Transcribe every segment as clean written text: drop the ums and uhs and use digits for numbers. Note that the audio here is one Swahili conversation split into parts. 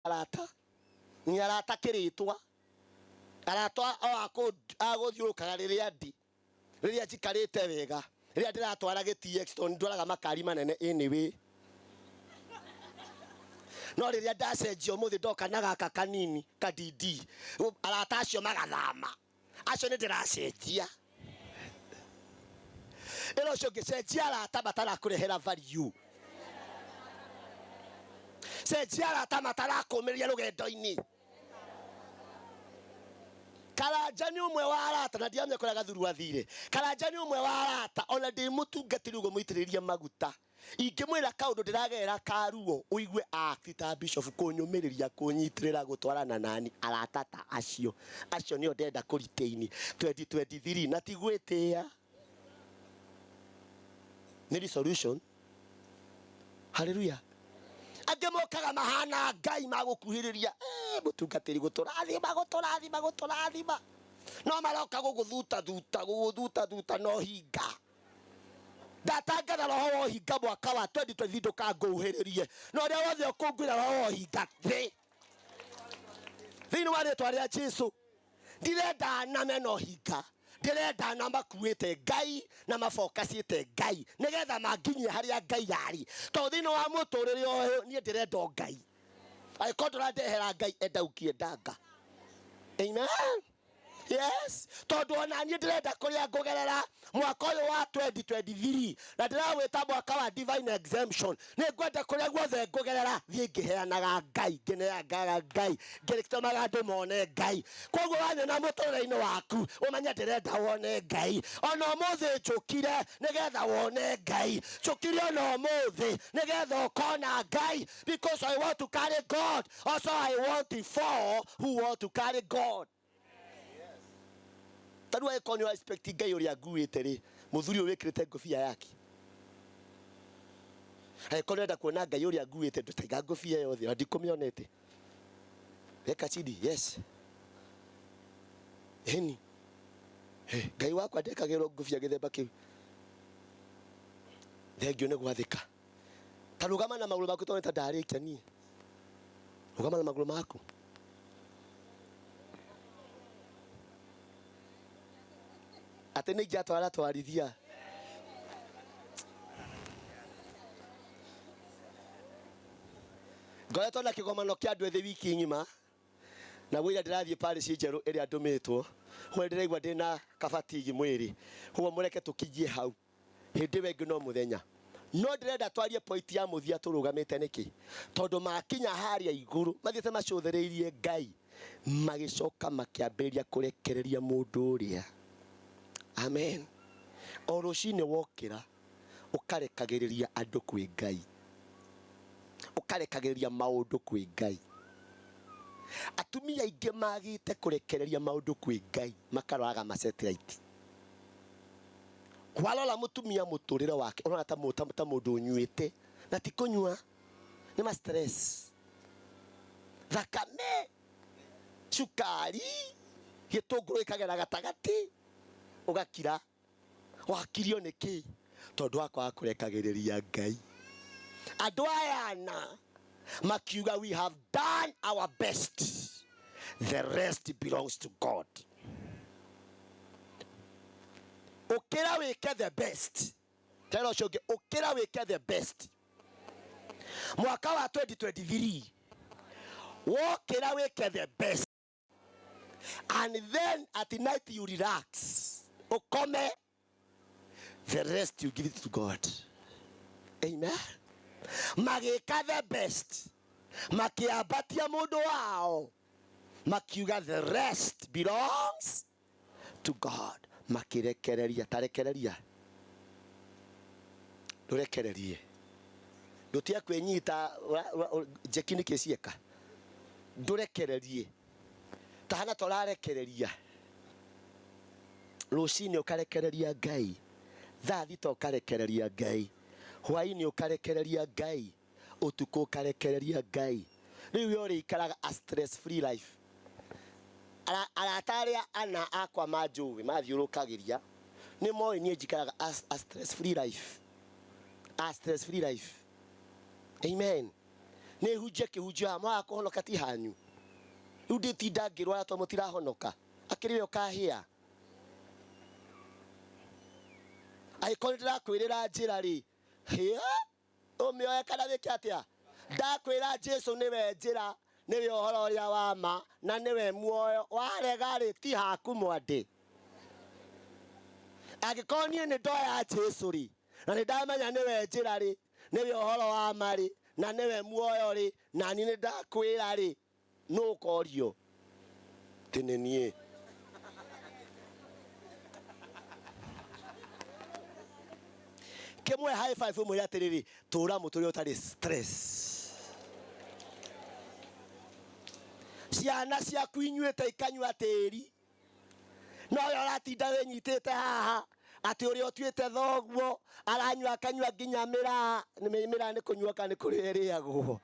arata ni arata kiritwa arata o aguthiurukaga riria ndi riria jikarite wega riria ndiratwara GTX to ndwaraga makari manene anyway no riria ndacenjio muthi ndoka na gaka kanini kadidi arata acio magathama acio ni ndiracenjia ero cio ngicenjia arata batara kurehera value cenjia arata matara kumiria rugendo-ini Karanja ni umwe wa arata na ndiamye kora gathuru athire Karanja ni umwe wa arata ona ndi mutungatiri ugo muitiriria maguta ingimwira kaundu ndiragerera karuo uigue akita bishop kunyumiriria kunyitirira gutwarana nani arata ta acio nio ndenda kuriteini 2023 na tigwetia ni solution. Hallelujah. Agemokaga mahana ngai magukuhiriria mutungatiri guturathima no maroka guguthuta thuta no hinga ndatangana roho wo hinga mwaka wa 2020 ndukanguhiririe no ria wothe ukungwira roho wo hinga thini wa ritwa ria Jesu ndirenda name no hinga ndirenda na makuite ngai na mafocusite ngai nigetha manginyie haria ngai yari to thini wa muturire uyu nie ndirenda ngai aikondora ndehera ngai endaukie ndanga. Amen. Yes. Tondu ona nie ndirenda kuria ngugerera mwaka uyu wa 2023 na ndirawita mwaka wa divine exemption ni ngwenda kuria guothe ngugerera thie ngiheanaga ngai ngineangaga ngai ngirikitamaga andu mone ngai koguo wanyona muturire-ini waku umenya ndirenda wone ngai ona umuthi njukire nigetha wone ngai njukire ona umuthi nigetha ukona ngai because I want to carry God. Also I want the four who want to carry God. Tadua ekoni wa expecting ngai uri aguite ri muthuri wikirite ngofia yake ekoni enda kuona ngai uri aguite ndutaiga ngofia yothe ndikumionete eka chidi. Yes eni ngai wakwa ndekagirwo ngofia githemba kiu thengio ni gwathika tarugama na maguru maku toneta ndarikia nie rugama na maguru maku atene jatwara twarithia ngoretwo na kigomano kia andu ethi wiki ngima na wira ndirathie Paris njeru iria ndumitwo ho ndiraigua ndina kabatigi mwiri huo mureke tukijie hau hindi wengi no muthenya no ndirenda twarie point ya muthia turugamite niki tondu makinya haria iguru mathiete macuthiriirie ngai magicoka makiambiriria kurekereria mundu uria. Amen. O rucini wokira ukarekagiriria andu kwi ngai ukarekagiriria maundu kwi ngai atumia ingi magite kurekereria maundu kwi ngai makaroraga masatellite kwalora mutumia muturire wake ona ta mundu unyuite na ti kunyua ni ma stress thakame cukari gitunguru ikagera gatagati ugakira wakirio niki tondu akwa kurekagiriria ngai andu aya na makiuga we have done our best, the rest belongs to God. Ukira weke the best tell us ukira weke the best mwaka wa 2023 ukira weke the best and then at night you relax ukome the rest you give it to God. Amen. Magika the best makiabatia mundu wao makiuga the rest belongs to God. Makirekereria tarekereria ndurekererie ndutia kwenyita jekini kesieka ndurekererie tahana torarekereria rucini ukarekereria ngai thathi to ukarekereria ngai hwaini ukarekereria ngai utuko ukarekereria ngai riu yori ikaraga a stress free life arataria ana akwa majuwe mathiurukagiria ni moi nie jikaraga a stress free life. A stress free life. Amen. Nĩ hunjie kĩhunjio mwa kũhonoka ti hanyu. Rĩu ndĩtinda ngĩrwara tondũ mũtirahonoka. Akĩrĩ we ũkahĩa. Angĩkorwo ndĩrakwĩrĩra njĩra rĩ, ũmĩoe kana wĩke atĩa? Ndakwĩra Jesũ nĩwe njĩra, nĩwe ũhoro ũrĩa wa ma, na nĩwe muoyo. Warega rĩ, ti haku mwandĩ. Angĩkorwo niĩ nĩ ndoya Jesũ rĩ, na nĩ ndamenya nĩwe njĩra rĩ, nĩwe ũhoro wa ma rĩ, na nĩwe muoyo rĩ, na niĩ nĩ ndakwĩra rĩ, nũ ũkorio? Tĩ nĩ niĩ. Kĩmwe high five ũmwĩre atĩrĩrĩ, tũũra mũtũrĩre ũtarĩ stress. Ciana ciaku inyuĩte ikanyua tĩri, no ũrĩa ũratinda wĩnyitĩte haha atĩ ũrĩa ũtuĩte thoguo aranyua akanyua nginya mĩraa. Mĩraa nĩ kũnyua kana nĩ kũrĩa ĩrĩagwo.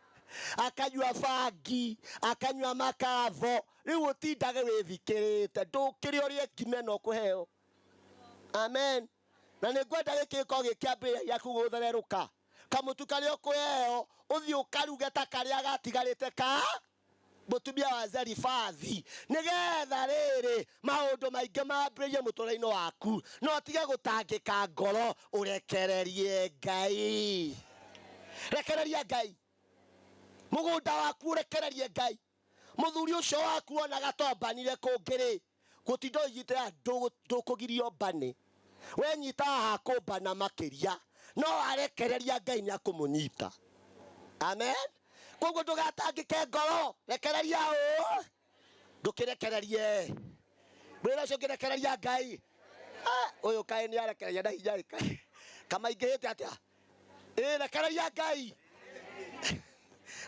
Akanyua bangi, akanyua makatho. Rĩu ũtindage wĩthikĩrĩte, ndũkĩrĩ ũrĩa ngimena ũkũheo. Amen. Na nĩngwenda gĩkĩko gĩkĩambĩrĩria gĩaku gũthererũka. Kamũtu karĩa ũkũheo ũthiĩ ũkaruge ta karĩa gatigarĩte ka mũtumia wa Zerifathi, nĩgetha rĩrĩ maũndũ maingĩ mambĩrĩrie mũtũrĩre-inĩ waku. No tige gũtangĩka ngoro, ũrekererie Ngai. Rekereria Ngai. Mũgũnda waku ũrekererie Ngai. Mũthuri ũcio waku onaga tombanire kũngĩrĩ, gũtinda ũnyitĩra ndũkũgirio mbane. We nyita haha kũmbana makĩria, no arekereria Ngai nĩ akũmũnyita. Amen. Koguo ndũgatangĩke ngoro, rekereria ũũ. Ndũkĩrekererie. Mwĩra ũcio ũngĩrekereria Ngai. Ũyũ kaĩ nĩ arekereria na hinya kaĩ. Kamaingĩhĩte atĩa? Rekereria Ngai.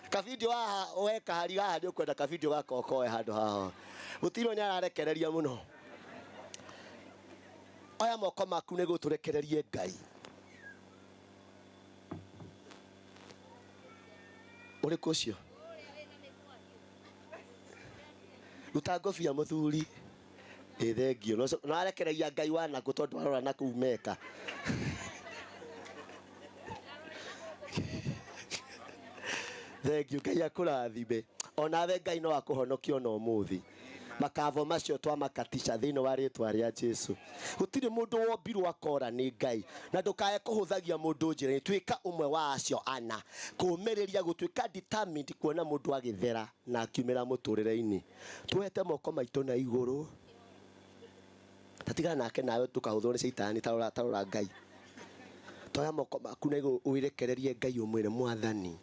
Kavidio haha weka hari haha nĩ ũkwenda kavidio gaka ũkoe handũ haha. Gũtirĩ nĩ ararekereria mũno. Oya moko maku nĩguo tũrekererie Ngai. Ũrĩkũ ũcio? Ruta ngũbia mũthuri. Thengio. No arekereria Ngai wanakũ tondũ arora na kũu meka. Thengio. Ngai akũrathime. Onawe Ngai no akũhonokia ona ũmũthĩ. Makavo macio twamakatisha thĩinĩ wa rĩtwa rĩa Jesũ. Gũtirĩ mũndũ wombirwo akora nĩ Ngai, na ndũkae kũhũthagia mũndũ njĩra-inĩ. Tuĩka ũmwe wa acio ana, kũũmĩrĩria gũtuĩka determined kuona mũndũ agĩthera na akiumĩra mũtũrĩre-inĩ. Tuohete moko maitũ na igũrũ, tatigana nake nawe tũkahũthwo nĩ Shaitani. Tarora Ngai. Toya moko maku na igũrũ ũirekererie Ngai, ũmwĩre Mwathani,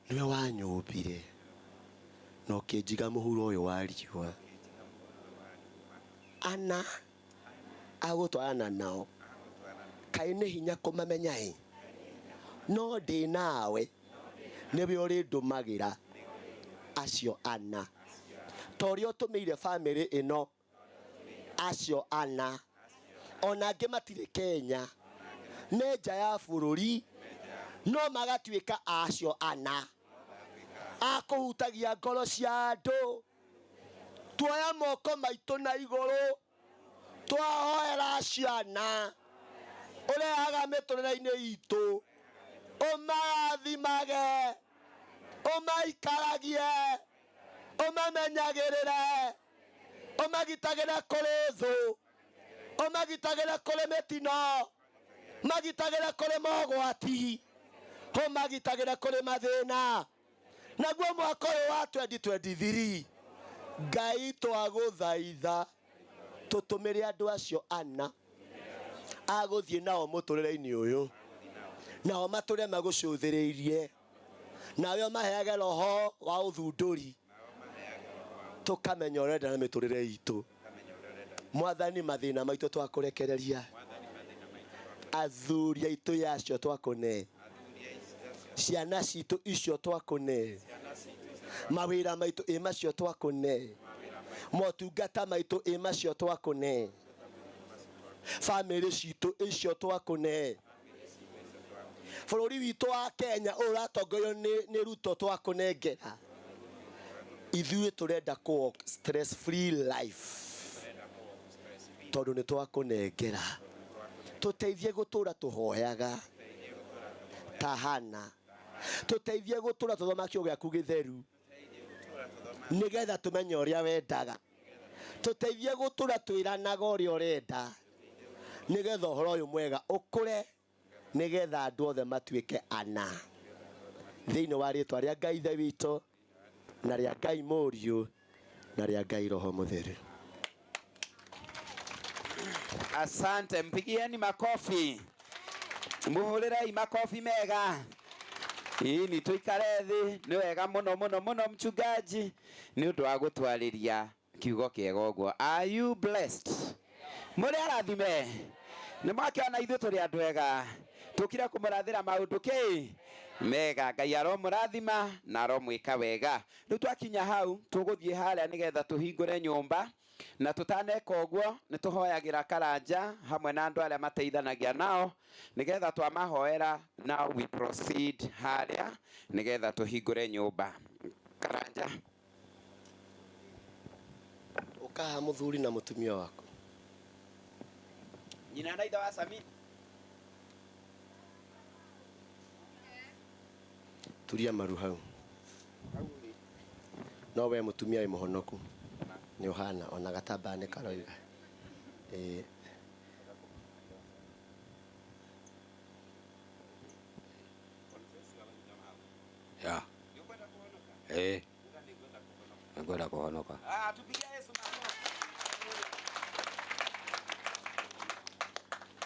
niwe wanyũmbire na ũkĩnjiga mũhuro ũyũ wa riũa. Ana agũtwarana nao, kaĩ nĩ hinya kũmamenya no ndĩ nawe, nĩwe ũrĩndũmagĩra acio ana. Ta ũrĩa ũtũmĩire bamĩrĩ ĩno acio ana, ona angĩ matirĩ Kenya, nĩ nja ya bũrũri, no magatuĩka acio ana akũhutagia ngoro cia andũ. Tuoya moko maitũ na igũrũ, twahoera ciana ũrehaga mĩtũrĩre-inĩ itũ, ũmarathimage, ũmaikaragie, ũmamenyagĩrĩre, ũmagitagĩre kũrĩ thũ, ũmagitagĩre kũrĩ mĩtino, magitagĩre kũrĩ mogwati, ũmagitagĩre kũrĩ mathĩna. Naguo mwaka ũyũ wa 2023 Ngai twagũthaitha tũtũmĩre andũ acio ana agũthiĩ nao mũtũrĩre-inĩ ũyũ, nao matũre magũcũthĩrĩirie, nawe ũmaheage roho wa ũthundũri, tũkamenya ũrenda na mĩtũrĩre itũ. Mwathani, mathĩna maitũ twakũrekereria, athuri aitũ yacio twakũne, ciana citũ icio twakũne, mawĩra maitũ macio twakũne, motungata maitũ macio twakũne, famĩrĩ citũ icio twakũne, bũrũri witũ wa Kenya ũratongorio nĩ Ruto twakũnengera. Ithuĩ tũrenda kũ stress free life tondũ nĩ twakũnengera. Tũteithie gũtũra tũhoyaga ta Hana, tuteithie gutura tuthoma kiugo giaku githeru nigetha tumenye uria wendaga, tuteithie gutura twiranaga uria urenda nigetha uhoro uyu mwega ukure nigetha andu othe matuike ana thiini wa ritwa ria Ngai ithe witũ na ria Ngai Mũriũ na ria Ngai Roho Mũtheru. Asante, mpigieni makofi, muhurĩrei makofi mega. Ni tuikare thi, ni wega muno muno muno mchungaji, ni undu wa gutwariria kiugo kiega ũguo. Are you blessed? Muri arathime, ni mwakiona ithuĩ tũrĩ andũ ega, tukire kumurathira maundu ki mega. Ngai aromurathima na aromwika wega. Riu twakinya hau tuguthie haria nigetha tuhingure nyumba, na tutaneka ũguo ni tuhoyagira Karanja hamwe na andu aria mateithanagia nao nigetha twamahoera. Now we proceed haria nigetha tuhingure nyumba. Karanja, ukaha muthuri na mutumia wako nyina na ithe wa Sami. turia maru hau no we mutumia wi muhonoku ni uhana ona gatamba ni karoiga ya ngwenda kuhonoka. Tupigie Yesu makofi.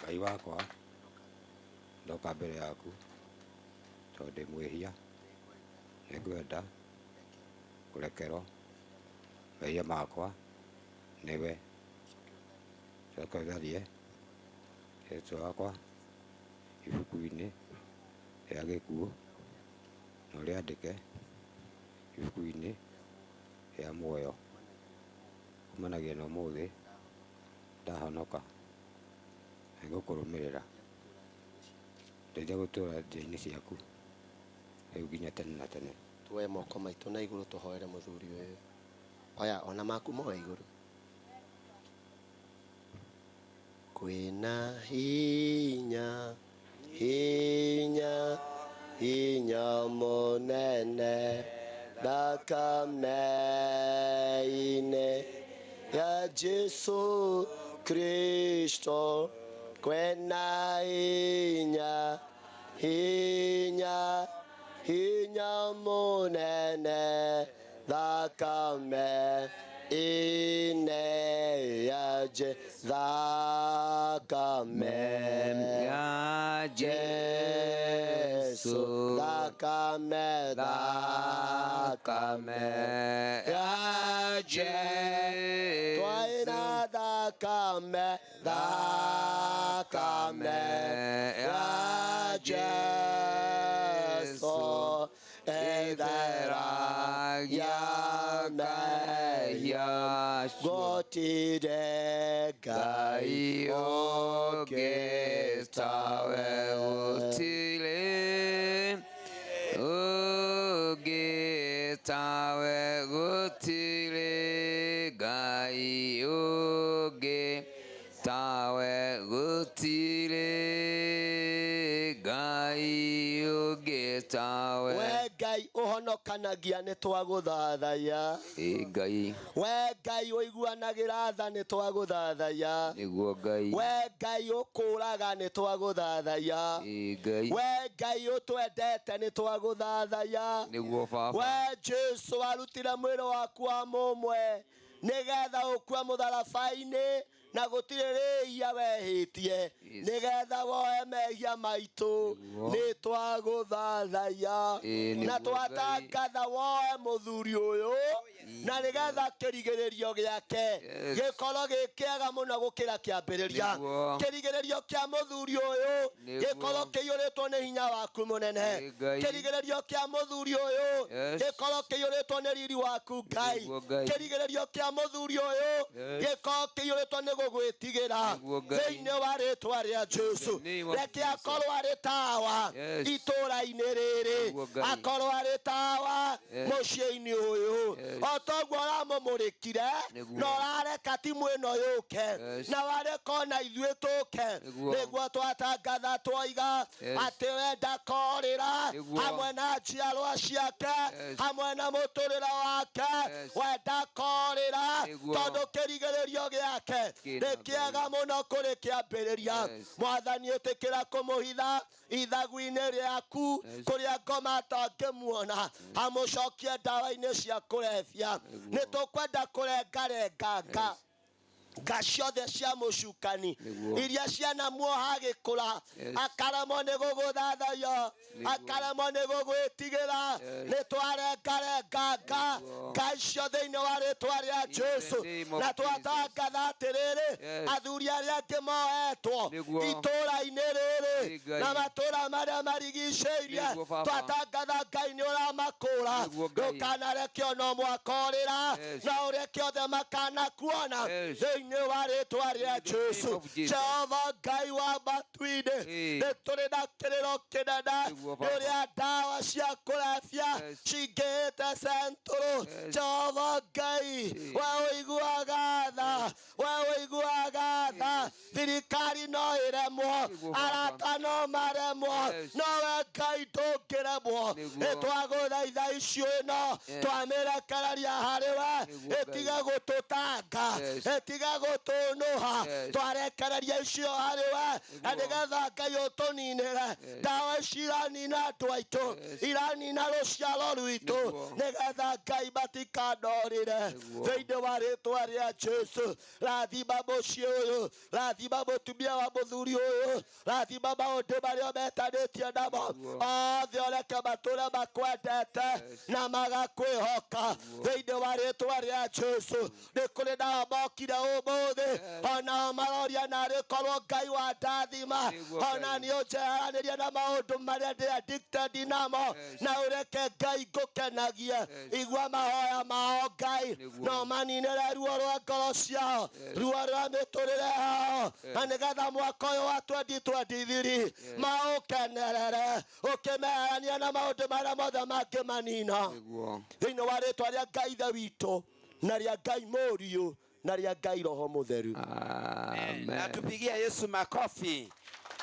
Ngai wakwa ndoka mbere yaku tondũ ndĩ mwĩhia, nĩngwenda kũrekerwo mehia makwa nĩwe. Coka ũtharie rĩĩtwa wakwa ibuku-inĩ rĩa gĩkuũ na ũrĩandĩke ibuku-inĩ rĩa muoyo. Kumanagia na ũmũthĩ ndahonoka, nĩngũkũrũmĩrĩra, ndeithia gũtũũra njĩra-inĩ ciaku rĩu nginya tene na tene. tuoye moko maitũ na igũrũ tuhoere muthuri ũyũ. Oya ona maku moe igũrũ. Kwĩna hinya hinya hinya mũnene thakame-inĩ ya Jesu Kristo. Kwĩna hinya hinya hinya mũnene thakame-inĩ ya Jesu, thakame ya Jesu, thakame thakame ya Jesu, twaina thakame thakame ya Jesu, etheragia mehia, gũtirĩ Ngai ũngĩ tawe, gũtirĩ ũngĩ tawe, gũtirĩ Ngai ũngĩ tawe, gũtirĩ Ngai ũngĩ tawe. we Ngai ũhonokanagia nĩ twagũthathaiya. Ngai we Ngai ũiguanagĩra tha nĩ twagũthathaiya. nĩguo Ngai. we Ngai ũkũraga nĩ twagũthathaiya. Ngai we Ngai ũtwendete nĩ twagũthathaiya. nĩguo Baba. we Jesu warutire mwĩrĩ waku wa mũmwe nĩgetha ũkue mũtharaba-inĩ na gũtirĩ rĩhia wehĩtie, nĩgetha woe mehia maitũ. nĩ twagũthathaiya na twatangatha woe mũthuri ũyũ, na nĩgetha kĩrigĩrĩrio gĩake gĩkorwo gĩ kĩega mũno gũkĩra kĩambĩrĩria. kĩrigĩrĩrio kĩa mũthuri ũyũ gĩkorwo kĩiyũrĩtwo nĩ hinya waku mũnene. kĩrigĩrĩrio kĩa mũthuri ũyũ gĩkorwo kĩiyũrĩtwo nĩ riri waku Ngai. kĩrigĩrĩrio kĩa mũthuri ũyũ gĩkorwo kĩiyũrĩtwo nĩ gũgwĩtigĩra thĩinĩ wa rĩtwa rĩa Jesu. reke akorwo arĩ tawa itũũra-inĩ rĩrĩ, akorwo arĩ tawa mũciĩ-inĩ ũyũ, o toguo uramumurikire na urareka timu ino yuke na wareka na ithuĩ tũke nĩguo twatangatha twoiga atĩ wenda korĩra hamwe na njiarwa ciake hamwe na mũtũrĩre wake wenda korĩra tondũ kĩrigĩrĩrio gĩake nĩ kĩega mũno kũrĩ kĩambĩrĩria. Mwathani ĩtĩkĩra kũmũhitha ithagu-inĩ rĩaku kũrĩa ngoma atangĩmuona amũcokie ndawa-inĩ cia kũrebia. Nĩ tũkwenda kũrengarenganga nga ciothe cia mũcukani iria ciana muoha gĩkũra akaremwo nĩ gũgũthathaiyo akaremwo nĩ gũgwĩtigĩra nĩ twarengarenganga nga icio thĩinĩ wa rĩtwa rĩa Jesu na twatangatha atĩrĩrĩ athuri arĩa angĩ mohetwo itũũra-inĩ rĩrĩ na matũũra marĩa marigicĩirie twatangatha Ngai nĩ ũramakũũra ndũkanareke ona ũmwe akorĩra na ũreke othe makanakuona thĩinĩ wa rĩtwa rĩa Jesu. Jehova Ngai wa matu-inĩ nĩ tũrĩ na kĩrĩro kĩnene nĩ ũrĩa ndawa cia kũrebia cingĩhĩte centro. Jehova Ngai we ũiguaga tha we ũiguaga tha thirikari no ĩremwo arata no maremwo nowe Ngai ndũngĩremwo nĩ twagũthaitha icio ĩno twamĩrekereria harĩwe ĩtige gũtũtanga ĩtige gũtũnũha twarekereria icio harĩwe na nĩgetha Ngai ũtũninĩre ndawa ici iranina andũ aitũ iranina rũciaro rwitũ nĩgetha Ngai matikandorĩre thĩinĩ wa rĩtwa rĩa Jesu. Rathima mũciĩ ũyũ rathima mũtumia wa mũthuri ũyũ rathima maũndũ marĩa metanĩtie namo othe ũreke matũũre makwendete na magakwĩhoka thĩinĩ wa rĩtwa rĩa Jesu. Nĩ kũrĩ nao mokire ũmũthĩ ona maroria narĩ korwo Ngai wa ndathima ona niĩ ũnjeheranĩrie na maũndũ marĩa ndĩ addicted namo na ũreke Ngai ngũkenagie. Igua mahoya mao Ngai no maninĩre ruo rwa ngoro ciao ruo rwa mĩtũrĩre yao na nĩgetha mwaka ũyũ wa 2023 maũkenerere ũkĩmeherania na maũndũ marĩa mothe mangĩmanina thĩinĩ wa rĩtwa rĩa Ngai ithe witũ na rĩa Ngai mũriũ na rĩa Ngai Roho Mũtheru. Amen. Na tupigie Yesu makofi.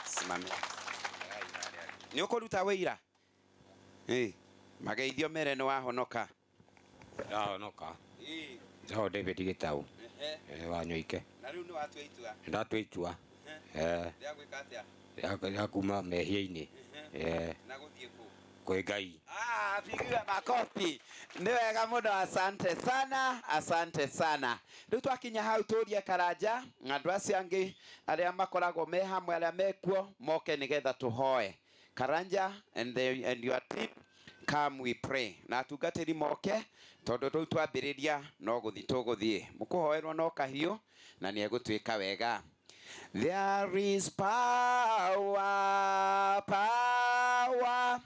Simamia. Nĩ ũkũruta wĩira? Mageithio mere nĩ wahonoka. Ndahonoka. Jao David Gitau. Wanyoike. Na rĩu nĩ watua itua? Ndatua itua. Rĩa gwĩka atĩa? Ya kuma mehia-inĩ. Na gũthiĩ kũ? Kwĩ Ngai. Pigiwa makofi. Nĩ wega mũno, asante sana, asante sana. Rĩu twakinya hau tũrie Karanja andũ acio angĩ arĩa makoragwo me hamwe arĩa mekuo moke nĩgetha tũhoe. Karanja and your team, come we pray. Na atungatĩri moke tondũ rĩu twambĩrĩria no gũthiĩ tũgũthiĩ. Mũkũhoerwo no kahiũ na nĩ egũtuĩka wega. There is power, power,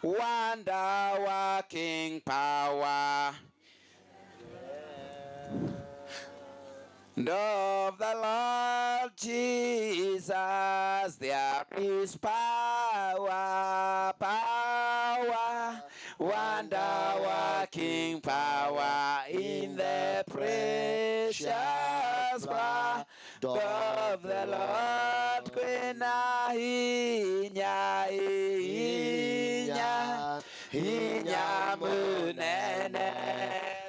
wonder working power. And of the Lord Jesus, there is power, power, wonder working power in the precious blood of the Lord. Kwena hinya hinya hinya munene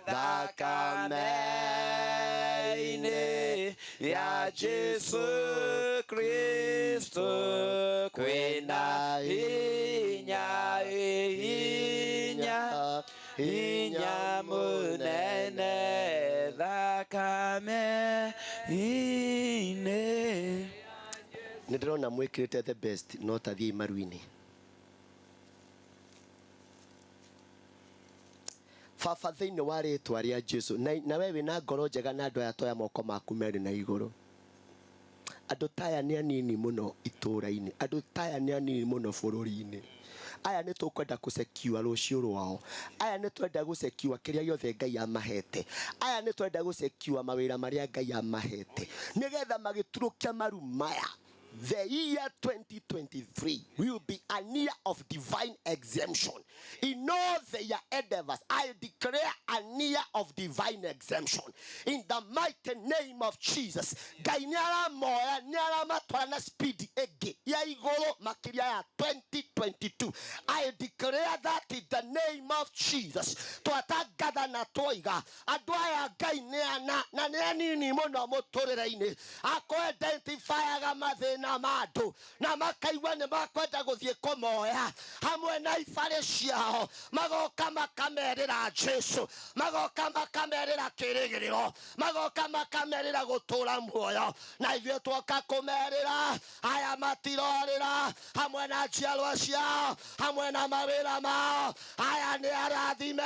thakame-inĩ ya Jesu Kristo. Kwena hinya hinya hinya munene thakame-inĩ. Nĩ ndĩrona mwĩkĩrĩte the best no tathiĩ maru-inĩ. Baba thĩinĩ wa rĩtwa rĩa Jesu na we wĩna ngoro njega na andũ aya toya moko maku merĩ na igũrũ. Andũ taya nĩ anini mũno itũũra-inĩ, andũ taya nĩ anini mũno bũrũri-inĩ. Aya nĩ tũkwenda gũcekiwa rũciũ rwao, aya nĩ twenda gũcekiwa kĩrĩa gĩothe Ngai amahete, aya nĩ twenda gũcekiwa mawĩra marĩa Ngai amahete, nĩgetha magĩturũkia maru maya the year 2023 will be a year of divine exemption. In all their endeavors, I declare a year of divine exemption. In the mighty name of Jesus. Gainara moya nyara matwana speed ege ya igolo makiria ya 2022. I declare that in the name of Jesus. Tuatagada na toiga adwaya gainea na neni mono motorera ine ako identify ga mathina madu na makaiwa ne makwenda guthie komoya hamwe na ifare ciao magoka makamerera Jesu magoka makamerera kirigiriro magoka makamerera gutura muoyo na ivyo twoka kumerera aya matirorera hamwe na njiarwa ciao hamwe na mawira mao aya ni arathime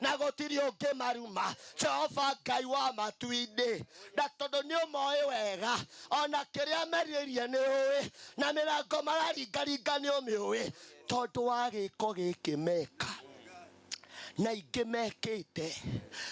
na gutiri ungi maruma Jehova Ngai wa matuinde na tondu ni umoi wega ona kiria meririe ni uwi na mirango mararingaringa ni umiuwi tondu wa giko giki meka na ingi mekite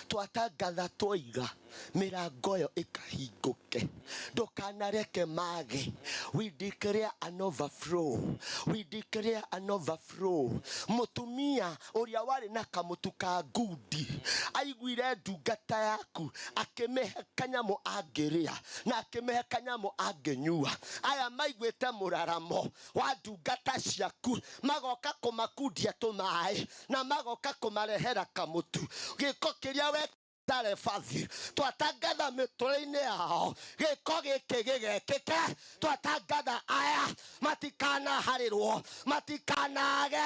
twatangatha twoiga mirango yo ikahinguke ndukanareke mage. We declare an overflow. We declare an overflow. Mutumia uria wari na kamutu ka ngudi aiguire ndungata yaku akimehe kanyamu angiria na akimehe kanyamu anginyua aya maiguite muraramo wa ndungata ciaku magoka kumakundia tumai na magoka kumarehera kamutu giko kiria we tare fathi twatangatha mitũra-inĩ yao gĩko gĩkĩ gĩgekĩke twatangatha aya matikanaharĩrwo matikanage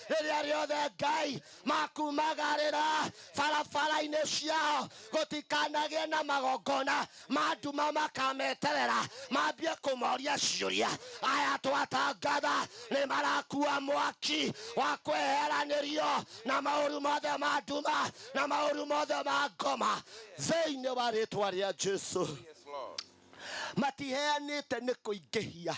rĩrĩa rĩothe Ngai makumagarĩra barabara-inĩ ciao gũtikanagĩe na magongona manduma makameterera mambie kũmoria ciũria aya twatangatha nĩ marakua mwaki wa kwĩheranĩrio na maũru mothe ma nduma na maũru mothe ma ngoma thĩinĩ wa rĩtwa rĩa Jesu. Matiheanĩte nĩ kũingĩhia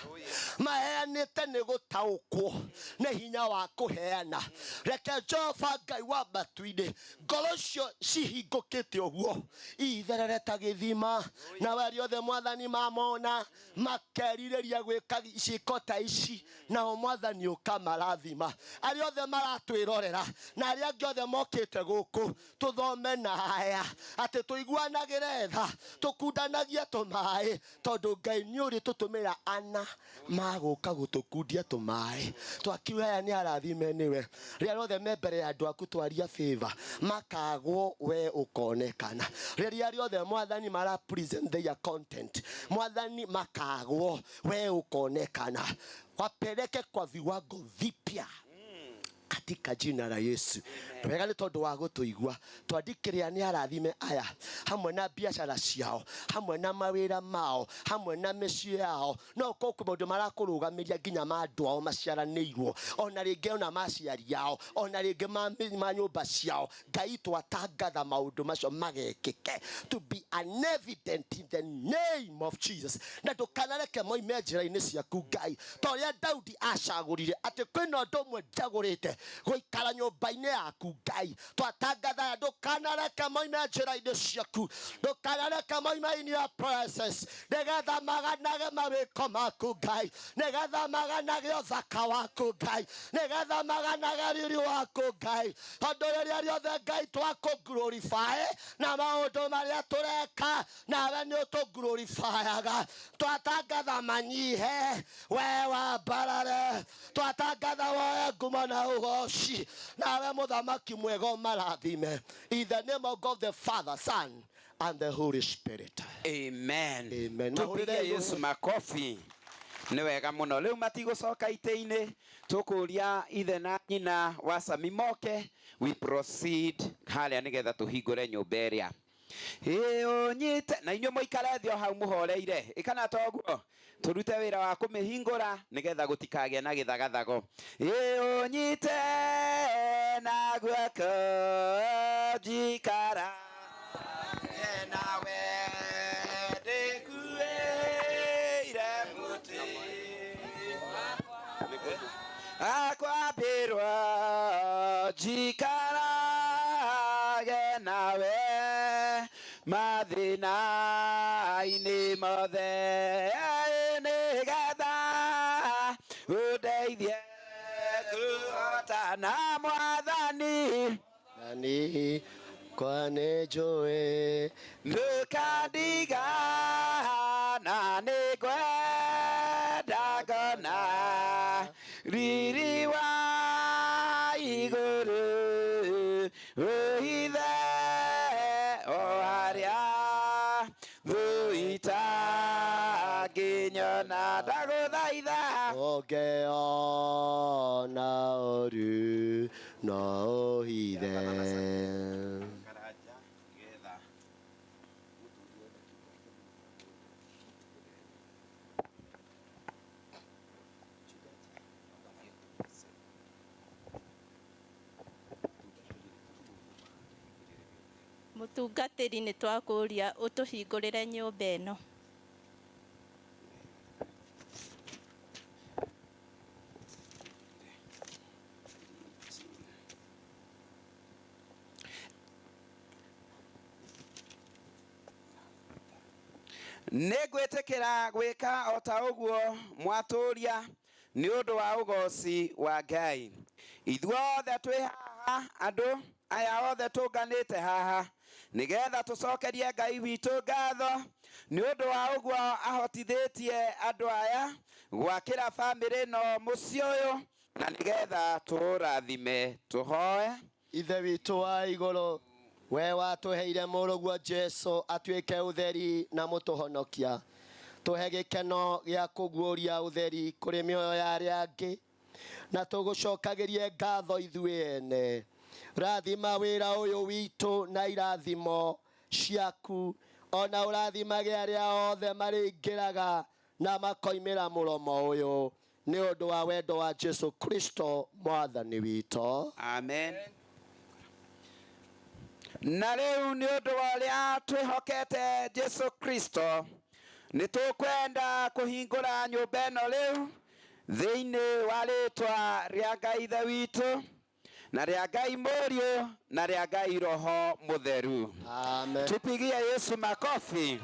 maheanĩte nĩ gũtaũkwo nĩ hinya wa kũheana. Reke Jehova Ngai wa matu-inĩ ngoro cio cihingũkĩte ũguo itherere ta gĩthima na arĩa othe Mwathani mamona makerirĩria gwĩka ciĩko ta ici nao Mwathani ũkamarathima. Arĩa othe maratwĩrorera na arĩa angĩ othe mokĩte gũkũ tũthome na aya atĩ tũiguanagĩre tha tũkundanagie tũmaĩ tondu Ngai nĩ ũrĩ tũtũmĩra ana magũka gũtũkundia tũmaĩ twakiuga aya nĩ arathime nĩwe rĩrĩa rĩothe me mbere ya andũ aku twaria favor makagwo we ũkonekana rĩrĩa rĩothe Mwathani mara present their content Mwathani makagwo we ũkonekana wapeleke kwa viwango vipya katika jina la Yesu. Wega nĩ tondu wa gũtũigua twandikĩrĩra nĩ arathime aya hamwe na biacara ciao hamwe na mawĩra mao hamwe na mĩciĩ yao no kũkũ maũndũ marakũrũgamĩria nginya ma andũ ao maciaranĩirwo ona rĩngĩ ona maciari yao ona rĩngĩ ma nyũmba ciao Ngai twatangatha maũndũ macio magekĩke to be an evident in the name of Jesus na ndũkanareke moime njĩra-inĩ ciaku Ngai ta ũrĩa Daudi acagũrire atĩ kwĩna ũndũ ũmwe njagũrĩte gũikara nyũmba-inĩ yaku Ngai twatangatha ndũkanareke moime njĩra-inĩ ciaku ndũkanareke moime in your presence nĩgetha maganage mawĩko maku Ngai nĩgetha maganage ũthaka waku Ngai nĩgetha maganage riri waku Ngai tondũ rĩrĩa rĩothe Ngai twakũ-glorify na maũndũ marĩa tũreka nawe nĩ ũtũ-glorifyaga twatangatha manyihe we wambarare twatangatha woe ngumo na ũgoci nawe mũthamaki mwega marathime in the name of God the Father, Son and the Holy Spirit. Amen. Amen. Tupigie Yesu makofi. Nĩ wega mũno rĩu matigũcoka itĩ-inĩ tũkũria ithe na nyina wa Sami moke we proceed harĩa nĩgetha tũhingũre nyũmba ĩrĩa ũnyite na inyuĩ mũikare thĩ o hau mũhoreire ĩkana toguo tũrute wĩra wa kũmĩhingũra nĩgetha gũtikagĩe na gĩthagathago ũnyite na guoko njikara nawe ndĩkuĩire mũtĩ akwambĩrwo njikarage nawe mathĩna-inĩ mothe nĩgetha kwani njũĩ ndũkandigana nĩngwenda ngona riri wa igũrũ ũhithe o harĩa thũitangĩnyona ndagũthaitha ũngĩona ũru no ũhithe. Mũtungatĩri nĩ twakũria ũtũhingũrĩre nyũmba ĩno. nĩngwĩtĩkĩra gwĩka o ta ũguo mwatũria nĩ ũndũ wa ũgoci wa Ngai. Ithuothe twĩ haha, andũ aya othe tũnganĩte haha nĩgetha tũcokerie Ngai witũ ngatho nĩ ũndũ wa ũguo ahotithĩtie andũ aya gwakĩra bamĩrĩ ĩno mũciĩ ũyũ na nĩgetha tũrathime. Tũhoe. Ithe witũ wa igũrũ, we watũheire mũrũguo Jesu atuĩke ũtheri na mũtũhonokia. Tũhe gĩkeno gĩa kũguũria ũtheri kũrĩ mĩoyo ya arĩa angĩ na tũgũcokagĩrie ngatho ithuĩ ene. Rathima wĩra ũyũ witũ na irathimo ciaku, ona ũrathimage arĩa othe marĩingĩraga na makoimĩra mũromo ũyũ nĩ ũndũ wa wendo wa Jesu Kristo mwathani witũ. Amen. Na rĩu nĩ ũndũ wa ũrĩa twĩhokete Jesu Kristo nĩ tũkwenda kũhingũra nyũmba ĩno rĩu thĩinĩ wa rĩtwa rĩa Ngai Ithe witũ na rĩa Ngai Mũriũ na rĩa Ngai Roho Mũtheru. Amen. Tupigie Yesu makofi.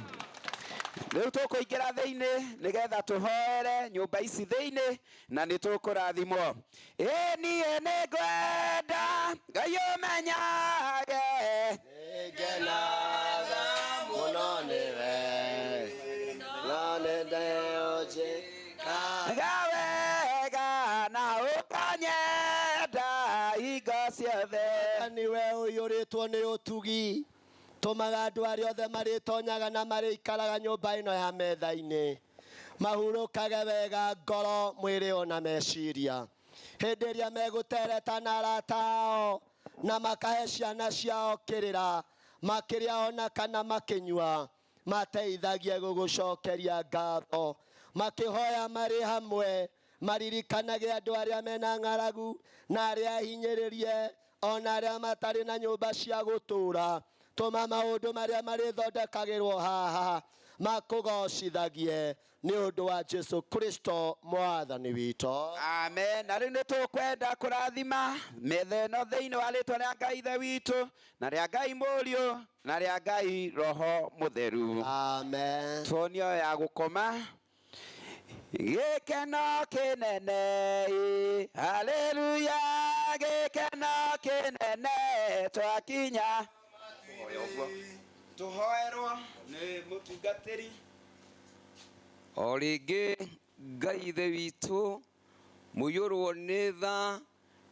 Rĩu tũkũingĩra thĩinĩ nĩgetha tũhoere nyũmba ici thĩinĩ na nĩ tũkũrathimwo. Ĩ niĩ nĩngwenda Ngai ũmenyage nĩngenaga mũno nĩwe na nĩndĩũnjĩka wega na ũkanyenda hingo ciothe. Niwe ũiyũrĩtwo nĩ ũtugi, tũmaga andũ arĩa othe marĩtonyaga na marĩikaraga nyũmba ĩno ya metha-inĩ mahurũkage wega ngoro, mwĩrĩ ona meciria, hĩndĩ ĩrĩa megũtereta na arata ao na makahe ciana ciao kĩrĩra makĩrĩa ona kana makĩnyua, mateithagie gũgũcokeria ngatho makĩhoya marĩ hamwe, maririkanage andũ arĩa mena ng'aragu na arĩa hinyĩrĩrie ona arĩa matarĩ na nyũmba cia gũtũũra. Tũma maũndũ marĩa marĩthondekagĩrwo haha makũgocithagie nĩ ũndũ wa Jesu Kristo mwathani witũ. Amen. Na rĩu nĩ tũkwenda kũrathima metha ĩno thĩinĩ wa rĩtwa rĩa Ngai Ithe witũ na rĩa Ngai Mũriũ na rĩa Ngai Roho Mũtheru. Amen. Tuonio ya gũkoma. Gĩkeno kĩnene, haleluya, gĩkeno kĩnene twakinya. Tũhoerwo nĩ mũtungatĩri. O rĩngĩ Ngai Ithe witũ mũiyũrwo nĩ tha,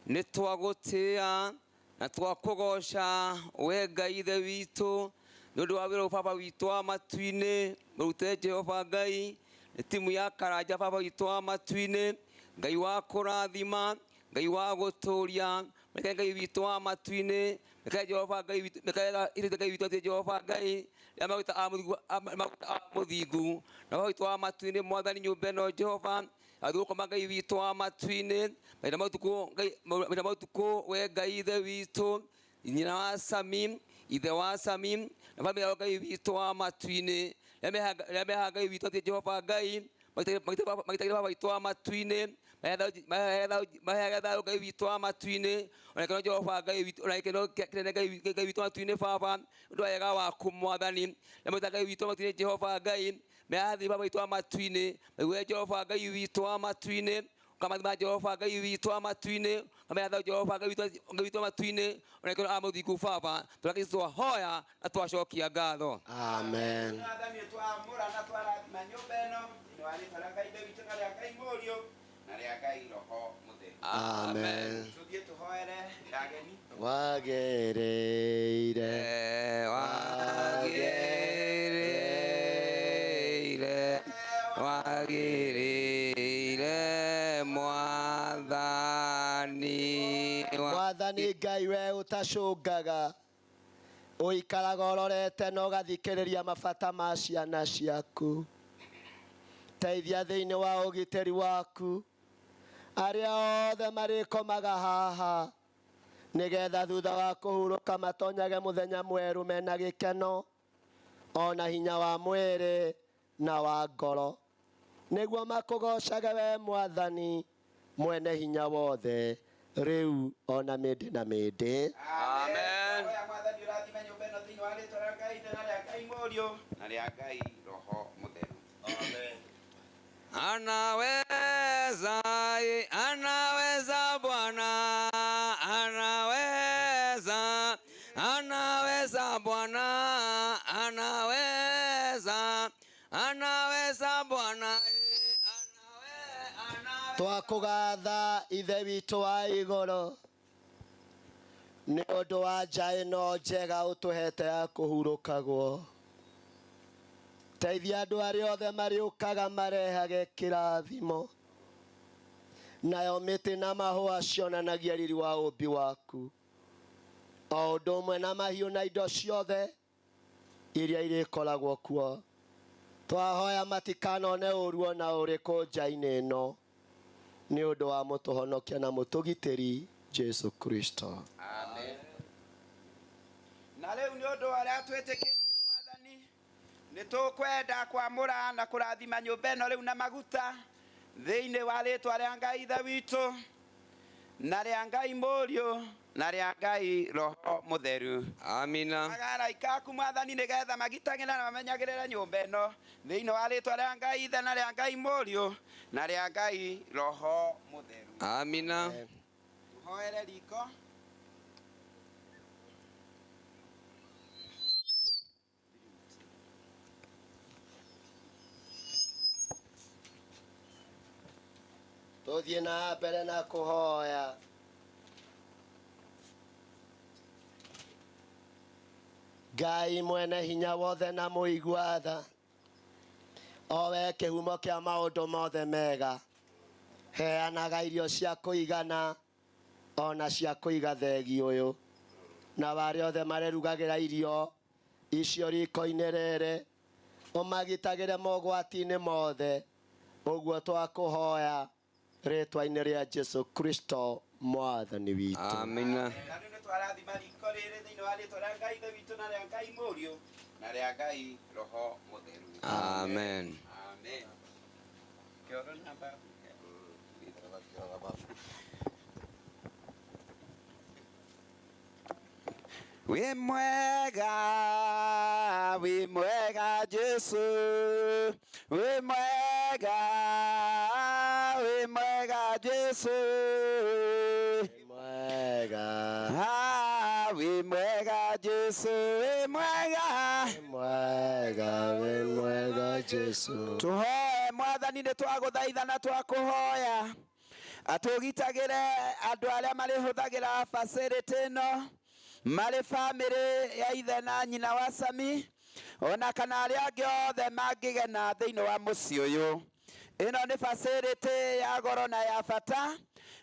nĩ twagũtĩĩa na twakũgoca we Ngai Ithe witũ nĩ ũndũ wa wĩra baba witũ wa matu-inĩ mũrute Jehova Ngai, nĩ timu ya Karanja baba witũ wa matu-inĩ, Ngai wa kũrathima, Ngai wa gũtũũria, reke Ngai witũ wa matu-inĩ, reke Jehova Ngai witũ, reke Ngai witũ atĩ Jehova Ngai rĩa maguta a mũthingu na baba witũ wa matu-inĩ mwathani nyũmba ĩno Jehova athũkoma Ngai witũ wa matu-inĩ maita matukũ we Ngai Ithe witũ, nyina wa Sami, ithe wa Sami na bamĩrĩ yao Ngai witũ wa matu-inĩ rĩa meha Ngai witũ atĩ Jehova Ngai magitagĩre baba witũ wa matu-inĩ, maheage thayũ Ngai witũ wa matu-inĩ, ona gĩkeno Jehova Ngai witũ, ona gĩkeno kĩnene Ngai witũ wa matu-inĩ baba ũndũ wa wega waku mwathani, rĩa maguta Ngai witũ wa matu-inĩ Jehova Ngai mehathi baba witũ wa matu-inĩ, maiguĩre Jehova Ngai witũ wa matu-inĩ kamathima Jehova Ngai witũ amatu-inĩ, kametha Jehova Ngai witũ amatu-inĩ, onekero amũthingu Baba, tũragĩci twahoya na twacokia ngatho. Amen. Mwathani twamũra na twarathima nyũmba ĩno thĩinĩ wa rĩĩtwa rĩa Ngai Ithe witũ na rĩa Ngai Mũriũ na rĩa Ngai Roho Mũtheru. Amen. Tũthiĩ tũhoere ageni. Wagĩrĩire, wagĩrĩire, wagĩrĩire Mwathani. Mwathani Ngai we ũtacũngaga, ũikaraga ũrorete na ũgathikĩrĩria mabata ma ciana ciaku. Teithia thĩinĩ wa ũgitĩri waku arĩa othe marĩkomaga haha, nĩgetha thutha wa kũhurũka matonyage mũthenya mwerũ mena gĩkeno, ona hinya wa mwĩrĩ na wa ngoro, nĩguo makũgocage we Mwathani mwene hinya wothe, rĩu ona mĩndĩ na mĩndĩ. Amen. Mwathani ũrathime nyũmba ĩno thĩinĩ wa rĩĩtwa rĩa Ngai Ithe na rĩa Ngai Mũriũ na rĩa Ngai Roho Mũtheru. Amen. Anaweza, anaweza Bwana, anaweza, anaweza Bwana, anaweza, anaweza Bwana, Twakũgatha Ithe witũ wa igũrũ nĩ ũndũ wa nja ĩno njega ũtũhete ya kũhurũkagwo. Teithia andũ arĩa othe marĩũkaga marehage kĩrathimo, nayo mĩtĩ na mahũa cionanagia riri wa ũmbi waku, o ũndũ ũmwe na mahiũ na indo ciothe iria irĩkoragwo kuo. Twahoya matikanone ũru ona ũrĩkũ nja-inĩ ĩno, nĩ ũndũ wa mũtũhonokia na mũtũgitĩri Jesu Kristo. Amen. Na rĩu nĩ ũndũ arĩa twĩtĩkĩtie Mwathani, nĩ tũkwenda kwamũra na kũrathima nyũmba ĩno rĩu na maguta thĩinĩ wa rĩĩtwa rĩa Ngai Ithe witũ na rĩa Ngai Mũriũ na rĩa Ngai Roho Mũtheru. Amina. Agaraika aku Mwathani nĩgetha magitagĩre na mamenyagĩrĩre nyũmba ĩno thĩinĩ wa rĩĩtwa rĩa Ngai Ithe na rĩa Ngai Mũriũ na rĩa Ngai Roho Mũtheru. Amina. Tũhoere riko. Tũthiĩ na mbere na kũhoya. Ngai mwene hinya wothe na mũigua tha, o we kĩhumo kĩa maũndũ mothe mega, heanaga irio cia kũigana ona cia kũiga thegi ũyũ, na barĩa othe marerugagĩra irio icio riko-inĩ rĩrĩ, ũmagitagĩre mogwati-inĩ mothe, ũguo twakũhoya rĩĩtwa-inĩ rĩa Jesu Kristo Mwathani witũ. Amina. Na rĩu nĩ twarathima riko rĩrĩ thĩinĩ wa rĩĩtwa rĩa Ngai Ithe witũ na rĩa Ngai Mũriũ na rĩa Ngai Roho Mũtheru. Amen. Amen. Kĩoro namba. Wĩ mwega Jesu, wĩ mwega Jesu, Mwega, wĩ mwega Jesu, wĩ mwega. mwega Jesu. Tũhoe Mwathani nĩ twagũthaitha na twakũhoya atũgitagĩre andũ arĩa marĩhũthagĩra facility ĩno, marĩ bamĩrĩ ya ithe na nyina wa Sami, ona kana arĩa angĩ othe mangĩgena thĩinĩ wa mũciĩ ũyũ. Ĩno nĩ facility ya goro na ya bata,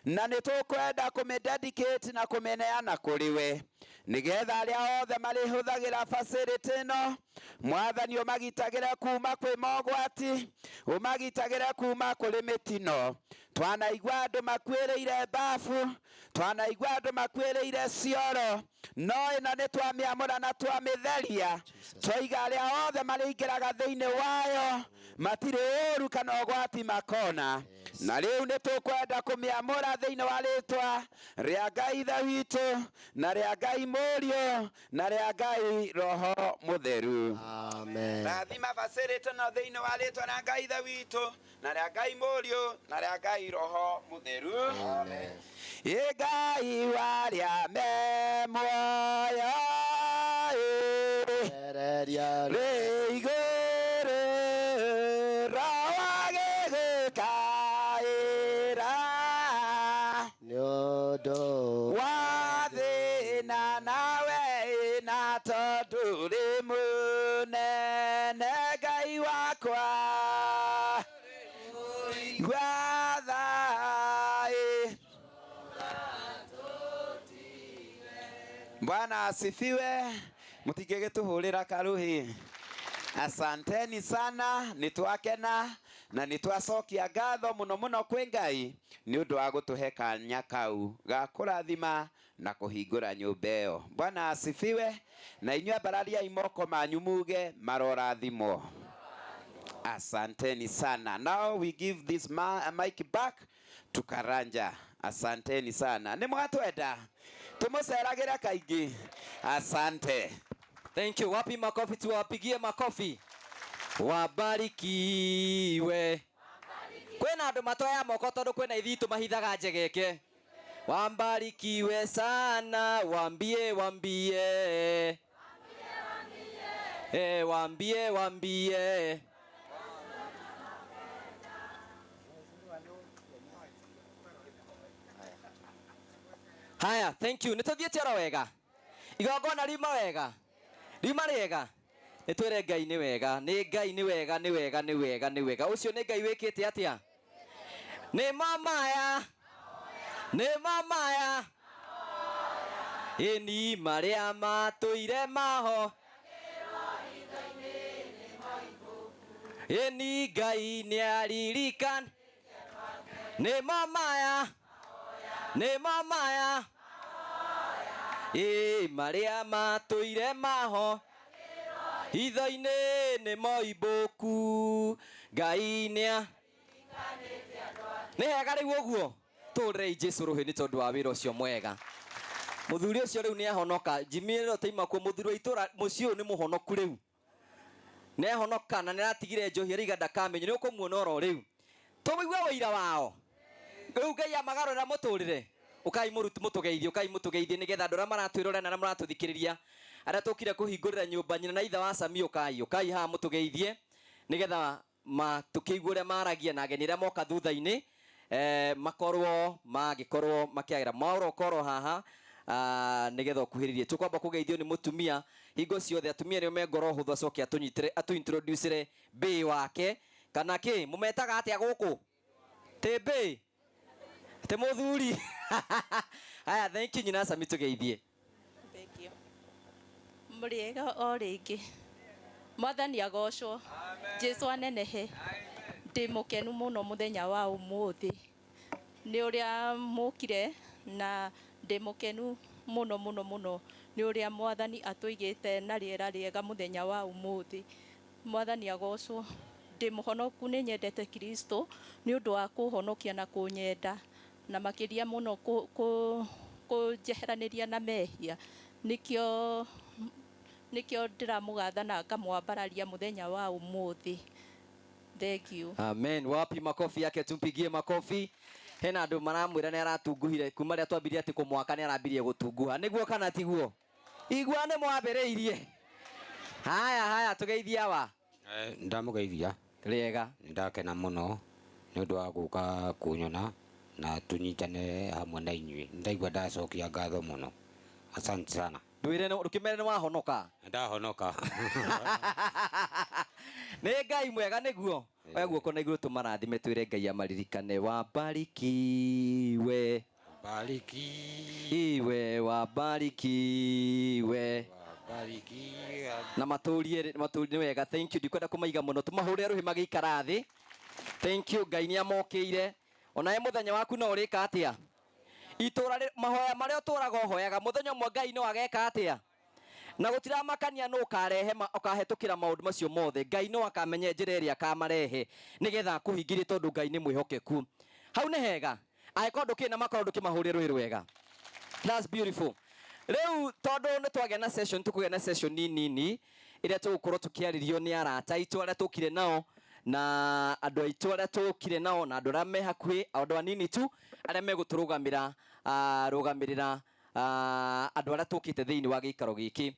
na nĩ tũkwenda kũmĩdedicate na kũmĩneana kũrĩ we, nĩgetha arĩa othe marĩhũthagĩra facility ĩno, Mwathani ũmagitagĩre kuma kwĩ mogwati, ũmagitagĩre kuma kũrĩ mĩtino. Twanaigua andũ makuĩrĩire mbafu, twanaigua andũ makuĩrĩire cioro, no ĩno nĩ twamĩamũra na twamĩtheria, twoiga arĩa othe marĩingĩraga thĩinĩ wayo matirĩ ũru kana ũgwati makona. Na rĩu nĩ tũkwenda kũmĩamũra thĩinĩ wa rĩĩtwa rĩa Ngai Ithe witũ na rĩa Ngai Mũriũ na rĩa Ngai Roho Mũtheru. Amen. Rathima facility no thĩinĩ wa rĩĩtwa rĩa Ngai Ithe witũ na rĩa Ngai Mũriũ na rĩa Ngai Ngai Roho Mutheru. Amen. Ngai waria me muoyo reiguru rawage kaira nyodo wathina nawe na tondu ri munene Ngai wakwa gwathai. Bwana asifiwe. Mutigegetuhurira karuhi. Asanteni sana, nitwakena na nitwacokia ngatho muno muno kwi Ngai ni undu wa gutuhe kanya kau ga kurathima na kuhingura nyumba iyo. Bwana asifiwe. Na inyua bararia imoko manyu muge marorathimo. Asanteni sana. Now we give this mic back to Karanja. Asanteni sana. Ni mwatwenda tumuceragira kaingi. Asante. Thank you. Wapi makofi, tuwapigie makofi. Wabarikiwe. Kwena andu matoya moko tondu kwena ithitu mahithaga njegeke. Wambarikiwe sana, wambie wambie. Wambie wambie. Haya, thank you. Nituthiete ora wega. Igongona rima wega. Rima riega. Nitwire Ngai ni wega. Ni Ngai ni wega, ni wega, ni wega, ni wega. Ucio ni Ngai wikite atia? Ni mamaya. Ni mamaya. Ini maria matuire maho. Ini Ngai ni aririkan. Ni mamaya. Ni mamaya. Maria matuire maho. Hitho-ini ni moiboku. Ngai nia. Ni hega riu uguo. Turei Jesu ruhi ni tondu wa wira ucio mwega. Muthuri ucio riu ni ahonoka. Jimiro teima kwa muthuri wa itura mucio ni muhonoku riu. Ni ahonoka na ni ratigire njohi riga ndakamenyo ni ukumuona oro riu. Tumigwe wira wao. Riu Ngai amagarura muturire. Ukai mutugeithie, ukai mutugeithie nigetha andũ arĩa maratwĩrora na arĩa maratũthikĩrĩria arĩa tũkire kũhingũrĩra nyũmba nyina na ithe wa Sami ukai haha mutugeithie nigetha tukĩigua ũrĩa maragia na ageni arĩa moka thutha-inĩ makorwo magĩkorwo makĩagĩra maũro korwo haha nigetha ũkuhĩrĩrie. Tũkwamba kũgeithio nĩ mũtumia hingo ciothe. Atumia nĩo me ngoro hũthũ acoke atu-introduce mbĩ wake kana kĩ mũmetaga atĩa gũkũ tĩmbĩ te muthuri. Aya, thank you nyina Sami tugeithie. Thank you. Muriega o ringi. Mwathani agocwo. Jesu anenehe. Ndi mukenu muno muthenya wa umuthi. Ni uria mukire na ndi mukenu muno muno muno ni uria Mwathani atuigite na riera riega muthenya wa umuthi. Mwathani agocwo. Ndi muhonoku ni nyendete Kristo ni undu wa kuhonokia na kunyenda na makiria muno kujeheraniria na mehia. Nikio ndiramugatha na ngamwambararia muthenya wa umuthi. Thank you. Amen. Wapi makofi yake, tumpigie makofi. Hena andu maramwira ni aratunguhire kuma ria twambirie ati kumwaka ni arambirie gutunguha. Niguo kana tiguo? Iguane mwambiriirie. Haya tugeithia wa. Ndamugeithia. Riega. Ndakena muno ni undu wa guka kunyona na tunyitane hamwe na inyui. Ndaigua ndacokia ngatho muno. Asante sana. Ndukimere ni wahonoka. Ndahonoka. Ni Ngai mwega niguo. Oya guoko na iguru tumarathime twire Ngai amaririkane. Wabarikiwe. Iwe wabarikiwe. Na matũrie ni wega. Thank you. Ndikwenda kumaiga muno. Tumahũrĩre ruhi magĩikara thĩ. Thank you. Ngai ni amokĩire. Ona muthenya waku no ũrĩka atĩa? Itura mahoya marĩa ũtũraga ũhoyaga muthenya ũmwe Ngai no ageka atĩa? Na gũtiramakania no ũkarehe ũkahetũkĩra maũndũ macio mothe. Ngai no akamenye njĩra ĩrĩa akamarehe nigetha akũhingĩrie tondũ Ngai nĩ mwĩhokeku. Hau nĩ hega. Angĩkorwo ndũkĩna makorwo ndũkĩmahũrĩre rũĩ rwega. That's beautiful. Rĩu tondũ nĩ twagĩa na session, tũkũgĩa na session nini ĩrĩa tũgũkorwo tũkĩarĩrio nĩ arata aitũ arĩa tũkire nao na andå aitå arä a tåkire nao na andå arä a me hakuhä andå anini tu arä a megå tå rå gamä rä ra andå arä a tåkä te thä inä wa gä ikaro gä kä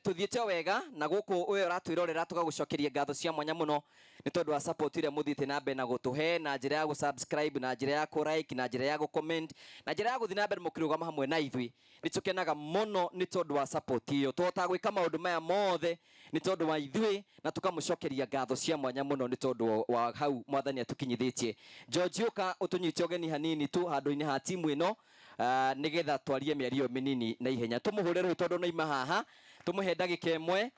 tå thiä te wega na gå kå å ratwä rorera tå gagå cokeria ngatho cia mwanya må no nä tondå wa support ä rä a må thiä na mbere na gå tå he na njä ra ya gå subscribe na njä ra ya kå like na njä ra ya gå comment na njä ra ya gå thiä na mbere må kä rå gama hamwe na ithuä nä tå kenaga må no nä tondå wa support ä yo tåhotaga gwä ka maå ndå maya mothe nä tondå wa ithuä na tå kamå cokeria ngatho cia mwanya må no nä tondå wa hau mwathani atå kinyithä tie George Oka å tå nyite å geni hanini tu handå-inä ha timu ä no nä getha twarie mä ario mä nini na ihenya tå må hå re rå tondå naima haha tå må he ndagä ka ä mwe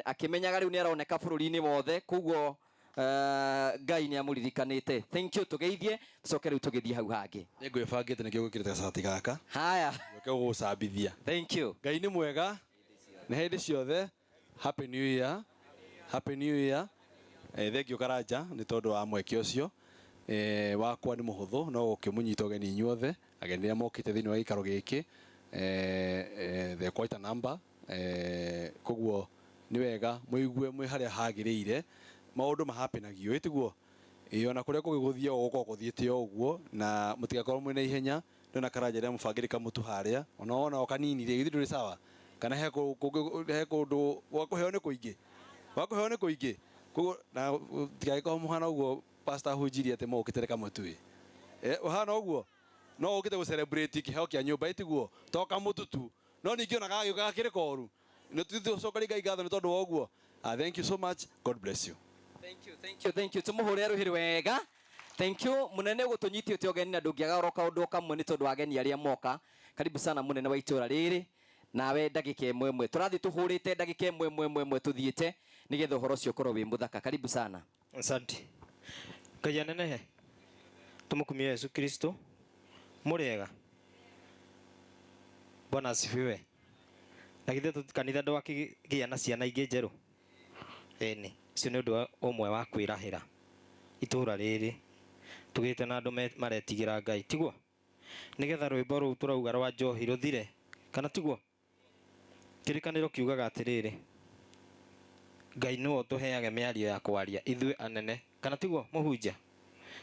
akä menyaga rä u nä aroneka bå rå ri-inä wothe koguo Ngai nä amå ririkanä te thank you tå geithie tå coke rä u tå gä thiä hau hangä nä ngwä bangä te nä kä å gwä kä rä te gacati gaka haya ke gå gå cambithia thank you Ngai nä mwega nä hä ndä ciothe happy new year happy new year thengio karanja nä tondå wa mweke å cio wakwa nä må hå thå no gå kä må nyita å geni inyuothe ageni rä a mokä te thä inä wa gä ikaro gä kä the quite a number koguo nä wega må igue mwä harä a hagä rä ire maå ndå mahapenagio ä tiguo ona kå rä a kå gä gå thiä gå korwo gå thiä te o å guo na må tigakorwo mwä na ihenya ndona karanja rä a må bangä rä kamå tu harä a ona o kanini rä githä ndå rä sawa kana he kå ndå gwa kå heo nä kå ingä gwa kå heo nä kå ingä koguo na tigagä korwo må hana å guo pastor hunjirie atä må kä tere kamå tuä å hana å guo no å kä te gå celebrate kä heo kä a nyå mba ä tiguo to kamå tutu no ningä ona gagä å gakä rä koru nä tå cokeria Ngai ngatho nä tondå wa å guo thank you so much God bless you thank you tå må hå re rå hä wega thank you må nene gå tå nyitie te å geni na ndå ngä agoroka å ndå kamwe nä tondå wa ageni arä a moka karibu sana må nene wa itå ra rä rä nawe ndagä ka ä mwe mwe tå rathiä tå hå rä te ndagä ka ä mwe tå thiä te nä getha å horo å cio å korwo wä må thaka karibu sana Asante. Ngai anenehe tå må kumia Yesu Kristo må rä ega Bwana asifiwe na githä kanitha ndå akä gä a na ciana ingä njerå ĩnĩ ũcio nĩ ũndũ ũmwe wa kwĩrahĩra itũũra rĩrĩ tũgĩte na andũ maretigĩra Ngai tiguo nĩgetha rwĩmbo rũu tũrauga rwa njohi rũthire kana tiguo kĩrĩkanĩro kiugaga atĩrĩrĩ Ngai nĩwe ũtũheage mĩario ya kwaria ithuĩ anene kana tiguo mũhunjia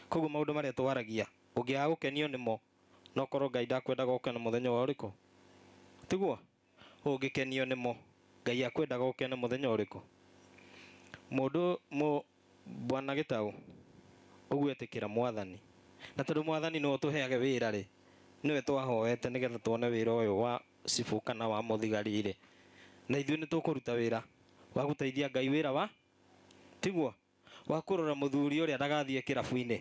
koguo maũndũ marĩa twaragia ũngĩaga gũkenio nĩmo no korwo Ngai ndakwendaga ũkene mũthenya wa ũrĩkũ tiguo ũngĩkenio nĩmo Ngai akwendaga ũkene mũthenya ũrĩkũ mũndũ Bwana Gĩtaũ ũguo etĩkĩra Mwathani na tondũ Mwathani nĩwe ũtũheage wĩra rĩ nĩwe twahoete nĩgetha tuone wĩra ũyũ wa cibu kana wa mũthigari rĩ na ithuĩ nĩ tũkũruta wĩra wa gũteithia Ngai wĩra wa tiguo wa kũrora mũthuri ũrĩa ndagathiĩ kĩrabu-inĩ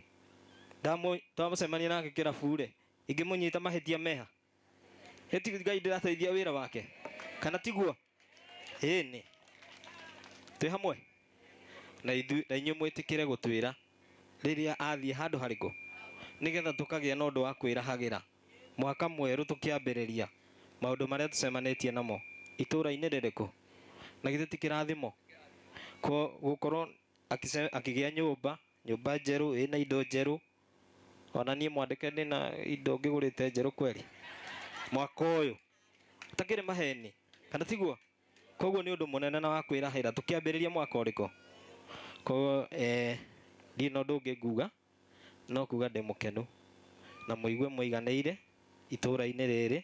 twamũcemania nake kĩrabu rĩ ingĩmũnyita mahĩtia meha ĩti Ngai ndĩrateithia wĩra wake kana tiguo ĩnĩ twĩ hamwe na inyuĩ mwĩtĩkĩre gũtwĩra rĩrĩa athiĩ handũ harĩkũ nĩgetha tũkagĩa na ũndũ wa kwĩrahagĩra mwaka mwerũ tũkĩambĩrĩria maũndũ marĩa tũcemanĩtie namo itũũra-inĩ rĩrĩkũ na githĩ ti kĩrathimo gũkorwo akĩgĩa nyũmba njerũ ĩna indo njerũ ona niĩ mwandĩke ndĩ na indo ngĩgũrĩte njerũ kweri mwaka ũyũ ũtakĩrĩ maheni kana tiguo koguo nĩ ũndũ mũnene na wa kwĩrahĩra tũkĩambĩrĩria mwaka ũrĩkũ koguo ndirĩ na ũndũ ũngĩ nguga no kuga ndĩ mũkenu na mũigue mũiganĩire itũũra-inĩ rĩrĩ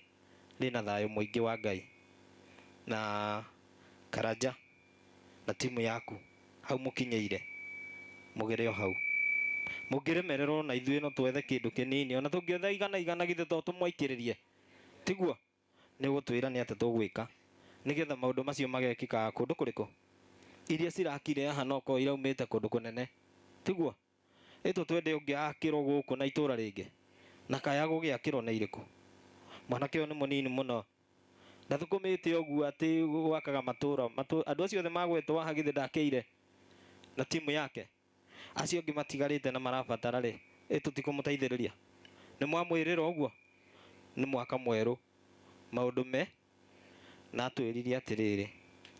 rĩna thayũ mũingĩ wa Ngai na Karanja na timu yaku hau mũkinyĩire mũgere o hau mũngĩremererwo na ithuĩ no twethe kĩndũ kĩnini ona tũngĩetha igana githĩ to tũmwaikĩrĩrie tiguo nĩ ũgũtwĩra nĩ atĩ tũgwĩka nĩgetha maũndũ macio magekĩkaga kũndũ kũrĩkũ iria cirakire haha no korwo iraumĩte kũndũ kũnene tiguo ĩtũ twende ũngĩakĩrwo gũkũ na itũũra rĩngĩ na kaya gũgĩakĩrwo nĩ irĩkũ mwanake ũyũ nĩ mũnini mũno ndathũkũmĩte ũguo atĩ gwakaga matũũra andũ acio othe magwetwo haha githĩ ndakĩire na timu yake acio angĩ matigarĩte na marabatara rĩ tũtikũmũteithĩrĩria nĩ mwamwĩrĩra ũguo nĩ mwaka mwerũ maũndũ me na twĩrire atĩrĩrĩ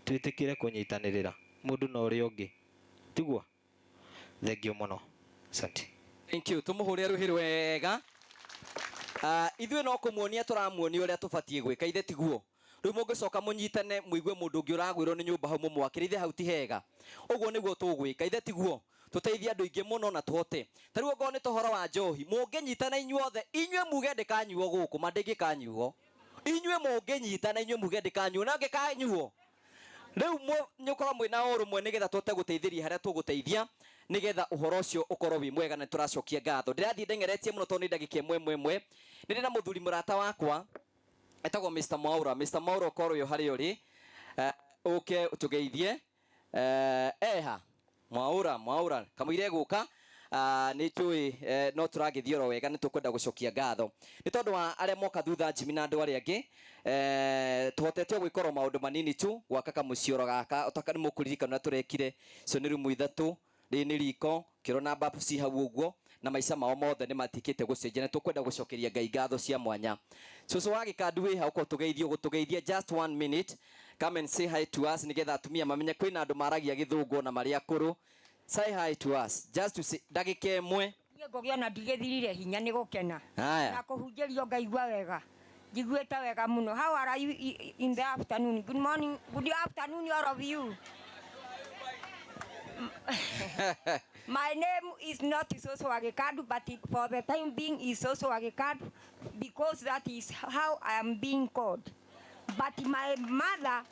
twĩtĩkĩre kũnyitanĩrĩra mũndũ na ũrĩa ũngĩ tiguo thengio mũno asante thank you tũmũhũre rũhĩ wega ithuĩ no kũmuonia tũramuonia ũrĩa tũbatiĩ gwĩka ithe tiguo riu mungicoka munyitane muigue mundu ungi uragwirwo ni nyumba hau mumwakiririe hau ti hega uguo niguo tugwika ithe tiguo tuteithia andu ingi muno na tuhote tariu ngo ni tohoro wa njohi munginyitana inyuothe inyue muge ndikanyuo guku mandingikanyuo inyue munginyitana inyue muge ndikanyuo na ngikanyuo riu nyukora mwina urumwe nigetha tuhote guteithiria haria tuguteithia nigetha uhoro ucio ukorwo wi mwega na turacokia ngatho ndirathie ndengeretie muno tondu ndagika imwe niri na muthuri murata wakwa etagwo Mr. Maura korwo yo hari uri uke utugeithie eha Mwaura kamwire guka ni njui no turagithioro wega ni tukwenda gucokia ngatho ni tondu wa aria moka thutha Jimmy na andu aria angi tuhotete gwikoro maundu manini tu gwaka kamucioro gaka utaka ni mukuririkana na turekire cio ni rumu ithatu ni riko kiro na babu ci hau uguo na maica mao mothe ni matikite gucenjia ni tukwenda gucokeria Ngai ngatho cia mwanya cucu wa gikandu wi hau ko tugeithio gutugeithia just 1 minute come and say hi to us nigetha atumia mamenye kwina andu maragia githungu na maria kuru say hi to us just to say ndagika imwe ngogea na ndigithirire hinya ni gukena na kuhunjirio ngaigua wega njiguite wega muno how are you in the afternoon good morning good afternoon all of you my name is not Isoso Agekadu, but for the time being Isoso Agekadu because that is how I am being called. But my mother,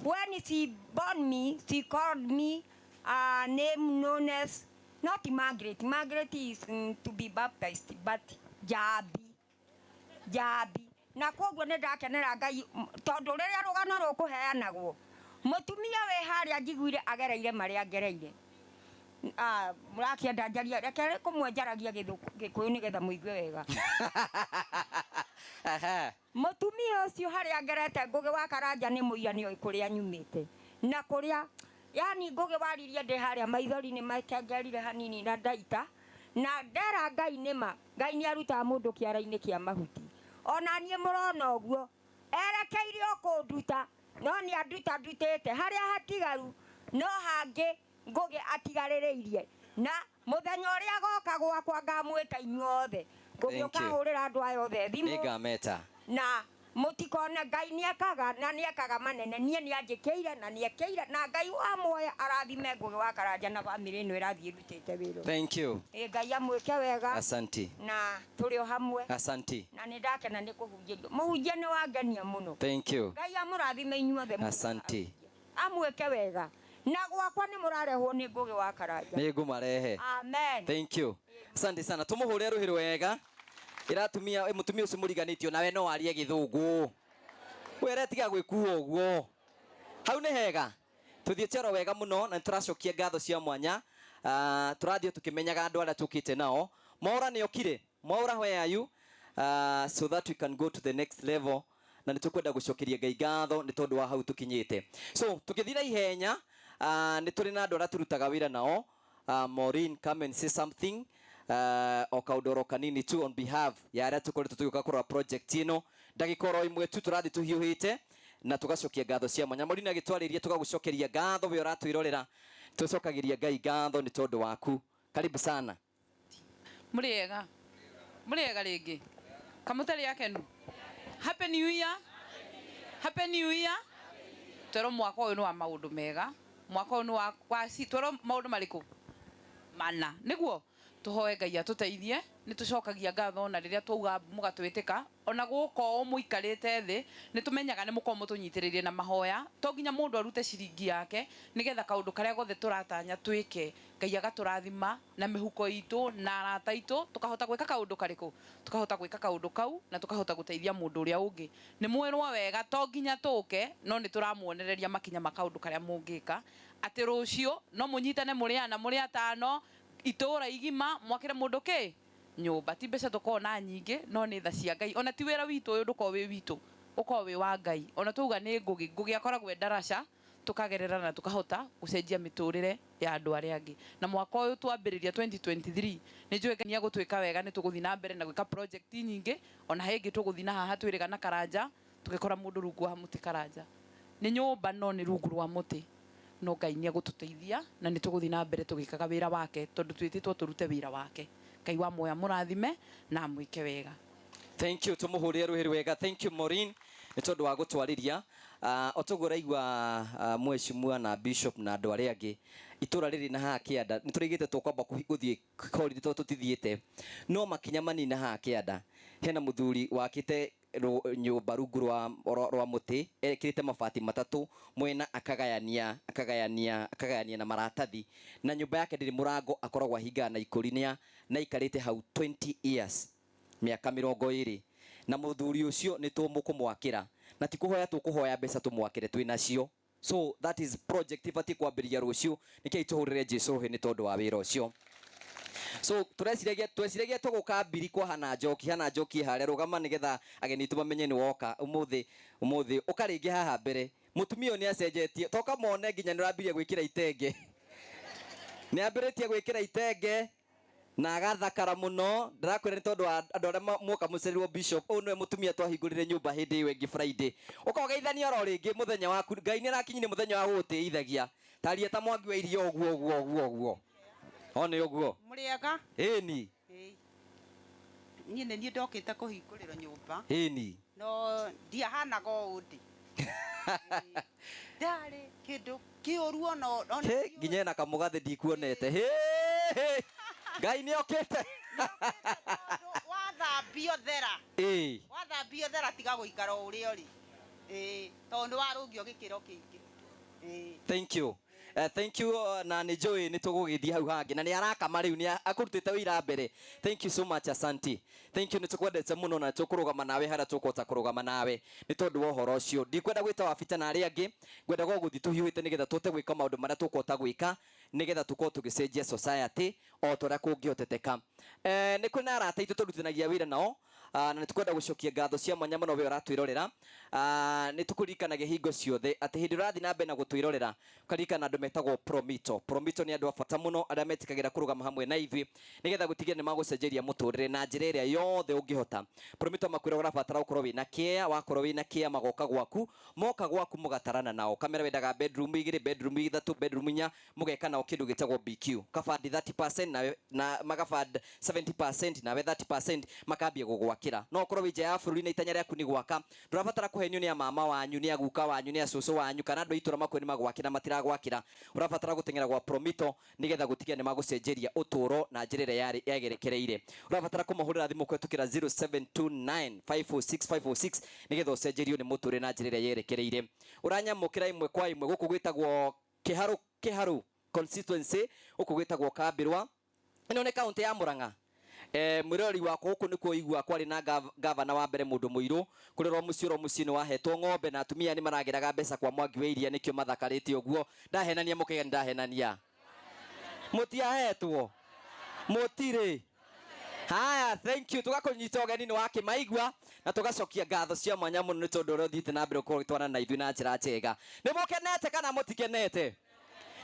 when she born me, she called me a name known as not Margaret. Margaret is to be baptized, but Jabi. Na koguo ne ndakenera Ngai tondu riria rugano rukuheanagwo mutumia we haria njiguire agereire maria ngereire murakienda njaria reke kumwenjaragia gikuyu nigetha muigue wega mutumia ucio haria ngerete ngugi wa karanja ni muiani oi kuria nyumite na kuria yani ngugi waririe ndi haria maithori ni maitengerire hanini na ndaita na ndera Ngai nima Ngai ni aruta mundu kiara-ini kia mahuti ona nie murona uguo erekeire okunduta no ni anduta ndutite haria hatigaru no hangi ngugi atigaririirie na muthenya uria goka gwakwa ngamwita inyuothe ngugi ukahurira andu aya othe thimu nigameta na mutikone Ngai niekaga na niekaga manene nie nianjikeire na niekeire na Ngai wa muoya arathime ngugi wa karanja na family ino irathie rutite wiro thank you Ngai amwike wega asanti na turi o hamwe asanti na nindakena ni kuhunjia muhunjia ni wangenia muno thank you Ngai amurathime inyuothe asanti amwike wega na gwakwa ni murarehwo ni ngugi wa karanja ni ngumarehe amen thank you asante sana tumuhure ruhiro wega iratumia mutumia ucio muriganitio nawe no arie githungu were tiga gwikuo uguo hau ni hega tuthiete oro wega muno na turacokia ngatho cia mwanya turathio tukimenyaga andu aria tukite nao Mwaura ni okire Mwaura where are you so that we can go to the next level na nitukwenda gucokeria Ngai ngatho ni tondu wa hau tukinyite so tukithira ihenya ni turi na andu aria turutaga wira nao Maureen come and say something o kaudoro kanini tu on behalf ya aria tukoretwo tugiuka kurora project ino ndagikoro imwe tu turathi tuhiuhite na tugacokia ngatho cia mwanya Maureen agitwariria tugagucokeria ngatho we uratwirorera tucokagiria Ngai ngatho ni tondu waku karibu sana muriega ringi kamutari akenu happy new year twero mwaka uyu ni wa maundu mega mwaka uyu ni wa twero maundu mariku mana niguo tuhoe Ngai atuteithie ni tucokagia ngatho na riria twauga mugatwitika ona guko muikarite thi ni tumenyaga ni muko mutunyitiririe na mahoya to nginya mundu arute ciringi yake nigetha kaundu karia gothe turatanya twike Ngai agaturathima na mihuko itu na arata itu tukahota gwika kaundu kariku tukahota gwika kaundu kau na tukahota guteithia mundu uria ungi ni mwerwa wega to nginya tuke no ni turamuonereria makinya makaundu karia mungika ati rucio no munyitane muriana muri atano itura igima mwakire mundu ki nyumba ti mbeca tukona nyingi no ni tha cia Ngai ona ti wira witu uyu nduko wi witu uko wi wa Ngai ona tuga ni ngugi akoragwe darasha tukagerera na tukahota gucenjia miturire ya andu aria angi na mwaka uyu twambiriria 2023 ni njue Ngai agutwika wega ni tuguthi na mbere na gwika project nyingi ona hengi tuguthi na haha twiriga na karanja tugikora mundu rungu wa muti karanja ni nyumba no ni rungu rwa muti no Ngai ni agututeithia na ni tuguthi na mbere tugikaga wira wake tondu twititwo turute wira wake Ngai wa moya murathime na mwike wega thank you tumuhurie ruhiri wega thank you Maureen nĩ tondũ wa gũtwarĩria o toguo ũraigua mheshimiwa na bishop na andũ arĩa angĩ itũra rĩrĩ na haha kĩanda nĩ tũrĩgĩte tũkwamba gũthiĩ holiday tondũ tũtithiĩte, no makinya manini haha kĩanda hena mũthuri wakĩte nyũmba rungu rwa mũtĩ ekĩrĩte mabati matatũ mwena akagayania na maratathi, na nyũmba yake ndĩrĩ mũrango, akoragwo ahingaga na ikũri na ikarĩte hau 20 years, mĩaka 20, na mũthuri ũcio nĩ tũmũkũmwakĩra na ti kũhoya tũkũhoya mbeca tũmwakĩre twĩ nacio. So that is project ibatiĩ kwambĩrĩria rũciũ, nĩkĩo tũhũrĩre Jesũ rũhĩ nĩ tondũ wa wĩra ũcio. So tweciragia tũgũka mbiri kwa hana njoki harĩa rũgama nĩgetha ageni tũmamenye nĩ woka ũmũthĩ ũkarĩngĩ haha mbere. Mũtumia ũyũ nĩ acenjetie, toka mone nginya nĩ ũrambirie gwĩkĩra itenge, nĩ ambĩrĩtie gwĩkĩra itenge na agathakara mũno. Ndĩrakwĩra nĩ tondũ wa andũ arĩa muoka mũcerirwo bishop, ũyũ nĩwe mũtumia twahingũrĩre nyũmba hĩndĩ ĩyo ĩngĩ Friday. Ũkogeithania oro rĩngĩ mũthenya waku, Ngai nĩ arakinyirie mũthenya wa gũgũtĩithagia, taria ta mwangi wa irio ũguo one ũguo mũrĩega ĩni niĩ nĩ niĩ ndokĩte kũhingũrĩrwo nyũmba ĩni no ndiahanaga ũũ ndĩ ndarĩ kĩndũ kĩũru ona nginya na kamũgathĩ ndikuonete. Ngai nĩ okĩte wathambio thera wathambio thera tiga gũikara ũrĩa ũrĩ tondũ warũngio gĩkĩro kĩingĩ. Thank you. Thank you na nĩ njũĩ nĩ tũgũgĩthiĩ hau hangĩ na nĩ arakama rĩu nĩ akũrutĩte wĩra mbere. Thank you so much, asante. Thank you, nĩ tũkwendete mũno na tũkũrũgama nawe harĩa tũkũhota kũrũgama nawe nĩ tondũ wa ũhoro ũcio. Ndikwenda gwĩta wabita na arĩa angĩ, ngwenda gũthiĩ tũhiũhĩte nĩgetha tũhote gwĩka maũndũ marĩa tũkũhota gwĩka nĩgetha tũkorwo tũgĩcenjia society o torĩa kũngĩhoteteka. Nĩ kwĩna arata aitũ tũrutithanagia wĩra nao na nĩ tũkwenda gũcokia ngatho cia mwanya mũno we ũratwĩrorera. Nĩ tũkũririkanagia hingo ciothe atĩ hĩndĩ ũrathiĩ na mbere na gũtwĩrorera ũkaririkana andũ metagwo Promito. Promito nĩ andũ a bata mũno arĩa metikagĩra kũrũgama hamwe na ithuĩ nĩgetha gũtigĩrĩra nĩ magũcenjeria mũtũrĩre na njĩra ĩrĩa yothe ũngĩhota. Promito makwĩra ũrabatara gũkorwo wĩna kĩea, wakorwo wĩna kĩea magoka gwaku, moka gwaku mũgatarana nao. Kamera wendaga bedroom 2, bedroom 3, bedroom 4, mũgeka nao kĩndũ gĩtagwo BQ. Kabandi 30% na magabandi 70% nawe 30% makambia gũgwakĩra. No ũkorwo wĩ nja ya bũrũri na itanya rĩaku nĩ gwaka, ndũrabatara kũhenio nĩ a mama wanyu, nĩ a guka wanyu, nĩ a cũcũ wanyu kana andũ a itũra makwĩra nĩ magwakĩra matiragwakĩra. Ũrabatara gũteng'era gwa Promito nĩgetha gũtigĩrĩra nĩ magũcenjeria ũtũũro na njĩra ĩrĩa yagerekereire. Ũrabatara kũmahũrĩra thimũ kũhetũkĩra 0729546506 nĩgetha ũcenjerio nĩ mũtũũrĩre na njĩra ĩrĩa yerekereire. Ũranyamũkĩra ĩmwe kwa ĩmwe, gũkũ gwĩtagwo Kĩharũ constituency, gũkũ gwĩtagwo Kambĩrwa. Ĩno nĩ kaũntĩ ya Mũrang'a. Mwĩrori wakwa gũkũ nĩ kũigua kwarĩ na gavana wa mbere mũndũ mũirũ, kũrĩrwo mũciĩ nĩ wahetwo ng'ombe na atumia nĩ marageraga mbeca kwa Mwangi wa Iria, nĩkĩo mathakarĩte ũguo. Ndahenania mũkega nĩ ndahenania, mũtiahetwo mũtirĩ. Haya, thank you. Tũgakũnyita ũgeni nĩ wakĩmaigua na tũgacokia ngatho cia mwanya mũno nĩ tondũ ũrĩa ũthiĩte na mbere ũkorwo ũgĩtwarana na ithuĩ na njĩra njega. Nĩ mũkenete kana mũtikenete?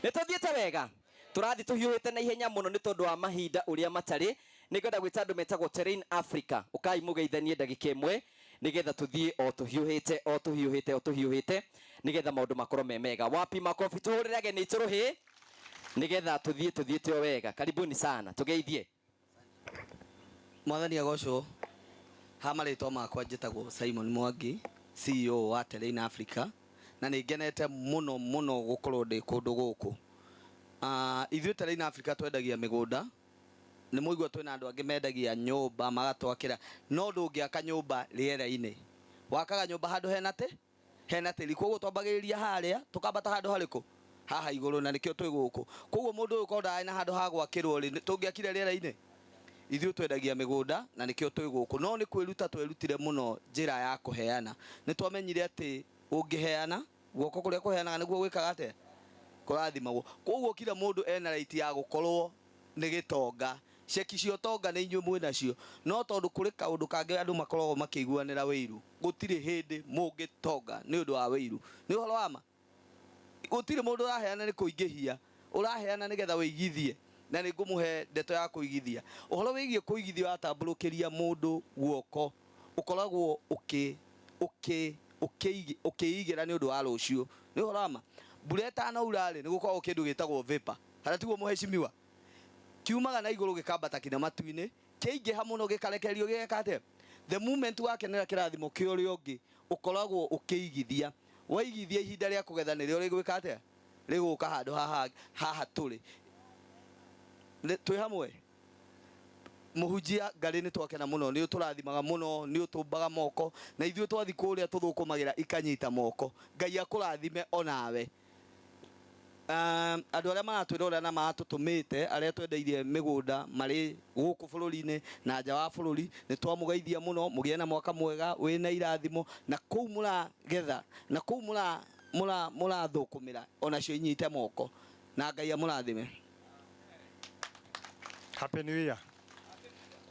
Nĩ tũthiĩte wega? Tũrathiĩ tũhiũhĩte na ihenya mũno nĩ tondũ wa mahinda ũrĩa matarĩ. Nĩngwenda gwĩta andũ metagwo Terrain Africa, ũkai mũgeithanie ndagĩka ĩmwe nĩgetha tũthiĩ o tũhiũhĩte nĩgetha maũndũ makorwo me mega. Wapi makobi tũhũrĩre ageni aitũ rũhĩ nĩgetha tũthiĩte o wega. Karibuni sana, tũgeithie. Mwathani agocwo. Ha marĩtwa makwa njĩtagwo Simon Mwangi, CEO wa Terrain Africa, na nĩ ngenete mũno gũkorwo ndĩ kũndũ gũkũ. Ithuĩ Terrain Africa twendagia mĩgũnda, nĩ mũigua twĩna andũ angĩ mendagia nyũmba magatwakĩra, no ndũngĩaka nyũmba rĩera-inĩ. Wakaga nyũmba handũ hena tĩri, koguo twambagĩrĩria harĩa tũkambata handũ harĩkũ haha igũrũ, na nĩkĩo twĩ gũkũ. Koguo mũndũ ũyũ korwo na handũ ha gwakĩrwo rĩ, tũngĩakire rĩera-inĩ? Ithuĩ twendagia mĩgũnda na nĩkĩo twĩ gũkũ, no nĩ kwĩruta twĩrutire mũno njĩra ya kũheana. Nĩ twamenyire atĩ ũngĩheana, guoko kũrĩa kũheanaga nĩguo gwĩkaga atĩa? Kũrathimagwo. Koguo kila mũndũ ena right ya gũkorwo nĩ gĩtonga. Ceki cio tonga nĩ inyuĩ mwĩ nacio, no tondũ kũrĩ kaũndũ kangĩ andũ makoragwo makĩiguanĩra wĩiru. Gũtirĩ hĩndĩ mũngĩtonga nĩ ũndũ wa wĩiru. Nĩ ũhoro wa ma? Gũtirĩ mũndũ ũraheana nĩ kũingĩhia, ũraheana nĩgetha wĩigithie, na nĩ ngũmũhe ndeto ya kũigithia. Ũhoro wĩgiĩ kũigithia watambũrũkĩria mũndũ guoko, ũkoragwo ũkĩigĩra nĩ ũndũ wa rũciũ. Nĩ ũhoro wa ma? Mbura ĩtanaura rĩ, nĩ gũkoragwo kĩndũ gĩtagwo vapor. Harĩa tiguo mũheshimiwa? Kiumaga na igũrũ gĩkambata kinya matu-inĩ, kĩaingĩha mũno gĩkarekererio gĩgeka atĩa? The moment wakenera kĩrathimo kĩa ũrĩa ũngĩ, ukoragwo ukiigithia waigithia ihinda rĩa kũgetha nĩrĩo rĩgwĩka atĩa rĩgũka handũ haha tũrĩ twĩ hamwe muhunjia ngarĩ nĩ twakena mũno nĩ ũtũrathimaga mũno nĩ ũtũmbaga moko na ithuĩ twathi kũrĩa tũthũkũmagĩra ikanyita moko Ngai akũrathime onawe andũ arĩa maratwĩrora na maratũtũmĩte arĩa twendeirie mĩgũnda marĩ gũkũ bũrũri-inĩ na nja wa bũrũri nĩ twamũgeithia mũno mũgĩe na mwaka mwega wĩna irathimo na kũu mũragetha na kũu mũrathũkũmĩra onacio inyite moko na Ngai amũrathime. Happy New Year.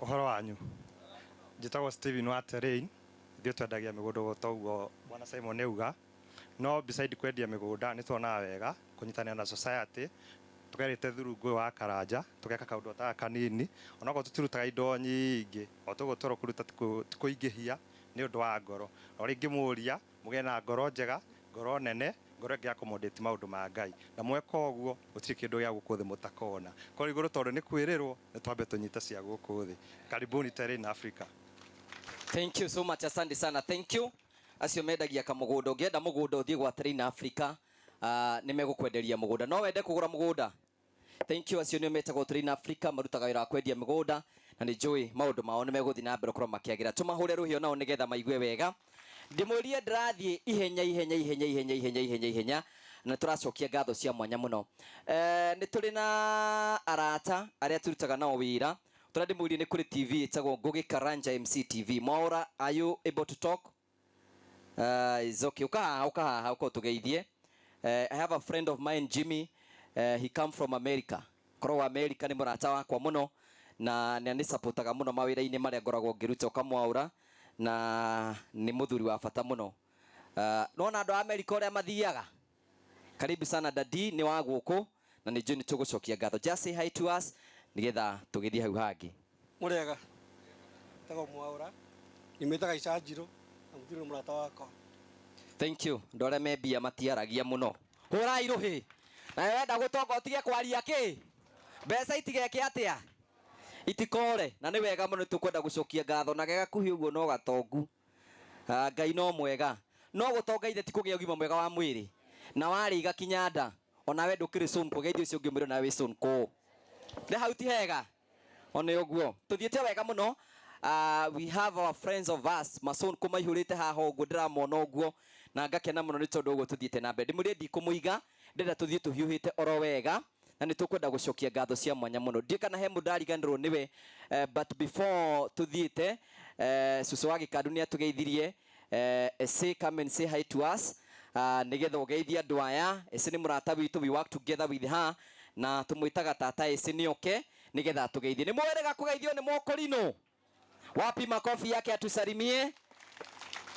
Ũhoro wanyu njĩtagwo Steven wa Terrain ithuĩ twendagia mĩgũnda toguo Bwana Simon auga no beside kwendia mĩgũnda nĩ tuonaga wega kũnyitanĩra na society tũgerĩte through ngũĩ wa Karanja tũgeka kaũndũ ta kanini onakorwo tũtirutaga indo nyingĩ o tũguo tũro kũruta tikũingĩhia nĩ ũndũ wa ngoro o rĩngĩ mũria mũgĩe na ngoro njega ngoro nene ngoro ĩngĩ accommodate maũndũ ma Ngai na mweka ũguo gũtirĩ kĩndũ gĩa gũkũ thĩ mũtakona korwo igũrũ tondũ nĩ kwĩrĩrwo nĩ twambe tũnyita cia gũkũ thĩ. Karibuni Terrain Africa. Thank you so much, asante sana, thank you. Acio mendagia kamũgũnda ũngĩenda mũgũnda ũthiĩ gwa Terrain Africa nĩ megũkwenderia mũgũnda no wende kũgũra mũgũnda. Thank you. Acio nĩo metagwo Terrain Africa marutaga wĩra wa kwendia mĩgũnda na nĩ njũĩ maũndũ mao nĩ megũthiĩ na mbere gũkorwo makĩagĩra. Tũmahũre rũhĩo nao nĩgetha maigue wega. Ndĩmũrie ndĩrathiĩ ihenya na tũracokia ngatho cia mwanya mũno. Nĩ tũrĩ na arata arĩa tũrutaga nao wĩra tũrandĩmũrie nĩ kũrĩ TV ĩtagwo Ngugi Karanja MC TV. Mwaura, are you able to talk? Is okay. Ukahaha ũtũgeithie. I have a friend of mine Jimmy, he come from America. Korwo America nĩ mũrata wakwa mũno na nĩ supportaga mũno mawĩra-inĩ marĩa ngoragwo ngĩruta ũkamwaura na nĩ mũthuri wa bata mũno. Nona andũ a America ũrĩa mathiaga. Karibu sana Dadi, nĩ wa gũkũ na nĩ njũĩ nĩ tũgũcokia ngatho. Just say hi to us nĩgetha tũgĩthiĩ hau hangĩ. Mũrega tago Mwaura nimetaga Icanjirũ na mũthuri mũrata wakwa. Thank you. Andũ arĩa me mbia matiaragia mũno. Hũrai rũhĩ. Na wenda gũtonga ũtige kwaria kĩ? Mbeca itigeke atĩa? Itikore na nĩ wega mũno tũkwenda gũcokia ngatho na gagakuhĩ ũguo no gatongu. Ngai no mwega. No gũtonga ithe ti kũgĩa ũgima mwega wa mwĩrĩ. Na warĩ gakinya nda ona we ndũkĩrĩ son kũgeithio ũcio ũngĩ mwĩrĩ na wĩ son kũ. Nĩ hau ti hega. Ona ũguo. Tũthiĩte wega mũno. We have our friends of us mason kumaihurite haha ũguo ndiramona ũguo na ngakena mũno nĩ tondũ ũguo tũthiĩte na mbere. Ndĩmũrie ndikũmũiga ndĩrenda tũthiĩ tũhiũhĩte oro wega na nĩ tũkwenda gũcokia ngatho cia mwanya mũno. Ndiĩ kana he mũndũ ndariganĩrwo nĩwe but before tũthiĩte Susu wa Gĩkandu nĩ atũgeithirie. Say come and say hi to us nĩgetha ũgeithie andũ aya. Ese nĩ mũrata witũ, we work together with her na tũmwĩtaga tata Ese nĩoke nĩgetha atũgeithie. Nĩ mwĩrĩga kũgeithio nĩ Mokorino? Wapi makofi yake atusalimie.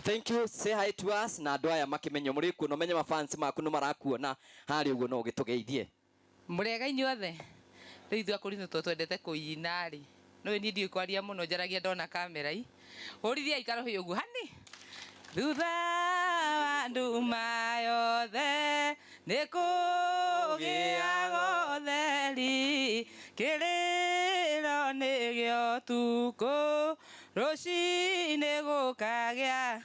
Thank you. Say hi to us na andũ aya makĩmenya mũrĩ kuo no menye mafans maku no marakuona harĩ ũguo no ũgĩtũgeithie. Mũrega inyuothe rĩu ithuĩ Akorino twendete kũina rĩ no niĩ ndiũĩ kwaria mũno njaragia ndona kamera ũrithia ikaro hĩ ũguo hani thutha wa nduma yothe nĩ kũgĩaga ũtheri kĩrĩro nĩgĩo tukũ rũcinĩ gũkagĩa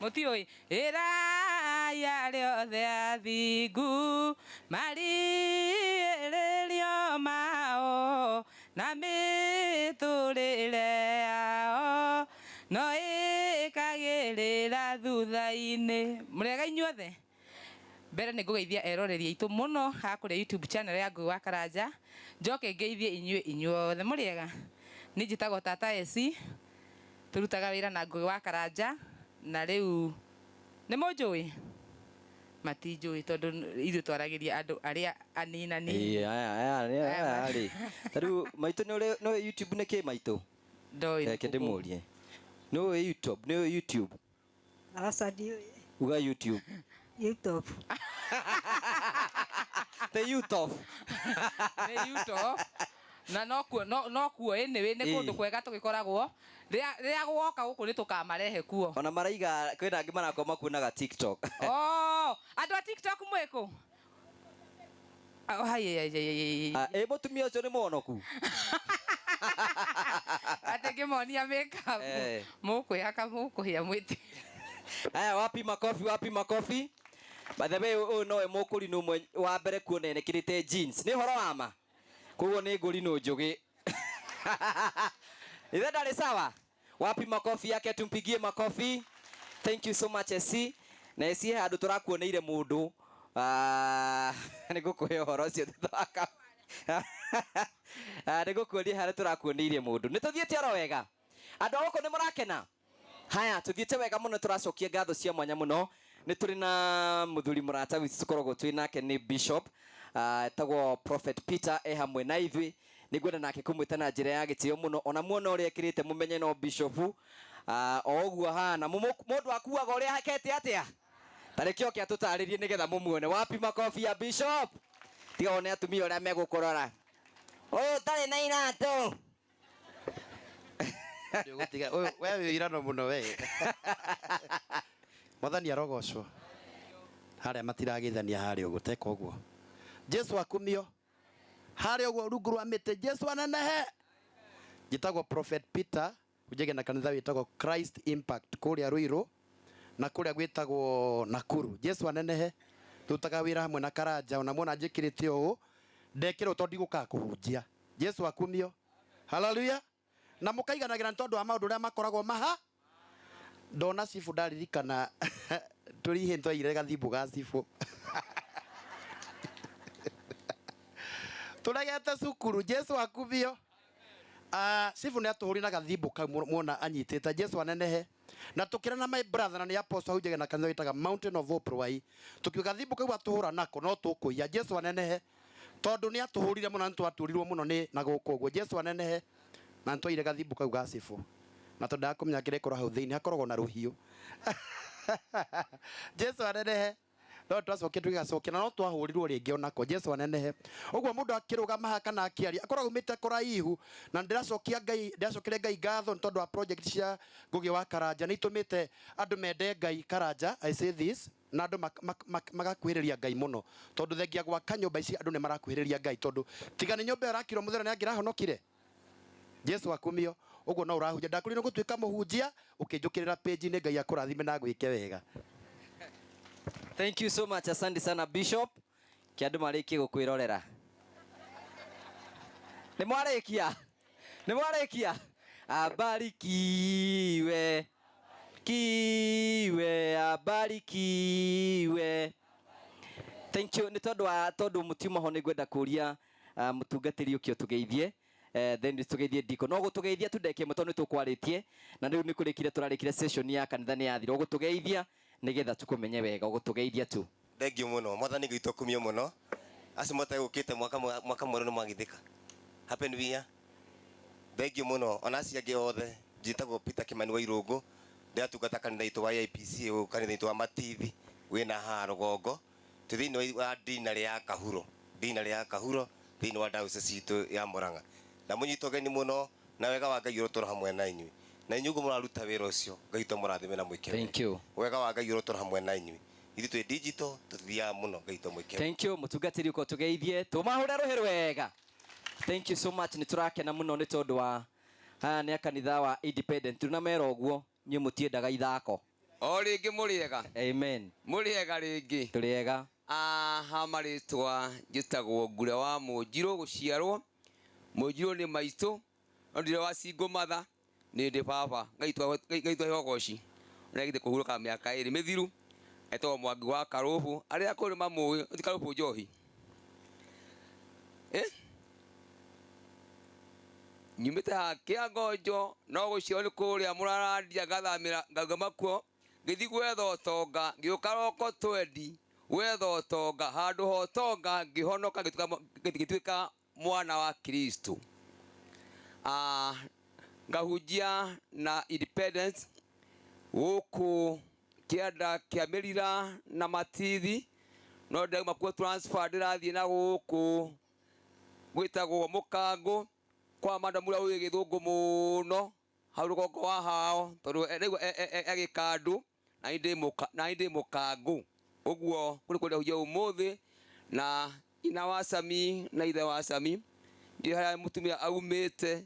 mũtiũĩ ĩraya rĩothe athingu marĩrĩrio mao na mĩtũrĩre yao no ĩkagĩrĩra thutha-inĩ. Mũrega inyuothe mbere nĩ ngũgeithia eroreri aitũ mũno ha kũrĩa YouTube channel ya Ngugi wa Karanja njoke ngeithie inyuĩ inyuothe mũrĩega. Nĩ njĩtagwo tata Esi tũrutaga wĩra na Ngugi wa Karanja na rĩu nĩ mũnjũĩ matinjũĩ tondũ ithuĩ twaragĩria andũ arĩa aninani. Aya rĩu maitũ nĩ YouTube nĩ kĩ maitũ? Reke ndĩmũrie. No YouTube, no YouTube. Asa ndiũĩ. Uga YouTube. YouTube. The YouTube. Nĩ YouTube. Na no kuo anyway nĩ kũndũ kwega tũgĩkoragwo rĩrĩa gwoka gũkũ nĩ tũkamarehe kuo. Ona maraiga kwĩna angĩ marakoma kuonaga TikTok. Oh, andũ a TikTok mwĩkũ? Mũtumia ũcio nĩ mũhonoku. Atĩ ngĩmonia makeup mũkwĩhaka mũkũhĩa mwĩtĩ. Aya, wapi makofi, wapi makofi. By the way, no mukuri no mwe wa mbere kuona nekirite jeans. Ni horo ama. Koguo ni nguri no njugi. Ile ndari sawa? Wapi makofi yake, tumpigie makofi. Thank you so much SC. Na SC handu turakuoneire mundu nigukuhe horo cio tuthaka. Nigukuonia handu turakuoneire mundu. Nituthiete oro wega. Andu goko ni murakena. Haya, tuthiete wega muno, turacokia ngatho cia mwanya muno. Ni turi na muthuri murata witu tukoragwo twi nake ni Bishop tagwo Prophet Peter hamwe na ithui. Nigwenda nake kumwita na njira ya gitio muno, ona muona uria ekirite mumenye no Bishop oguo hana mundu akuaga uria hakete atia tarikio kia tutaririe nigetha mumuone. Wapi makofi ya Bishop? Tiga one atumia uria megukorora uyu tari na inato gutiga wewe irano muno we Mwathani arogocwo haria matiragithania haria uguo teka uguo. Jesu akumio haria uguo rungu rwa mite. Jesu anenehe. Njitagwo Prophet Peter, ujege na kanitha witagwo Christ Impact kuria Ruiru na kuria gwitagwo Nakuru. Jesu anenehe. Tutaga wira hamwe na Karanja, ona muona njikirite uu ndekire tondu iguka kuhunjia. Jesu akumio. Hallelujah. Na mukaiganagira ntondu wa maundu uria makoragwo maha. Ndona cibu ndaririkana turihe ntwaire gathimbu ga cibu. Turagete cukuru. Jesu akumio. Cibu ni atuhuri na gathimbu ka muona anyitite. Jesu anenehe. Na tukira na my brother na ni apostle hujege na kanitha witaga Mountain of Hope Rwai. Tukiuga gathimbu kau atuhura nako no tukuia. Jesu anenehe. Tondu ni atuhurire muno, ni twaturirwo muno ni na guku uguo. Jesu anenehe. Na ntwaire gathimbu kau ga cibu. Na tondu ndakumenya kirekora hau thiini hakoragwo na ruhiu. Jesu anenehe. No twacoke tugigacoke na no twahurirwo ringi onako. Jesu anenehe. Uguo mundu akirugama haka na akiaria akoragwo umite kuraihu, na ndiracokia Ngai, ndiracokere Ngai ngatho tondu wa project cia Ngugi wa Karanja. Ni itumite andu mende Ngai Karanja. I say this na andu magakuhiriria Ngai muno tondu thengia gwa kanyumba ici andu ni marakuhiriria Ngai tondu tiga ni nyumba irakirwo muthera ni angirahonokire. Jesu akumio. Uguo no urahunjia. Ndakurire gutwika muhunjia ukinjukirira page ni Ngai akurathime na gwike wega. Thank you so much. Asante sana Bishop. Kiandu mariki gukwirorera. Ni mwarikia. Ni mwarikia. Abarikiwe. Kiwe abarikiwe. Thank you. Ni tondu mutuma ho ni gwenda kuria mutungatiri ukio tugeithie. Then tugeithie diko no gutugeithia tudeke mutono tukwaritie na riu ni kurikire turarikire session ya kanitha ni yathira gutugeithia nigetha tukumenye wega gutugeithia tu. Thengiũ mũno. Mwathani Ngai tũkumio mũno. Acio mategũkĩte mwaka mwerũ nĩ mwagithĩka. Happy New Year. Thengiũ mũno. Ona acio angĩ othe njĩtagwo Peter Kimani wa Irũngũ. Ndiratungata kanitha witũ wa IPC, kanitha witũ wa Matithi wĩna haha rũgongo. Tũ thĩinĩ wa dinarĩ ya Kahuro. Dinarĩ ya Kahuro thĩinĩ wa diocese citũ ya Mũrang'a. Na mũnyitwo geni mũno na wega wa Ngai ũrotũra hamwe na inyuĩ. Na inyuĩ mũraruta wĩra ũcio. Ngai tũmũrathime na mwĩke. Thank you. Wega wa Ngai ũrotũra hamwe na inyuĩ. Ithu twĩ digital tuthiaga muno. Ngai tũmwĩke. Thank you mutungatiri uko tugeithie tumahure ruhiru wega. Thank you so much. Ni turakena muno ni tondu wa ni akanitha wa independent tuna mero guo nyu mutiendaga ithako. O ringi muriega. Amen. Muriega ringi. Turiega. Ha maritwa njitagwo Ngure wa Munjiru guciarwo. Munjiru ni maitu. Ndire wa Singo matha ni ndi baba. Ngai twa hogoci. Na gite kuhuruka miaka iri mithiru. Eto Mwangi wa Karubu aria kuri mamuwi uti Karubu Njohi. Nyumite hakia Ngonjo no gucio ni kuria murarandia ngathamira ngagama kuo ngithi gwetha utonga ngiukaroko twendi wetha utonga handu ho tonga ngihonoka ngituika mwana wa Kristo. Ngahujia na independence guku kianda kia Mirira na Matithi no ndauma ku transfer ndirathie na guku gwitagwo Mukangu kwa mandamura uyu githungu muno hau rugongo wa hao tondu agikandu na indi Mukangu uguo kuri kuria hujia umuthi na ina wa Sami na ithe wa Sami ndi haria mutumia aumite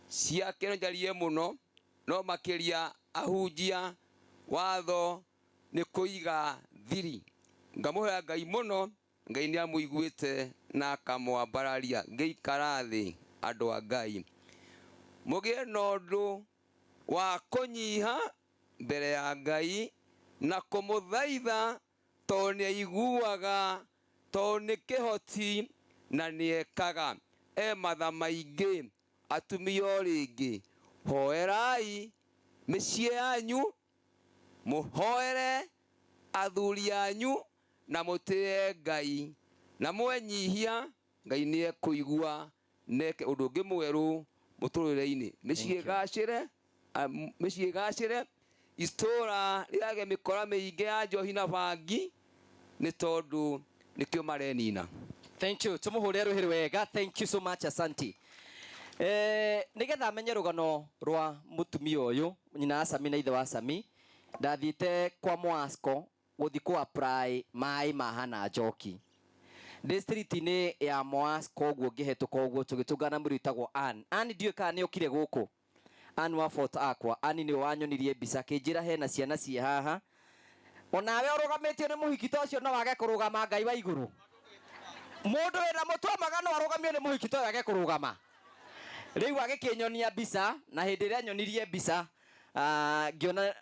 ciake njarie muno no makiria ahunjia watho nĩ kũiga thiri. Ngamuhoya Ngai mũno, Ngai nĩ amũiguĩte na akamwambararia. Ngĩikara thĩ andũ a Ngai, mũgĩe na ũndũ wa kũnyiha mbere ya Ngai na kũmũthaitha, tondũ nĩ aiguaga, tondũ nĩ kĩhoti na nĩ ekaga. Matha maingĩ. Atumia o rĩngĩ, hoerai mĩciĩ yanyu, mũhoere athuri anyu na mũtĩe Ngai, na mwenyihia Ngai nĩ ekũigua neke ũndũ ũngĩ mwerũ mũtũrĩre-inĩ. Mĩciĩ gacĩre, itũũra rĩage mĩkora mĩingĩ ya njohi na bangi, nĩ tondũ nĩkĩo marenina. Thank you. Tumuhũrĩre rũhĩ wega. Thank you so much. Asante. Nigetha menye rũgano rwa mũtumia ũyũ nyina Sami na ithe wa Sami, ndathiĩte kwa Mwasco gũthi ku apply maĩ ma Hana Njoki district-inĩ ya Mwasco. Ũguo ngĩhetũka ũguo tũgĩtũngana mũndũ wĩtagwo Ann. Ann ndiũĩ kana nĩ okire gũkũ. Ann wa Fort Akwa. Ann nĩ wanyonirie mbica kĩnjĩra hena ciana ciĩ haha. Onawe ũrũgamĩtio nĩ mũhiki ta ũcio no wage kũrũgama, Ngai wa igũrũ. Mũndũ wĩna mũtwe magano arũgamio nĩ mũhiki ta ũyũ age kũrũgama. Rĩu agĩkĩnyonia mbica, na hĩndĩ ĩrĩa nyonirie mbica ngĩona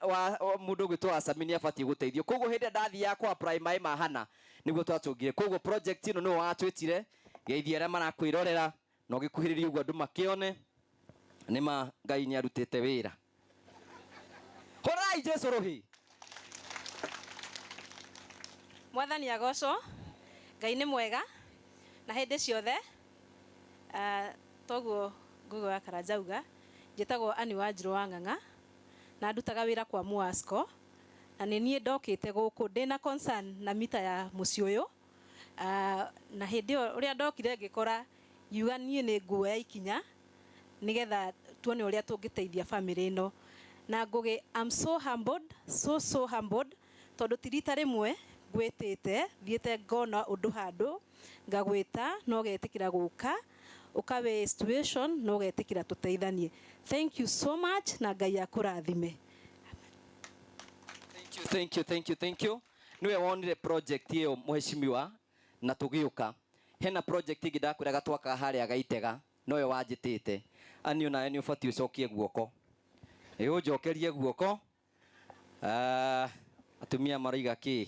mũndũ ũgĩtwo Sami nĩ abatiĩ gũteithio. Koguo hĩndĩ ndathiaga kwa apply maĩ ma Hana nĩguo twatũngire. Koguo project ĩno nĩwe watwĩtire, geithia arĩa marakwĩrorera na ũgĩkuhĩrĩria ũguo andũ makĩone nĩma Ngai nĩ arutĩte wĩra. Hũrai Jesũ rũhĩ. Mwathani agocwo. Ngai nĩ mwega na hĩndĩ ciothe. Toguo ngugo ya Karanjauga, njĩtagwo Ann Wanjirũ wa Ng'ang'a na ndutaga wĩra kwa Mwasco, na nĩ niĩ ndokĩte gũkũ ndĩna concern na mita ya mũciĩ ũyũ. Na hĩndĩ ĩyo ũrĩa ndokire ngĩkora yuga niĩ nĩ nguoya ikinya nĩgetha tuone ũrĩa tũngĩteithia family ĩno. Na ngugi I'm so humbled, so humbled, tondũ ti rita rĩmwe ngwĩtĩte, thiĩte ngona ũndũ handũ ngagwĩta no getĩkĩra gũka, ukawe situation no getikira tuteithanie. Thank you so much na Ngai akũrathime. Thank you. Niwe wonire project hiyo mheshimiwa na tũgĩũka. Hena project ingĩ ndakwĩraga twakaga harĩa Gaitega, nowe wanjĩtĩte. Ani ona nĩ ũbatiĩ ũcokie guoko. Ũnjokerie guoko. Atumia maroiga kĩ?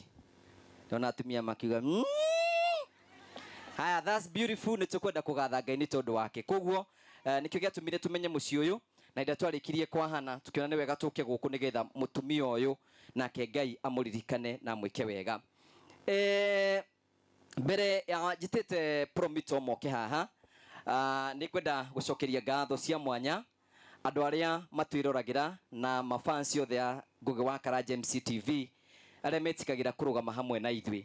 Ndona atumia makiuga haya, that's beautiful. Nĩtũkwenda kũgatha Ngai nĩ tondũ wake. Koguo nĩkĩo gĩatũmire tũmenye mũciĩ ũyũ, na ĩrĩa twarĩkirie kwa Hana tũkĩona nĩ wega tũke gũkũ nĩgetha mũtumia ũyũ nake Ngai amũririkane na amwĩke wega. Mbere ya njĩtĩte Promito moke haha, nĩkwenda gũcokeria ngatho cia mwanya andũ arĩa matwĩroragĩra na mafansi othe ya Ngugi wa Karanja MCTV arĩa metikagĩra kũrũgama hamwe na ithuĩ.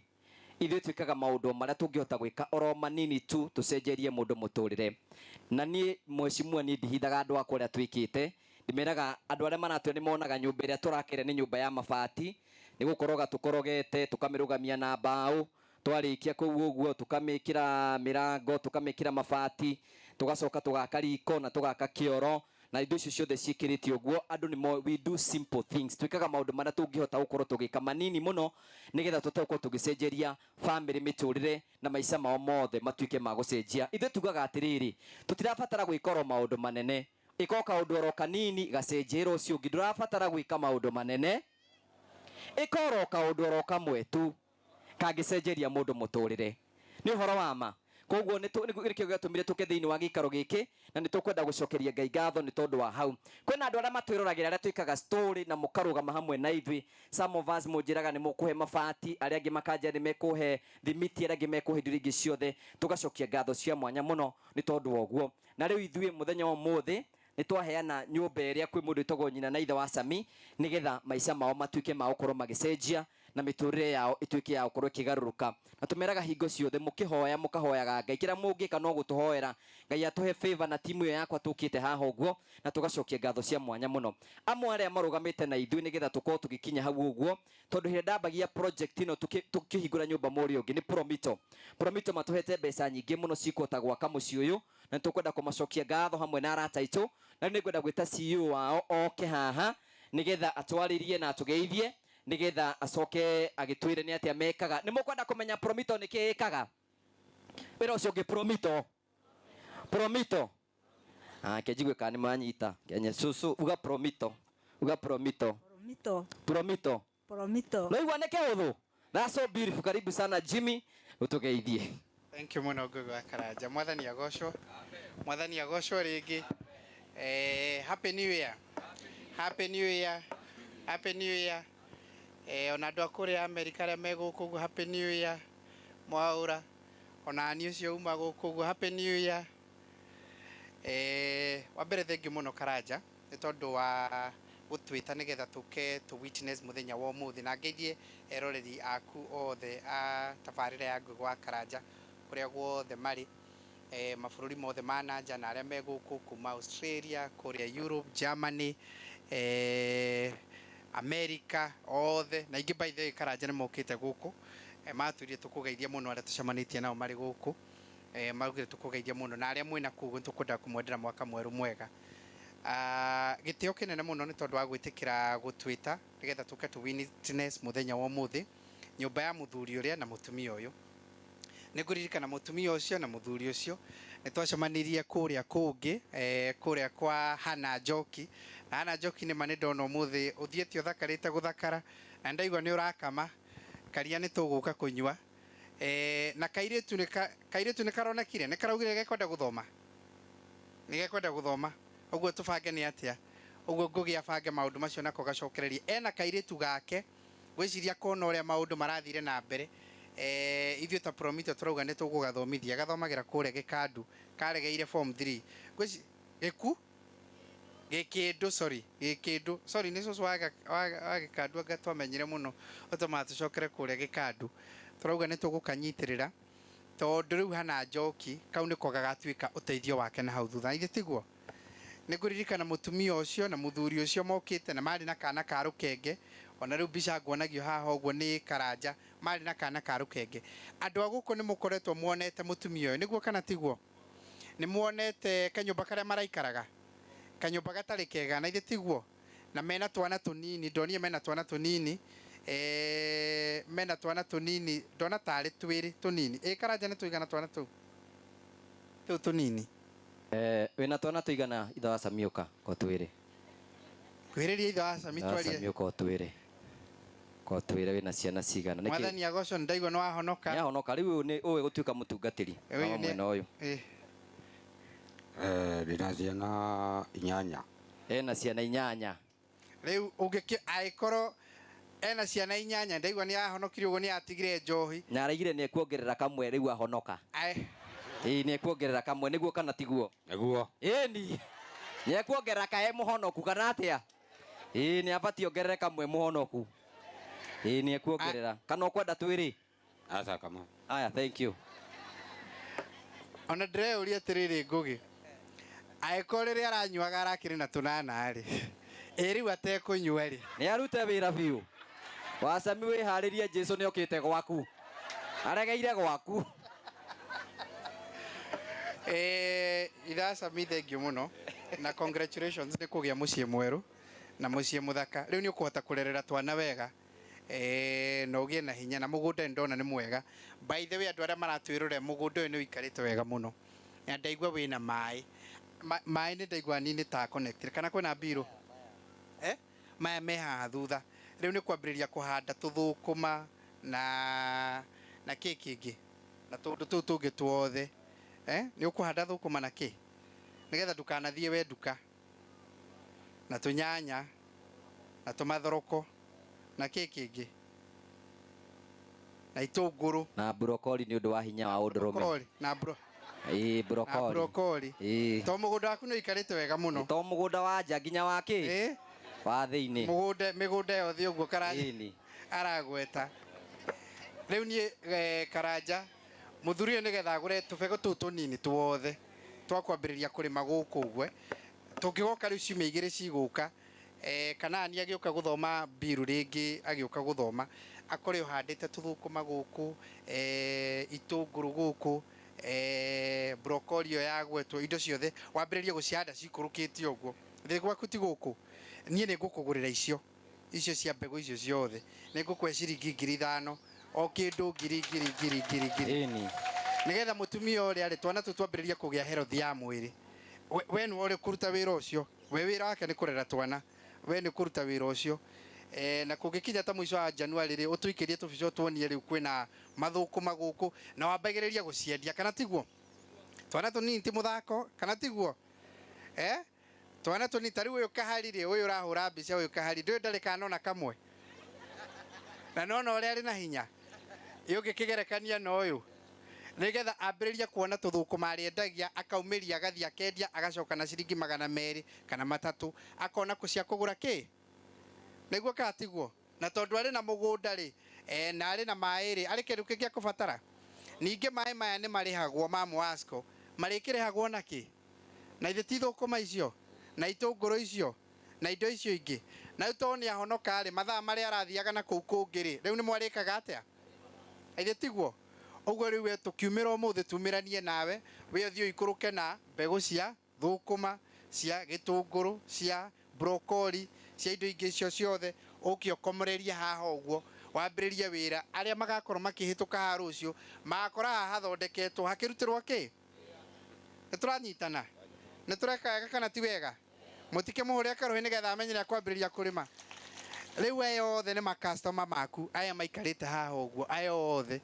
Ithuĩ twĩkaga maũndũ marĩa tũngĩhota gwĩka oro manini tu tũcenjerie mũndũ mũtũrĩre. Na niĩ mheshimiwa niĩ ndihithaga andũ akwa ũrĩa twĩkĩte. Ndimeraga andũ arĩa maratwe nĩ monaga nyũmba ĩrĩa tũrakĩre nĩ nyũmba ya mabati, nĩ gũkoroga tũkorogete tũkamĩrũgamia na mbaũ, twarĩkia kũu ũguo tũkamĩkĩra mĩrango, tũkamĩkĩra mabati, tũgacoka tũgaka riko na tũgaka kĩoro, na indo icio ciothe ciĩkĩrĩtio ũguo. Andũ nĩ we do simple things. Twĩkaga maũndũ marĩa tũngĩhota gũkorwo tũgĩka manini mũno nĩgetha tũtakorwo tũgĩcenjeria family mĩtũrĩre na maica mao mothe matuĩke ma gũcenjia. Ithuĩ tugaga atĩrĩrĩ, tũtirabatara gwĩka oro maũndũ manene. Ĩka o kaũndũ oro kanini gacenjie rũciũ ũngĩ. Ndũrabatara gwĩka maũndũ manene, ĩka oro kaũndũ oro kamwe tu kangĩcenjeria mũndũ mũtũrĩre. Nĩ ũhoro wa ma. Koguo nĩkĩo gĩatũmire tũke thĩinĩ wa gĩikaro gĩkĩ, na nĩtũkwenda gũcokeria Ngai ngatho nĩ tondũ wa hau. Kwĩna andũ arĩa matwĩroragĩra arĩa twĩkaga story na mũkarũgama hamwe na ithuĩ. Some of us mũnjĩraga nĩ mũkũhe mabati, arĩa angĩ makanja nĩ mekũhe thimiti, arĩa angĩ mekũhe indo ingĩ ciothe. Tũgacokia ngatho cia mwanya mũno nĩ tondũ wa ũguo. Na rĩu ithuĩ mũthenya wa ũmũthĩ nĩ twaheana nyũmba ĩrĩa kwĩ mũndũ wĩtagwo nyina na ithe wa Sami, nĩgetha maica mao matuĩke ma gũkorwo magĩcenjia na mĩtũrĩre yao ĩtuĩke ya gũkorwo ĩkĩgarũrũka. Na tũmeraga hingo ciothe mũkĩhoya mũkahoyaga Ngai, kĩrĩa mũngĩka no gũtũhoera Ngai atũhe favor na timu ĩyo yakwa tũkĩte haha ũguo, na tũgacokia ngatho cia mwanya mũno. Amwe arĩa marũgamĩte na ithuĩ nĩgetha tũkorwo tũgĩkinya hau ũguo, tondũ hĩndĩ ndambagia project ĩno tũkĩhingũra nyũmba mũrĩ ũngĩ nĩ Promito. Promito matũhete mbeca nyingĩ mũno cikũhota gwaka mũciĩ ũyũ, na nĩtũkwenda kũmacokia ngatho hamwe na arata aitũ. Na nĩngwenda gwĩta CEO wao oke haha nigetha atwaririe na atugeithie nigetha acoke agitwire ni atia mekaga. Ni mukwenda kumenya Promito niki ikaga? Wira ucio ngi Promito kenjigwe kana manyita kenye susu uga Promito no igwa neke uthu. That's so beautiful. Karibu sana Jimmy, utugeithie. Thank you muno Ngugi wa Karanja. Mwathani agocwo. Mwathani agocwo ringi. Happy New Year. Happy New Year. Happy New Year. Ona andu akuri Amerika aria me guku gu Happy New Year. Mwaura. Ona ni ucio uma guku gu Happy New Year. Wa mbere thengi muno Karanja ni tondu wa gutwita nigetha tuke to witness muthenya wa umuthi na ngeithie eroreri aku othe a tabarira ya Ngugi wa Karanja kuria guothe mari mabururi mothe ma nanja na aria me guku kuma Australia, kuria Europe, Germany, America othe na ingi by the way Karanja ni mokite guku matwirie tukugeithia muno aria tucemanitie nao mari guku maugire tukugeithia muno na aria mwina kugu tukunda kumwendera mwaka mweru mwega. Gitio kinene muno ni tondu wa gwitikira gutwita nigetha tuke to witness muthenya wa umuthi nyumba ya muthuri uria na mutumia uyu. Niguririkana mutumia ucio na muthuri ucio ni twacemanirie kuria kungi kuria kwa Hana Njoki na Hana Njoki ni mani ndona umuthi uthiete uthakarite guthakara na ndaigwa ni urakama karia ni tuguka kunywa na kairitu ni karonekire ni karaugire gekwenda guthoma uguo tubange ni atia uguo Ngugi abange maundu macio nako gacokereria ena kairitu gake gwiciria kona uria maundu marathire na mbere ithio ta Promito turauga ni tugugathomithia gathomagira kuria Gikandu karegeire form 3 gwici Gikindu sorry ni cucu wa Gikandu anga twamenyire muno utuma tucokere kuria Gikandu turauga ni tugukanyitirira tondu riu Hana Njoki kau niko gagatwika uteithio wake na hau thutha ithe tiguo. Niguririkana mutumia ucio na muthuri ucio mokite na mari na kana ka rukenge ona riu bica nguonagio haha uguo ni Karanja mari na kana ka rukenge. Andu aguko ni mukoretwo muonete mutumia uyu niguo kana tiguo? Ni muonete kanyumba karia maraikaraga kanyumba gatari kega na ithe tiguo na mena twana tunini ndonire mena twana tunini mena twana tunini ndona tari twiri tunini Karanja ni tuigana twana tu tunini wina twana tuigana itha wa Samiuka ko twiri kwiriria itha wa Samitwarie Samiuka ko twiri wina ciana cigana Mwathani agocwo ndaigwa no ahonoka ni ahonoka riu ni uwe gutuika mutungatiri wa mwena uyu ndina ciana 8 ena ciana 8 riu ungiki aikoro ena ciana 8 ndaigwa ni ahonokire uguo ni atigire njohi na araigire ni kuongerera kamwe riu ahonoka ni kuongerera kamwe niguo kana tiguo? Niguo. Ni kuongerera kae muhonoku kana atia? Ni abati ongerere kamwe muhonoku. Ni kuongerera kana ukwenda twiri? Aca kama. Aya, thank you. Ona ndĩreuria atĩrĩrĩ Ngugi aĩkorwo rĩrĩa aranyuaga arakĩrĩ na tũnana rĩ rĩu atekũnyua rĩ nĩ arute wĩra biũ wacami wĩharĩrie Jesũ nĩ okĩte gwaku aregeire gwaku. Itha Sami thengiũ mũno na congratulations nĩ kũgĩa mũciĩ mwerũ na mũciĩ mũthaka. Rĩu nĩ ũkũhota kũrerera twana wega na ũgĩe na hinya na mũgũnda ndona nĩ mwega. By the way andũ arĩa maratwĩrora mũgũnda ũyũ nĩ ũikarĩte wega mũno na ndaigua wĩna maĩ nĩ ndaigua nini ta connected kana kwĩna mbirũ maya me haha thutha. Rĩu nĩ kwambĩrĩria kũhanda tũthũkũma na kĩ kĩngĩ na tũndũ tũu tũngĩ tuothe nĩ ũkũhanda thũkũma na kĩ nĩgetha ndũkanathiĩ we nduka na tũnyanya na tũmathoroko na kĩ kĩngĩ na itũngũrũ na brokoli nĩ ũndũ wa hinya wa ũndũrũme na brokoli to mũgũnda waku nĩ ũikarĩte wega mũno to mũgũnda wa nja nginya wa kĩ wa thĩinĩ mĩgũnda yothe ũguo Karanja aragweta. Rĩu niĩ Karanja mũthuri ũyũ nĩgetha agũre tũbegũ tũu tũnini tuothe twakwambĩrĩria kũrĩma gũkũ ũguo tũngĩgoka rĩu ciumia 2 cigũka kana ni agĩũka gũthoma Mbiru rĩngĩ agĩũka gũthoma akore ũhandĩte tũthũkũma gũkũ itũngũrũ gũkũ brokoli ya gwetwo indo ciothe wambĩrĩrie gũcihanda cikũrũkĩte ũguo thĩ gwaku ti gũkũ niĩ nĩ ngũkũgũrĩra icio cia mbegũ icio ciothe nĩ ngũkũhe ciringi 5,000 o kĩndũ ngiri nĩgetha mũtumia ũrĩa rĩ twana tũtwambĩrĩria kũgĩa health ya mwĩrĩ. We nĩ ũrĩ kũruta wĩra ũcio, we wĩra wake nĩ kũrera twana, we nĩ kũruta wĩra ũcio. Na kũngĩkinya ta mũico wa Januari rĩ ũtũikĩrie tũbico tuonie rĩu kwĩna mathũkũma gũkũ na wambagĩrĩria gũciendia, kana tiguo? Twana tũnini ti mũthako, kana tiguo? Twana tũnini ta rĩu ũyũ kahari rĩ, ũyũ ũrahũra mbica ũyũ kahari ndũĩ ndarĩ kanona kamwe, na nona ũrĩa arĩ na hinya ũngĩkĩgerekania na ũyũ, nĩgetha ambĩrĩria kuona tũthũkũma arĩendagia akaumĩria agathiĩ akendia agacoka na ciringi 200 kana 300 akona cia kũgũra kĩ, nĩguo kana tiguo? Na tondũ arĩ na mũgũnda rĩ na arĩ na maĩ rĩ, arĩ kĩndũ kĩngĩ akũbatara. Ningĩ maĩ maya nĩ marĩhagwo ma Mwasco, marĩkĩrĩhagwo na kĩ? Na ithe ti thũkũma icio na itũngũrũ icio na indo icio ingĩ. Na rĩu to nĩ ahonoka rĩ, mathaa marĩa arathiaga na kũu kũngĩ rĩ, rĩu nĩ mwarĩkaga atĩa? Ithe tiguo? Ũguo rĩu we tũkiumĩra ũmũthĩ tumĩranie nawe, we ũthiĩ ikũrũke na mbegũ cia thũkũma, cia gĩtũngũrũ, cia broccoli, cia indo ingĩ icio ciothe, ũke ũkomererie haha ũguo wambĩrĩrie wĩra. Arĩa magakorwo makĩhĩtũka haha rũciũ magakora haha hathondeketwo hakĩrutĩrwo kĩ? Nĩ tũranyitana? Nĩ tũreka wega kana ti wega? Mũtike mũhũre karũhĩ nĩgetha amenye nĩ akwambĩrĩria kũrĩma. Rĩu aya othe nĩ makastoma maku, aya maikarĩte haha ũguo, aya othe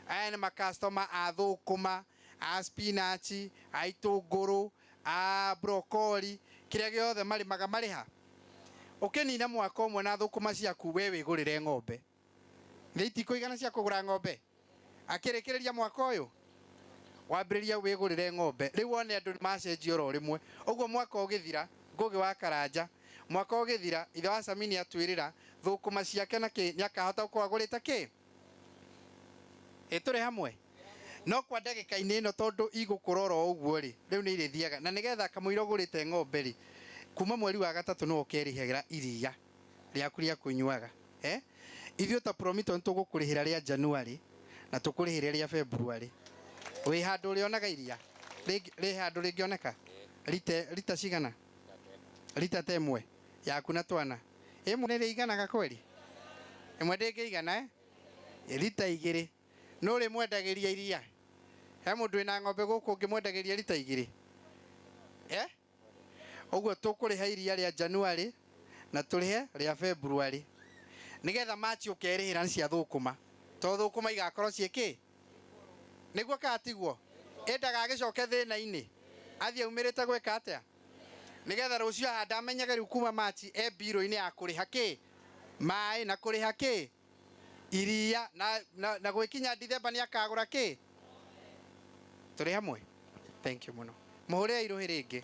aya nĩ makastoma a thũkũma, a spinach, a itũngũrũ, a broccoli, kĩrĩa gĩothe marĩmaga marĩha. Ũkĩnina mwaka ũmwe na thũkũma ciaku we wĩgũrĩre ng'ombe, nĩ itikũigana cia kũgũra ng'ombe akĩrĩkĩrĩria mwaka ũyũ, wambĩrĩria wĩgũrĩre ng'ombe. Rĩu wone andũ macenjio oro rĩmwe, ũguo mwaka ũgĩthira Ngũgĩ wa Karanja, mwaka ũgĩthira ithe wa Samini atwĩrĩra thũkũma ciake na kĩ nĩ akahota gũkorwo agũrĩte kĩ? Tũrĩ hamwe? No kwa ndagĩka-inĩ ĩno tondũ igũkũra oro ũguo rĩ, rĩu nĩ irĩthiaga na nĩgetha kamũira ũgũrĩte ng'ombe rĩ, kuma mweri wa gatatũ nĩ ũkerĩhagĩra iria rĩaku rĩa kũnyuaga. Ithuĩ ta Promito nĩ tũgũkũrĩhĩra rĩa Januari na tũkũrĩhĩre rĩa Februari. Wĩ handũ ũrĩonaga iria rĩ handũ rĩngĩoneka lita cigana? Lita ta ĩmwe yaku na twana, ĩmwe nĩ rĩiganaga kweri? Ĩmwe ndĩngĩigana lita 2 no rĩmwendagĩria iria. He mũndũ wĩna ng'ombe gũkũ ũngĩmwendagĩria lita 2? Ũguo tũkũrĩha iria rĩa Januari na tũrĩhe rĩa Februari, nĩgetha machi ũkerĩhĩra cia thũkũma, to thũkũma igakorwo ciĩ kĩ? Nĩguo kana tiguo? Ndagagĩcoke thĩna-inĩ athiĩ aumĩrĩte gwĩka atĩa, nĩgetha rũciũ ahanda amenyage rĩu kuma machi mbirũ-inĩ ya kũrĩha kĩ? Maĩ na kũrĩha kĩ? Iria na gwĩkinya Dithemba nĩ akagũra kĩ? Tũrĩ hamwe? Thank you mũno. Mũhũrĩre irũhĩ rĩngĩ.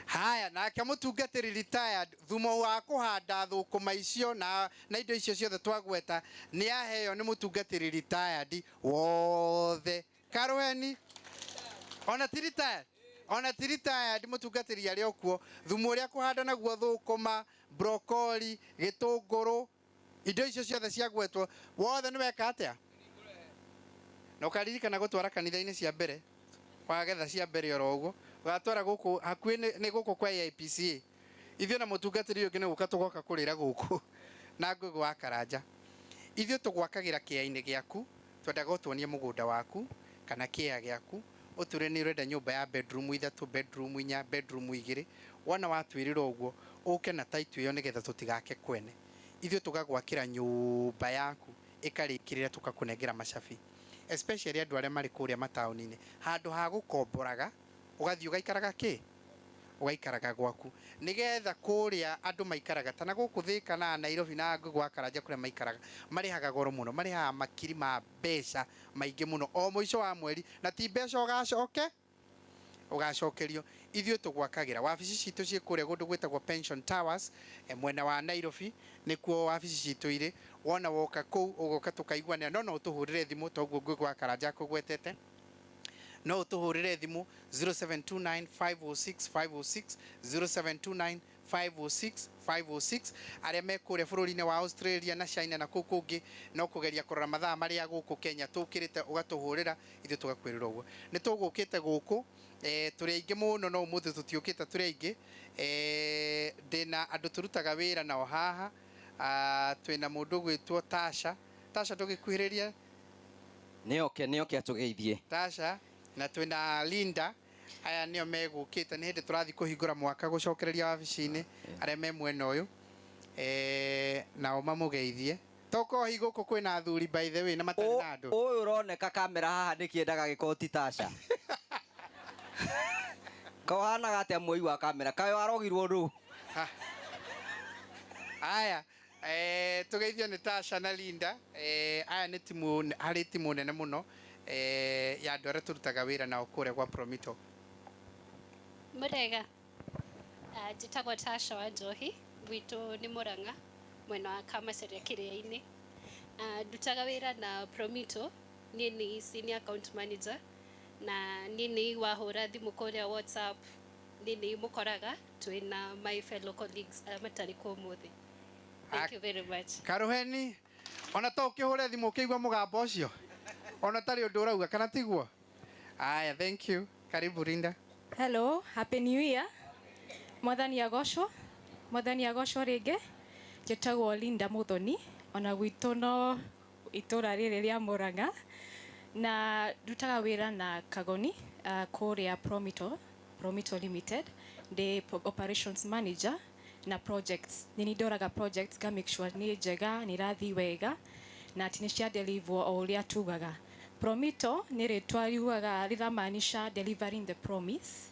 Haya, nake mũtungatĩri retired, thumu wa kũhanda thũkũma icio na indo icio ciothe twagweta nĩ aheo nĩ mũtungatĩri retired wothe. Karũheni ona ti retired, ona ti retired, mũtungatĩri arĩ okuo. Thumu ũrĩa kũhanda naguo thũkũma, broccoli, gĩtũngũrũ, indo icio ciothe ciagwetwo wothe nĩ weka atĩa? Na ũkaririkana gũtwara kanitha-inĩ cia mbere, wagetha cia mbere oro ũguo gatwara gũkũ hakuhĩ nĩ gũkũ kwa IPCA. Ithuĩ na mũtungatĩri ũngĩ nĩ gũka tũgoka kũrĩra gũkũ na Ngũgĩ wa Karanja. Ithuĩ tũgwakagĩra kĩea-inĩ gĩaku, twendaga ũtuonie mũgũnda waku kana kĩea gĩaku, ũtwĩre nĩ ũrenda nyũmba ya bedroom 3, bedroom 4, bedroom 2. Wona watwĩrĩra ũguo ũke na title ĩyo nĩgetha tũtigake kwene. Ithuĩ tũgagwakĩra nyũmba yaku ĩkarĩkĩrĩra tũgakũnengera macabi, especially andũ arĩa marĩ kũrĩa mataũni-inĩ, handũ ha gũkomboraga ũgathiĩ ũgaikaraga kĩ? Ũgaikaraga gwaku, nĩgetha kũrĩa andũ maikaraga tana gũkũ Thĩka na Nairobi na Ngũgĩ wa Karanja kũrĩa maikaraga marĩhaga goro mũno, marĩhaga makiri ma mbeca maingĩ mũno o mũico wa mweri, na ti mbeca ũgacokerio. Ithuĩ tũgwakagĩra wabici citũ ciĩ kũrĩa kũndũ gwĩtagwo Pension Towers mwena wa Nairobi, nĩkuo wabici citũ irĩ. Wona woka kũu ũgoka tũkaiguanĩra, no ũtũhũrĩre thimũ toguo Ngũgĩ wa Karanja akũgwetete. No ũtũhũrĩre thimũ 0729 506 506, 0729 506 arĩa me kũrĩa bũrũri-inĩ wa Australia na China na kũu kũngĩ no kũgeria kũrora mathaa marĩa gũkũ Kenya tũkĩrĩte ũgatũhũrĩra ithuĩ tũgakwĩrĩra ũguo nĩ tũgũkĩte gũkũ tũrĩ aingĩ mũno no ũmũthĩ tũtiũkĩte tũrĩ aingĩ ndĩna andũ tũrutaga wĩra nao haha twĩna mũndũ gwĩtwo Tasha tũgĩkuhĩrĩria nĩoke atũgeithie Tasha na twĩna Linda aya nĩo megũkĩte nĩ hĩndĩ tũrathiĩ kũhingũra mwaka gũcokereria wabici-inĩ arĩa me mwena ũyũ nao mamũgeithie tokohi gũkũ kwĩna athuri by the way na matarĩ na andũ ũyũ ũroneka kamera haha nĩkĩendaga gĩkoti Tasha kahanaga atĩa mwoi wa kamera kaĩ warogirwo rĩu aya tũgeithio nĩ Tasha na Linda aya nĩ timu harĩ timu nene mũno ya andũ arĩa tũrutaga wĩra nao kũrĩa gwa Promito Murega njĩtagwo Tasha wa Njohi gwitũ nĩ Mũrang'a mwena wa Kamaseria kĩrĩa-inĩ ndutaga wĩra na Promito niĩ nĩ senior account manager na niĩ nĩ wahũra thimũ kũrĩa WhatsApp niĩ nĩ mũkoraga twĩna my fellow colleagues arĩa matarĩ kuo ũmũthĩ. Thank you very much. Karuheni ona to ũkĩhũre thimũ ũkĩigua mũgambo ũcio ona tarĩ ũndũ ũrauga kana tiguo aya thank you karibu Linda. Hello, happy new year. Mwathani agocwo rĩngĩ njĩtagwo Linda Muthoni ona gwitũ no itũra rĩrĩ rĩa Mũrang'a na ndutaga wĩra na Kagoni kũrĩa Promito Limited the operations manager na projects nĩ ndoraga projects ga make sure nĩ njega nĩ rathi wega na atĩ nĩ cia deliver o ũrĩa tugaga. Promito nĩ rĩtwa riugaga rĩramaanisha delivering the promise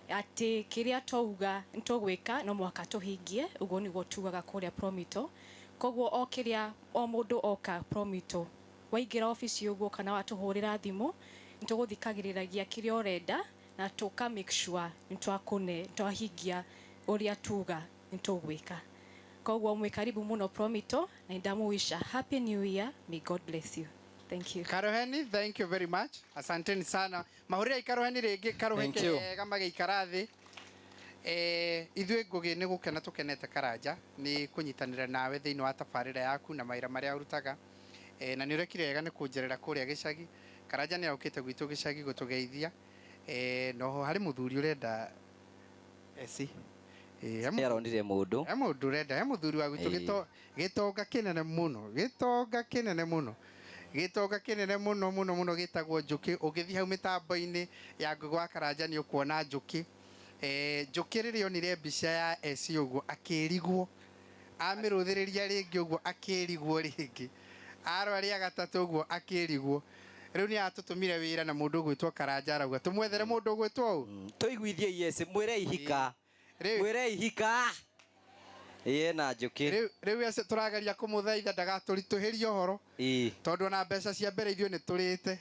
atĩ kĩrĩa twauga nĩtũgwĩka no mwaka tũhingie ũguo nĩguo tugaga kũrĩa Promito koguo o kĩrĩa o mũndũ oka Promito waingĩra ofici ũguo kana watũhũrĩra thimũ nĩtũgũthikagĩrĩragia kĩrĩa ũrenda na tũka make sure nĩtwahingia ũrĩa tuga nĩtũgwĩka koguo mwĩ karibu mũno Promito na ndamũwisha happy new year, may God bless you. Thank you. Karuheni, thank you very much. Asanteni sana. Mahurira Karuheni rĩngĩ karuheke wega magĩikara thĩ. Ithuĩ Ngũgĩ nĩ gũkena tũkenete Karanja nĩ kũnyitanĩra nawe thĩinĩ wa tabarĩra yaku na mawĩra marĩa ũrutaga. Na nĩ ũrekire wega nĩ kũnjerera kũrĩa gĩcagi. Karanja nĩ aũkĩte gwitũ gĩcagi gũtũgeithia. No harĩ mũthuri ũrenda eci. Aronire mũndũ. Mũndũ ũrenda, mũthuri wa gwitũ gĩtonga kĩnene mũno. Gĩtonga kĩnene mũno gĩtagwo Njũkĩ ũgĩthiĩ hau mĩtambo-inĩ ya Ngũgĩ wa Karanja nĩ ũkuona Njũkĩ Njũkĩ rĩrĩa onire mbica ya eci ũguo akĩrigwo amĩrũthĩrĩria rĩngĩ ũguo akĩrigwo rĩngĩ arwa rĩa gatatũ ũguo akĩrigwo rĩu nĩ atũtũmire wĩra na mũndũ gwĩtwo Karanja arauga tũmwethere mũndũ gwĩtwo ũũ tũiguithie yes mwĩre ihika na Njũkĩ rĩu tũrageria kũmũthaitha ndagatũritũhĩrie ũhoro tondũ ona mbeca cia mbere ithuĩ nĩ tũrĩte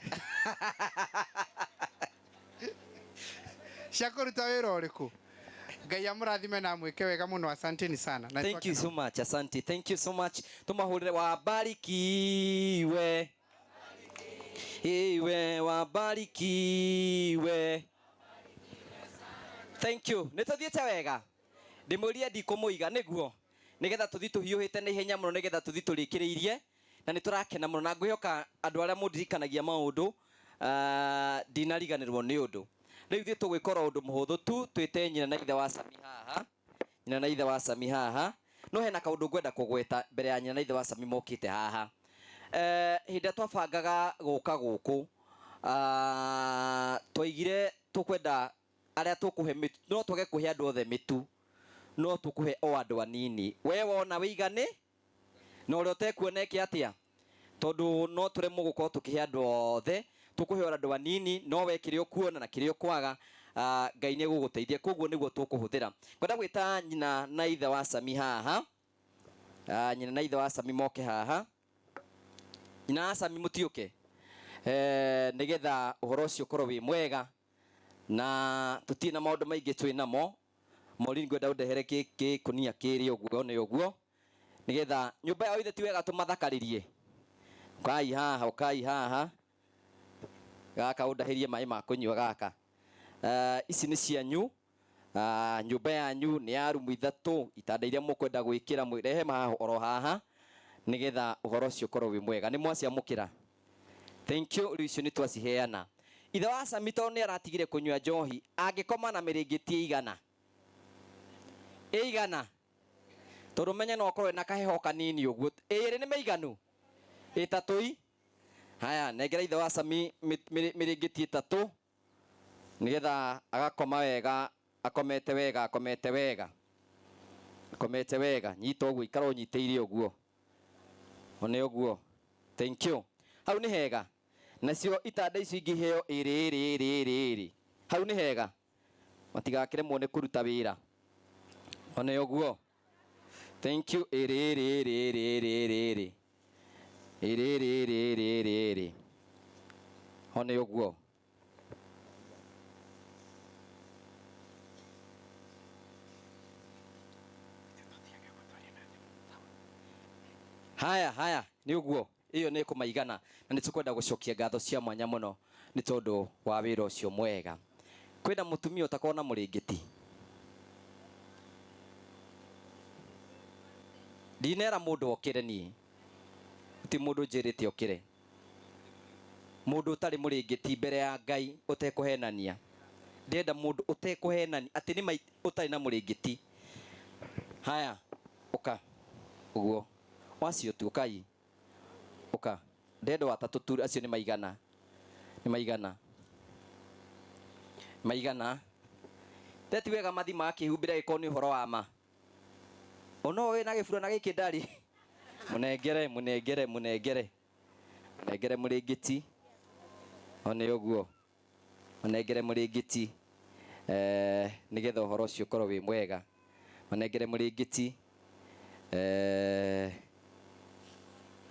cia kũruta wĩra ũrĩkũ Ngai amũrathime na mwĩke wega mũno asanteni sana. Thank you so much asante thank you so much tumahũrĩre wabarikiwe wabarikiwe thank you nĩtũthiĩte wega ndĩmũria ndikũmũiga nĩguo nĩgetha tũthi tũhiũhĩte na ihenya mũno nĩgetha tũthi tũrĩkĩrĩirie na nĩtũrakena mũno na ngwĩhoka andũ arĩa mũndirikanagia maũndũ ndinariganĩrwo nĩ ũndũ rĩu ithuĩ tũgwĩkora ũndũ mũhũthũ tu twĩte nyina na ithe wa Sami haha no hena kaũndũ ngwenda kũgweta mbere ya nyina na ithe wa Sami mokĩte haha hĩndĩ twabangaga gũka gũkũ twaigire tũkwenda arĩa tũkũhe mĩtu no twage kũhe andũ othe mĩtu no tũkũhe o andũ anini we wona wĩigane na ũrĩa ũtekuona eke atĩa tondũ no tũremwo gũkorwo tũkĩhe andũ othe tũkũhe andũ anini no we kĩrĩa ũkuona na kĩrĩa ũkwaga Ngai nĩ gũgũteithia koguo nĩguo tũkũhũthĩra kwenda gwĩta nyina na ithe wa Sami haha nyina na ithe wa Sami moke haha nyina wa Sami mũtiũke nĩgetha ũhoro ũcio ũkorwo wĩ mwega na tũtirĩ na maũndũ maingĩ twĩ namo Maureen ngwenda ũndehere gĩkũnia kĩrĩ ũguo nĩ ũguo nĩgetha nyũmba yao ithe ti wega tũmathakarĩrie ũkai haha gaka ũndahĩrie maĩ ma kũnyua gaka ici nĩ cianyu nyumba yanyu nĩ ya rumu ithatũ, itanda iria mũkwenda gwĩkĩra mwĩrehe oro haha nĩgetha ũhoro ũcio ũkorwo wĩ mwega. Nĩ mwaciamũkĩra? Thank you. Rĩu icio nĩ twaciheana. Ithe wa Sami tondũ nĩ aratigire kũnyua njohi, angĩkoma na mĩrĩngĩti ĩigana? Ĩigana? Tondũ menye no ũkorwo na kaheho kanini ũguo. Ĩrĩ nĩ mĩiganu? Ĩtatũ? Haya, nengera ithe wa Sami mĩrĩngĩti ĩtatũ nĩgetha agakoma wega, akomete wega, akomete wega, akomete wega. Nyita ũguo, ikara ũnyitĩire ũguo. One ũguo. Thank you. Hau nĩ hega. Nacio itanda icio ingĩ heo ĩrĩ. Hau nĩ hega. Matigakĩremwo nĩ kũruta wĩra. One ũguo. Thank you. Ĩrĩ. One ũguo. Haya, nĩ ũguo. Iyo nĩ kũmaigana na nĩ tũkwenda gũcokia ngatho cia mwanya mũno nĩ tondũ wa wĩra ũcio mwega. Kwĩna mũtumia ũtakorwo na mũrĩngĩti? Ndinera mũndũ okĩre niĩ. Ti mũndũ njĩrĩte okĩre. Mũndũ ũtarĩ mũrĩngĩti mbere ya Ngai ũtekũhenania. Ndenda mũndũ ũtekũhenania atĩ nĩ ũtarĩ na mũrĩngĩti. Haya, ũka. Ũguo. Wacio tu ũkai. Ũka. Ndenda watatũ tu acio nĩ maigana. Nĩ maigana. Maigana. Teti wega mathi makĩhumbĩra gĩkorwo nĩ ũhoro wa ma. Ono wĩ na gĩburana gĩkĩ ndarĩ. Mũnengere. Mũnengere mũrĩngĩti. One ũguo. Mũnengere mũrĩngĩti. Nĩgetha ũhoro ũcio ũkorwo wĩ mwega. Mũnengere mũrĩngĩti.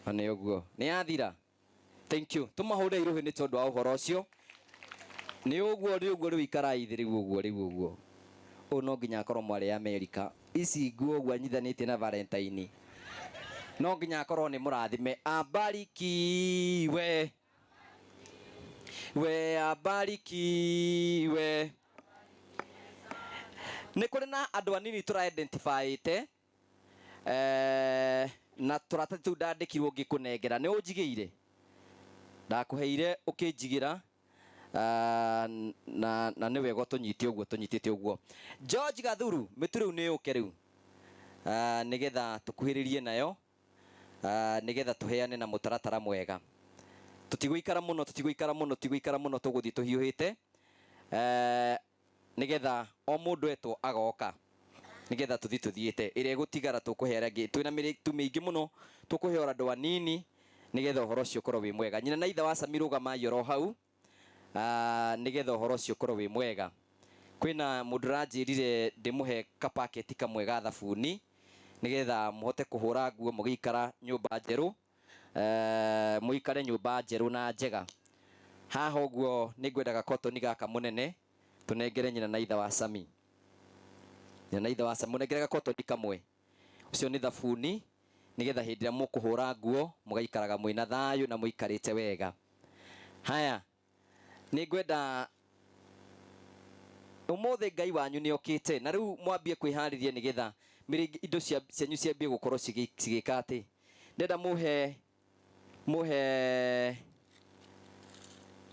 One ũguo. Nĩ yathira? Thank you. Tũmahũre irũhĩ nĩ tondũ wa ũhoro ũcio. Nĩ ũguo rĩu ikarai thĩ rĩu ũguo. Ũũ no nginya akorwo mwarĩ Amerika. Ici nguo ũguo anyithanĩtie na Valentine. No nginya akorwo nĩ mũrathime. Abarikiwe. We abarikiwe. Nĩ kũrĩ na andũ anini tũra-identify-ĩte na tũratathi tũu ndandĩkirwo ngĩkũnengera. Nĩ ũnjigĩire? Ndakũheire ũkĩnjigĩra na nĩ wega tũnyitĩte ũguo. George Gathuru, mĩtu rĩu nĩ yũke rĩu nĩgetha tũkuhĩrĩrie nayo nĩgetha tũheane na mũtaratara mwega. Tũtigũikara mũno, tũgũthiĩ tũhiũhĩte nĩgetha o mũndũ etwo agoka nĩgetha tũthiĩte. Ĩrĩa ĩgũtigara tũkũhe arĩa angĩ. Twĩna mĩrĩtu mĩingĩ mũno tũkũhe andũ anini nĩgetha ũhoro ũcio ũkorwo wĩ mwega. Nyina na ithe wa Sami rũgamai oro hau nĩgetha ũhoro ũcio ũkorwo wĩ mwega. Kwĩna mũndũ ũranjĩrire ndĩmũhe kapaketi kamwe ga thabuni nĩgetha mũhote kũhũra nguo mũgĩikara nyũmba njerũ, mũikare nyũmba njerũ na njega. Haha ũguo nĩ ngwendaga kotoni gaka mũnene tũnengere nyina na ithe wa Sami. Nyina na ithe wa Sami mũnengere gakotoni kamwe. Ũcio nĩ thabuni nĩgetha hĩndĩ ĩrĩa mũkũhũra nguo mũgaikaraga mwĩna thayũ na mũikarĩte wega. Haya, nĩ ngwenda ũmũthĩ Ngai wanyu nĩ okĩte na rĩu mwambie kwĩharĩria nĩgetha indo cianyu ciambie gũkorwo cigĩka atĩ. Ndenda mũhe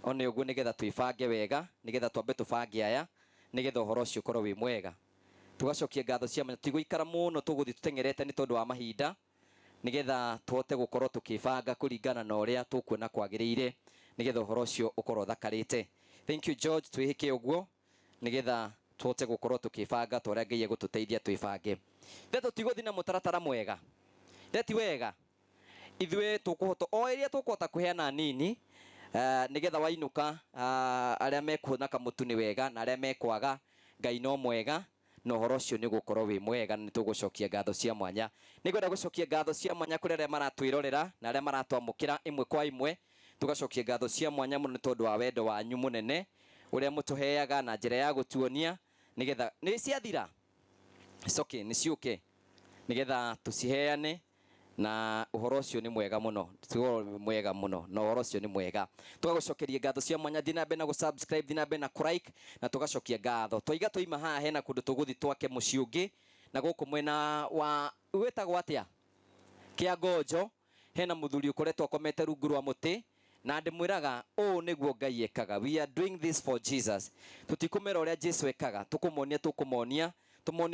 one ũguo nĩgetha twĩbange wega, nĩgetha twambe tũbange aya nĩgetha ũhoro ũcio ũkorwo wĩ mwega. Tugacokia ngatho cia mwanya. Tũtigũikara mũno, tũgũthiĩ tũteng'erete nĩ tondũ wa mahinda nĩgetha tũhote gũkorwo tũkĩbanga kũringana na ũrĩa tũkuona kwagĩrĩire nĩgetha ũhoro ũcio ũkorwo ũthakarĩte. Thank you George, twĩhĩke ũguo nĩgetha tũhote gũkorwo tũkĩbanga ta ũrĩa Ngai egũtũteithia twĩbange. Tũtigũthiĩ na mũtaratara mwega. Ti wega. Ithuĩ tũkũhota o ĩrĩa tũkũhota kũheana nini nĩgetha wainũka arĩa mekuona kamũtu nĩ wega na arĩa mekwaga Ngai no mwega na ũhoro ũcio nĩ ũgũkorwo wĩ mwega na nĩ tũgũcokia ngatho cia mwanya. Nĩ ngwenda gũcokia ngatho cia mwanya kũrĩ arĩa maratwĩrorera na arĩa maratwamũkĩra ĩmwe kwa ĩmwe. Tugacokia ngatho cia mwanya mũno nĩ tondũ wa wendo wanyu mũnene ũrĩa mũtũheaga na njĩra ya gũtuonia nĩgetha nĩ ciathira. Nĩ ciũke nĩgetha tũciheane na uhoro ucio ni mwega muno, tugo mwega muno na uhoro ucio ni mwega. Tugagucokeria ngatho cia mwanya, thiĩ na mbere na gũ-subscribe, thiĩ na mbere na kũ-like, na tugacokia ngatho. Twaiga tũima haha hena kũndũ tũgũthi twake mũciĩ ũngĩ na gũkũ mwena wa wĩtagwo atĩa kĩa Ngonjo, hena mũthuri ũkoretwo akomete rungu rwa mũtĩ, na ndĩmwĩraga ũũ nĩguo Ngai ekaga. We are doing this for Jesus. Tũtikũmera ũrĩa Jesu ekaga, tũkũmonia tũmonie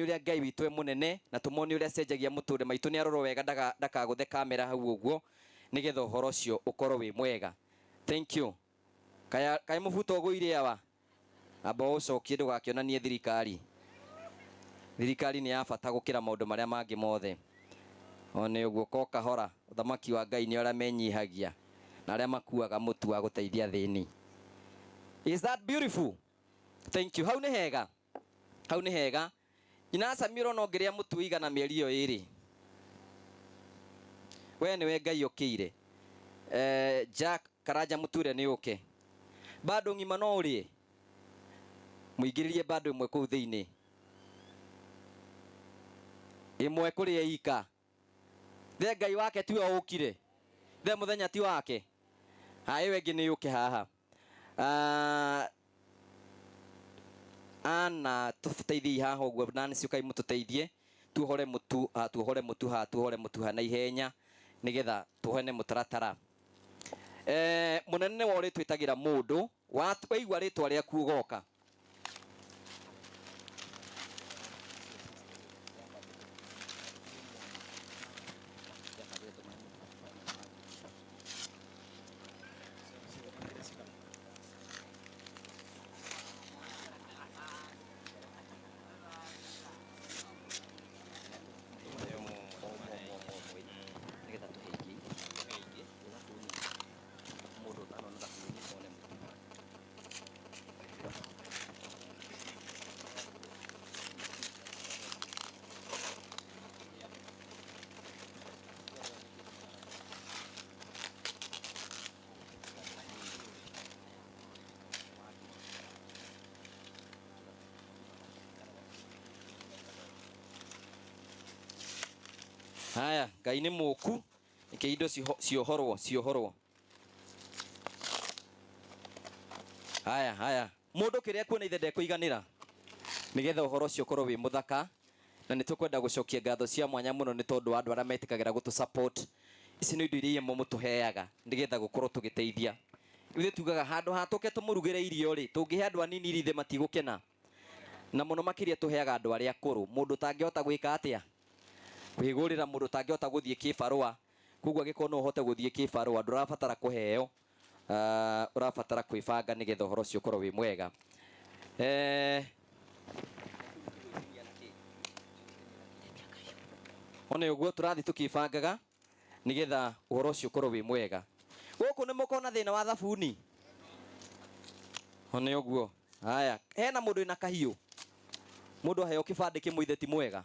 ũrĩa Ngai witũ e mũnene, na tũmonie ũrĩa acenjagia mũtũrĩre maitũ. Nĩ arorwo wega ndakagũthe kamera hau ũguo, nĩgetha ũhoro ũcio ũkorwo wĩ mwega. Thank you. Kaĩ mũbuto ũgũire awa amba ũcokie ndũgakĩonanie thirikari. Thirikari nĩ ya bata gũkĩra maũndũ marĩa mangĩ mothe. One ũguo ko kahora, ũthamaki wa Ngai nĩ arĩa menyihagia na arĩa makuaga mũtu wa gũteithia thĩni. Is that beautiful? Thank you. Hau nĩ hega, hau nĩ hega. Nyina Samira no ngeria mũtu ũigana mĩeri ĩyo ĩrĩ. We nĩwe Ngai ũkĩire. Jack Karanja Mũture nĩ ũke. Bado ng'ima no ũrĩe. Mũingĩrĩrie bado ĩmwe kũu thĩinĩ. Ĩmwe kũrĩa ika. The Ngai wake tiwe ũkire. The mũthenya ti wake. Haĩ wengĩ nĩ ũke haha. Ana tũteithie haha ũguo, na nĩcio Kai mũtũteithie tuohore mũtu ha na ihenya nĩgetha tuohane mũtaratara. Mũnene wa ũrĩa twĩtagĩra mũndũ waigua rĩtwa rĩaku ũgoka. Haya, Ngai nĩ mũku, nĩkĩ indo ciohorwo. Haya, mũndũ kĩrĩa kuona ithe ndekũiganĩra nĩgetha ũhoro ũcio ũkorwo wĩ mũthaka, na nĩ tũkwenda gũcokia ngatho cia mwanya mũno nĩ tondũ wa andũ arĩa metĩkagĩra gũtũ support. Ici nĩ indo iria imwe mũtũheaga nĩgetha gũkorwo tũgĩteithia. Ithuĩ tugaga handũ ha tũke tũmũrugĩre irio rĩ, tũngĩhe andũ anini irio ithe matigũkena, na mũno makĩria tũheaga andũ arĩa akũrũ. Mũndũ tangĩhota gwĩka atĩa? Kwĩgũrĩra mũndũ tangĩhota gũthiĩ kĩbarũa. Koguo angĩkorwo no ũhote gũthiĩ kĩbarũa, ndũrabatara kũheo, ũrabatara kwĩbanga nĩgetha ũhoro ũcio ũkorwo wĩ mwega. Ona ũguo tũrathiĩ tũkĩbangaga nĩgetha ũhoro ũcio ũkorwo wĩ mwega. Gũkũ nĩ mũkona thĩna wa thabuni. Ona ũguo. Haya, hena mũndũ wĩna kahiũ. Mũndũ aheo kĩbandĩ kĩmwe ithe ti mwega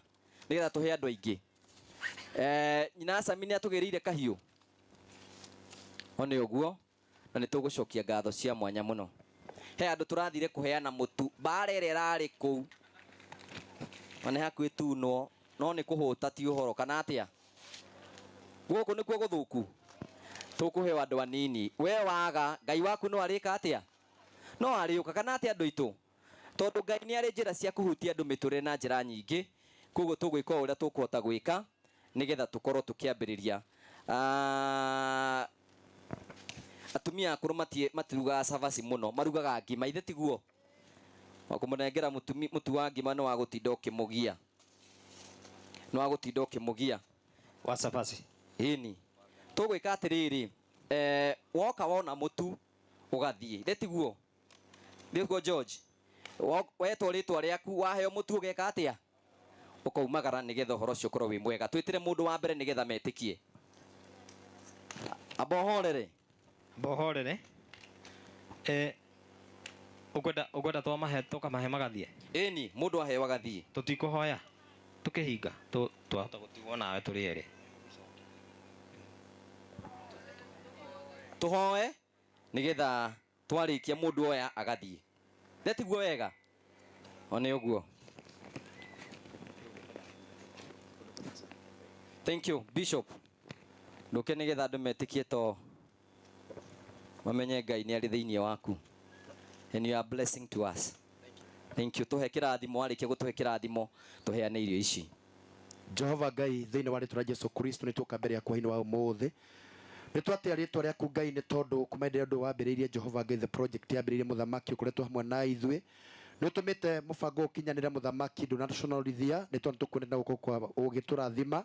nĩgetha tũhe andũ aingĩ. Nyina Sami nĩ atũgĩrĩire kahiũ. Ona ũguo, na nĩ tũgũcokia ngatho cia mwanya mũno. He andũ tũrathire kũheana mũtu, mbara ĩrĩa ĩrarĩ kũu na nĩ hakuhĩ tunwo, no nĩ kũhũta ti ũhoro kana atĩa. Gũkũ nĩkuo gũthũku, tũkũheo andũ anini. We waga, Ngai waku no arĩka atĩa? No arĩũka kana atĩa andũ aitũ? Tondũ Ngai nĩ arĩ njĩra cia kũhutia andũ mĩtũrĩre na njĩra nyingĩ. Koguo tũgwĩka ũrĩa tũkũhota gwĩka nĩgetha tũkorwo tũkĩambĩrĩria. Atumia akũrũ matirugaga cabaci mũno, marugaga ngima, ithe tiguo? Wakũmũnengera mũtu wa ngima nĩ wa gũtinda ũkĩmũgia, nĩ wa gũtinda ũkĩmũgia wa cabaci. Ĩni tũgwĩka atĩrĩrĩ, woka wona mũtu ũgathiĩ, ithe tiguo? Ndĩguo George? Wetwo rĩtwa rĩaku, waheo mũtu ũgeka atĩa? Ũkaumagara nĩgetha ũhoro ũcio ũkorwo wĩ mwega. Twĩtĩre mũndũ wa mbere nĩgetha metĩkie. Abohorere. Ũkwenda twamahe tũkamahe magathiĩ? Ĩni, mũndũ aheo agathiĩ. Tũtikũhoya tũkĩhinga twahota gũtigwo nawe tũrĩ erĩ. Tũhoe nĩgetha twarĩkia mũndũ oya agathiĩ. Tiguo wega? One ũguo. Thank you, Bishop. nduke nigetha andu metikie to mamenye Ngai ni ari thiini waku, and you are blessing to us. Thank you. Tuhe kirathimo, arikia gutuhe kirathimo, tuheane irio ici. Jehova Ngai thiini wa ritwa Jesu Kristo nituka mbere yakwa hini wa umuthi nitwatia ritwa riaku Ngai ni tondu kumendera ndu wambiriirie Jehova Ngai the project yambiriirie muthamaki ukoretwo hamwe na ithui nutumite mubango ukinyanire muthamaki ndunashonalithia ni tondu tukwenda guko kwa ugiturathima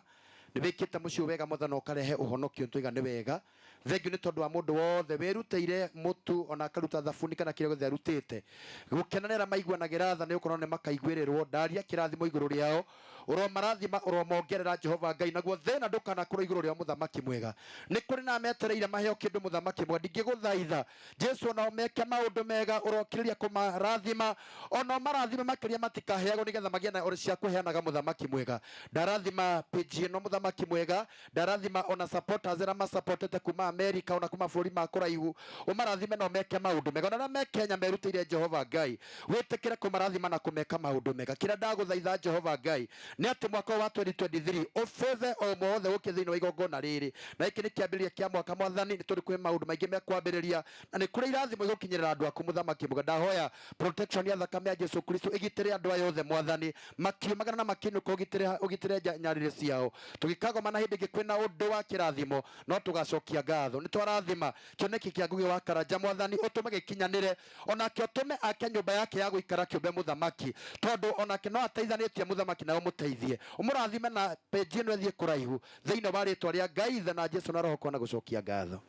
nibikite mucio wega muthana ukarehe uhonokio ntuiga ni wega thengiu ni tondu wa mundu wothe wiruteire mutu ona akaruta thabuni kana kire gothe arutite gukenanira maiguanagira tha ni ukorwo ni makaiguirirwo ndaria kirathimo iguru riao uro marathima uro mongerera Jehova Ngai naguo thina ndukana kuro iguru ria muthamaki mwega ni kuri na metereire maheo kindu muthamaki mwega ndingiguthaitha Jesu ona meke maundu mega urokiriria kumarathima ona marathima makiria matikaheagwo nigetha magie na uri cia kuheanaga muthamaki mwega ndarathima page no muthamaki mwega ndarathima ona supporters era masupportete kuma America ona kuma bũrũri ma kũraihu umarathime no meke maundu mega ona me Kenya merutĩire Jehova Ngai witikire kumarathima na kumeka maundu mega kira ndaguthaitha Jehova Ngai ni ati mwaka wa 2023 ofethe o mothe uke thĩinĩ wa igongona rĩrĩ na iki ni kĩambĩrĩria kĩa mwaka mwathani ni tũrĩ kwĩ maundu maingĩ mekwambĩrĩria na ni kũrĩ irathimo igũkinyĩrĩra andũ aku muthamaki mwega ndahoya protection ya thakame ya Jesu Kristo igitĩre andũ aya othe mwathani makiumagana na makinuka ũgitĩre nyarĩrĩ ciao tũgĩkagoma na hĩndĩ ĩngĩ kwĩna ũndũ wa kĩrathimo no tũgacokia ngatho nĩ twarathima kĩoneki kĩa Ngugi wa Karanja mwathani ũtũme gĩkinyanĩre onake ũtũme ake nyũmba yake ya gũikara kĩũmbe muthamaki tondu onake no ateithanĩtie muthamaki na ũmũteithie ũmũrathime na page ĩno ĩthiĩ kũraihu thĩinĩ wa rĩtwa rĩa Ngai tha na Jesu na roho kwa na gũcokia ngatho.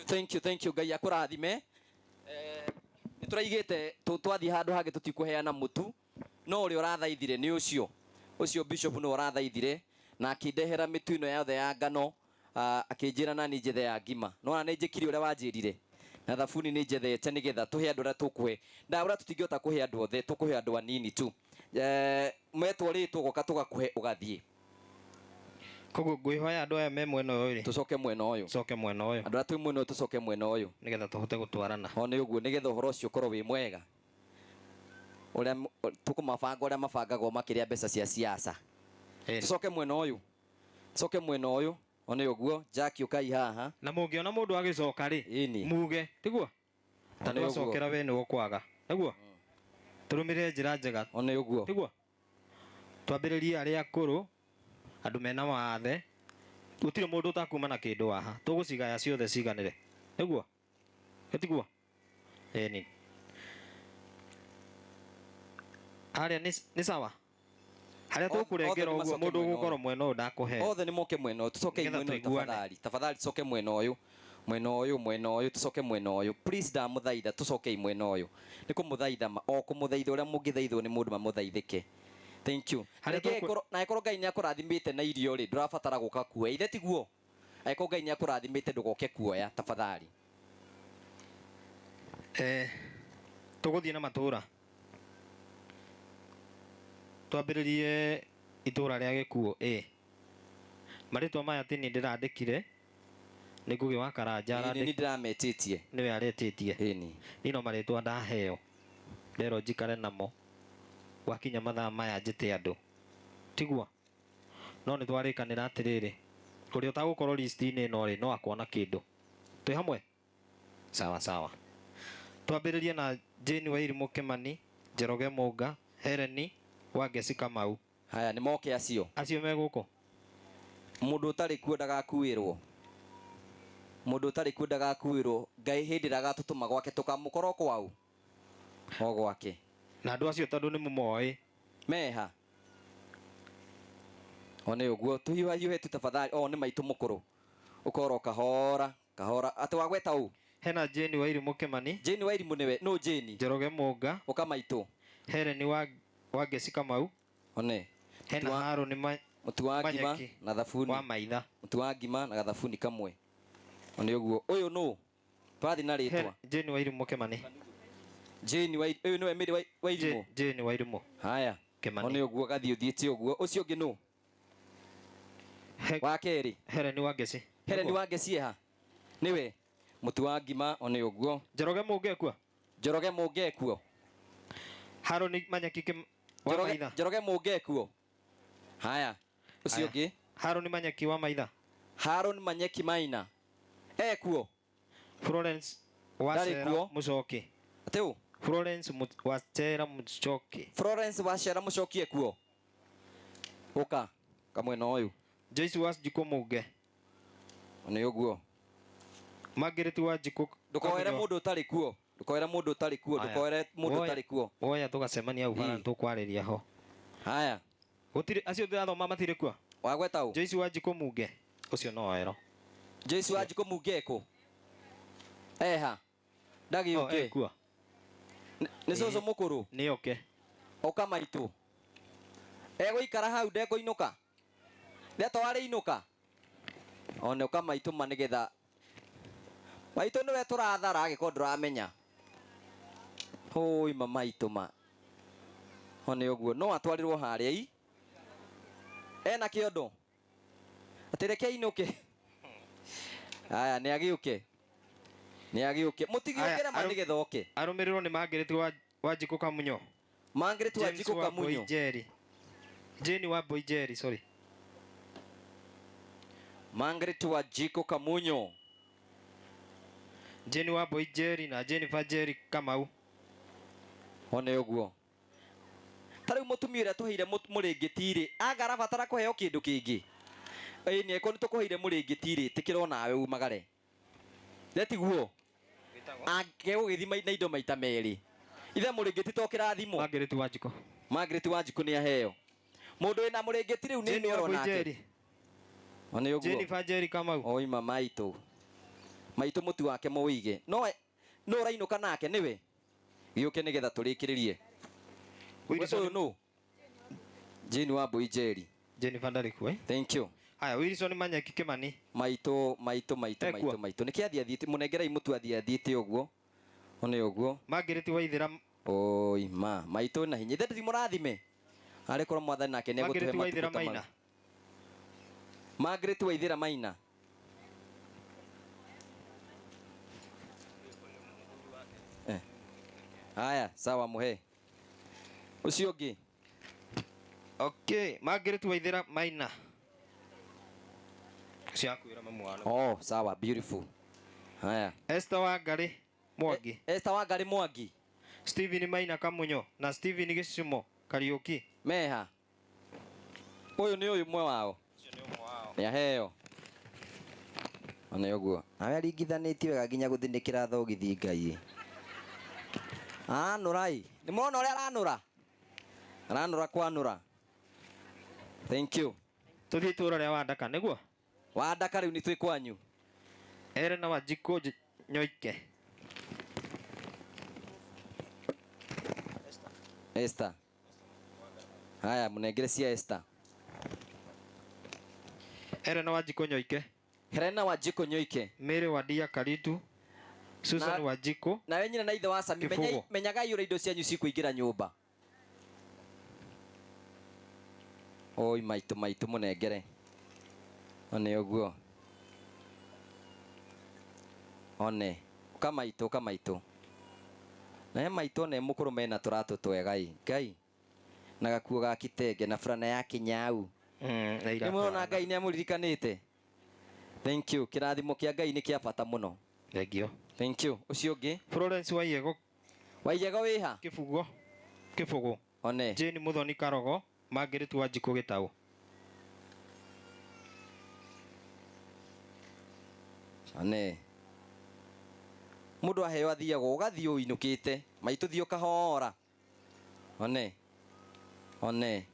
Thank you Ngai akũrathime. Nĩ tũraigĩte twathi handũ hangĩ tũtikũheana mũtu no ũrĩa ũrathaithire nĩ ũcio bishop no ũrathaithire na akindehera mĩtu ĩno yothe ya ngano akĩnjĩra na nĩ njethe ya ngima no na nĩ njĩkire ũrĩa wanjĩrire na thabuni nĩ njethete nĩgetha tũhe andũ arĩa tũkũhe ndaũra tũtingĩhota kũhe andũ othe tũkũhe andũ anini tu metwo rĩtwo goka tũgakũhe ũgathiĩ koguo ngwĩhoya andũ aya me mwena ũyũ tũcoke mwena ũyũ andũ arĩa twĩ mwena ũyũ tũcoke mwena ũyũ nĩgetha tũhote gũtwarana o nĩ ũguo nĩgetha ũhoro ũcio ũkorwo wĩ mwega ũrĩa tũkũmabanga ũrĩa mabangagwo makĩrĩa mbeca cia siasa tũcoke mwena ũyũ o nĩ ũguo Jackie ũkai haha na mũngĩona mũndũ agĩcoka rĩ muge tiguo ta nĩ ũcokera we nĩ ũkwaga nĩguo tũrũmĩrĩre njĩra njega o nĩ ũguo tiguo twambĩrĩrie arĩa akũrũ andũ mena wathe gũtirĩ mũndũ ũtakuma na kĩndũ haha tũgũcigaya ciothe ciganĩre nĩguo tiguo ĩni harĩa nĩ sawa harĩa tũkũrengera ũguo mũndũ ũgũkorwo mwena ũyũ ndakũhe othe nĩ moke mwena ũyũ tũcoke mwena ũyũ tafadhali tũcoke mwena ũyũ tũcoke mwena ũyũ please ndamũthaitha tũcoke mwena ũyũ nĩ kũmũthaitha o kũmũthaitha ũrĩa mũngĩthaithwo nĩ mũndũ mamũthaithĩke. Thank you. Na ĩkorwo Ngai nĩ akũrathimĩte na irio rĩ ndũrabatara gũka kuoya ithe tiguo angĩkorwo Ngai nĩ akũrathimĩte ndũgoke kuoya tafadhali. Tũgũthiĩ na matũra twambĩrĩrie itũra rĩa Gĩkuũ marĩtwa maya atĩ nĩ ndĩrandĩkire nĩ Ngugi wa Karanja nĩ ndĩrametĩtie nĩwe aretĩtie ino marĩtwa ndaheo nderwo njikare namo gwakinya mathaa maya njĩte andũ tiguo no nĩ twarĩkanĩra atĩrĩrĩ ũrĩa ũtagũkorwo list-inĩ ĩno rĩ no akona kĩndũ twĩ hamwe sawa twambĩrĩrie na Jane Wairimũ Kĩmani Njoroge Mũnga Hereni Wangeci Kamau haya nĩ moke acio me gũkũ mũndũ ũtarĩ kuo ndagakuĩrwo Ngai hĩndĩ ĩrĩa agatũtũma gwake tũkamũkorwo kwau o gwake na andũ acio tondũ nĩ mũmoĩ meha o nĩ ũguo tũhiũhahiũhe tu tafadhali o nĩ maitũ mũkũrũ ũkorwo kahora atĩ wagweta ũũ hena Jane Wairimũ Kĩmani Jane Wairimũ nĩwe no Jane Njoroge Mũnga ũka maitũ Hereni Wangeci Kamau one hena Harũni mũtu wa ngima na thabuni wa maitha mũtu wa ngima na gathabuni kamwe o nĩ ũguo ũyũ nũ twathi na rĩtwa Jane Wairimũ Kĩmani Jane ũyũ nĩwe Mary Wairimũ Jane Wairimũ haya Kĩmani o nĩ ũguo gathiĩ ũthiĩte ũguo ũcio ũngĩ nũ wa kerĩ Hereni Wangeci ha nĩwe mũtu wa ngima o nĩ ũguo Njoroge Mũnga ekuo Harũni Manyeki wa maitha Njoroge Mũnga ekuo haya ũcio ũngĩ Harũni Manyeki wa maitha Haron Manyeki Maina ekuo. Florence Ndari Wacera kuo. Mucoki. Ateu Florence Wacera Mucoki. Florence Wacera Mucoki ekuo. Uka kamwena uyu. Joyce Wanjiku Muge. Ni uguo. Margaret Wanjiku. Ndukoere mundu utari kuo. Ndukoere mundu utari kuo. Ndukoere mundu utari kuo. Woya tugacemania hau kana tukwariria ho. Haya. Gutire acio thoma matire kuo. Wagweta u. Joyce Wanjiku Muge. Ucio no wero. Joyce Wanjiku Muge eko. Eha. Ndagi uke. Ekuo. Ni coco mukuru. Ni oke. Oka maitu. Ego ikara hau ndeko inuka. Ndeto wari inuka. One oka maitu manigetha. Maitu niwe turathara agiko nduramenya. Hoi mama ituma. One oguo no atwarirwo haria i. Ena kiondo. Atireke inuke. Aya ni agiuke. Ni agiuke. Mutigĩokĩra manigetha oke. Arũmĩrĩrwo nĩ Margaret Wanjiku Kamunyo. Margaret Wanjiku Kamunyo. Jane Wambui Njeri, sorry. Margaret Wanjiku Kamunyo. Jane Wambui Njeri na Jennifer Njeri Kamau. One ũguo. Tarĩu mũtumia ũrĩa tũheire mũrĩngĩti-rĩ anga arabatara kũheo kĩndũ kĩngĩ. Ĩĩ nĩ eko nĩ tũkũheire mũrĩngĩti-rĩ tĩkĩra nawe umagare. Letiguo. Age ũgĩthima na indo maita merĩ. Ithe mũrĩngĩti to kĩrathimo. Margaret Wanjiku. Margaret Wanjiku nĩ aheo. Mũndũ wĩna mũrĩngĩti rĩu nĩ nĩoro nake. One ũguo. Jennifer Njeri Kamau. Oi mama itu. Maitũ mũtu wake mũwĩige. No ũrainũka nake nĩwe. Gĩũke nĩgetha tũrĩkĩrĩrie. Ũyũ no. Jane Wambui Njeri. Jennifer ndarĩ kuo. Thank you. Aya Wilson Manyeki Kimani. Maitũ. Nĩkĩathiĩ mũnengerai mũtu athiĩte ũguo. One ũguo. Margaret Waithĩra. Oi maitũ na hinya. Ithe mũrathime. Arĩ korwo mwathani nake nĩ egũtũhe Waithĩra Maina. Margaret Waithĩra Maina. Aya sawa muhe. Ucio ũngĩ. Okay, Margaret Waithĩra Maina. Ciakwĩra mamu wano. Oh, sawa, beautiful. Haya. Esther Wangari Mwangi. Esther Wangari Mwangi. Stephen Maina Kamunyo na Stephen Gĩcumo Kariuki. Meha. Ũyũ nĩ ũyũ mwe wao. Nĩ aheo. One ũguo. Nawe aringithanĩtie wega nginya gũthinĩkĩra thogithi Ngai. Anurai. Nĩ mũrona ũrĩa aranũra? Aranũra kwanũra. Thank you. Tũthiĩ itũũra rĩa Wandaka nĩguo? Wandaka rĩu nĩ twĩ kwanyu. Elena Wanjiku Nyoike. Esther. Haya mũnengere cia Esther. Elena Wanjiku Nyoike. Helena Wanjiku Nyoike. Mary Wadia Karitu. Susan Wanjiku. Na we nyina na ithe wa Sami menyagai ũrĩa indo cianyu cikũingĩra nyũmba. Oi maitũ mũnengere. One ũguo. One. Kamaitũ. Na maitũ ne mũkũrũ mena tũratũ twega Ngai. Na gakuo ga kitenge na burana ya kinyau. Nĩ mũrona Ngai nĩ amũririkanĩte. Thank you. Kĩrathimo kĩa Ngai nĩ kĩa bata mũno. Thank you. Thank you. Ucio ũngĩ. Florence Waiyego. Waiyego wĩha? Kĩbũgũ. One. Jane Muthoni Karogo. Margaret Wanjiku Gĩtaũ. One. Mũndũ aheo athiaga ũgathiĩ ũinũkĩte. Maitũ thiĩ ũkahora. One.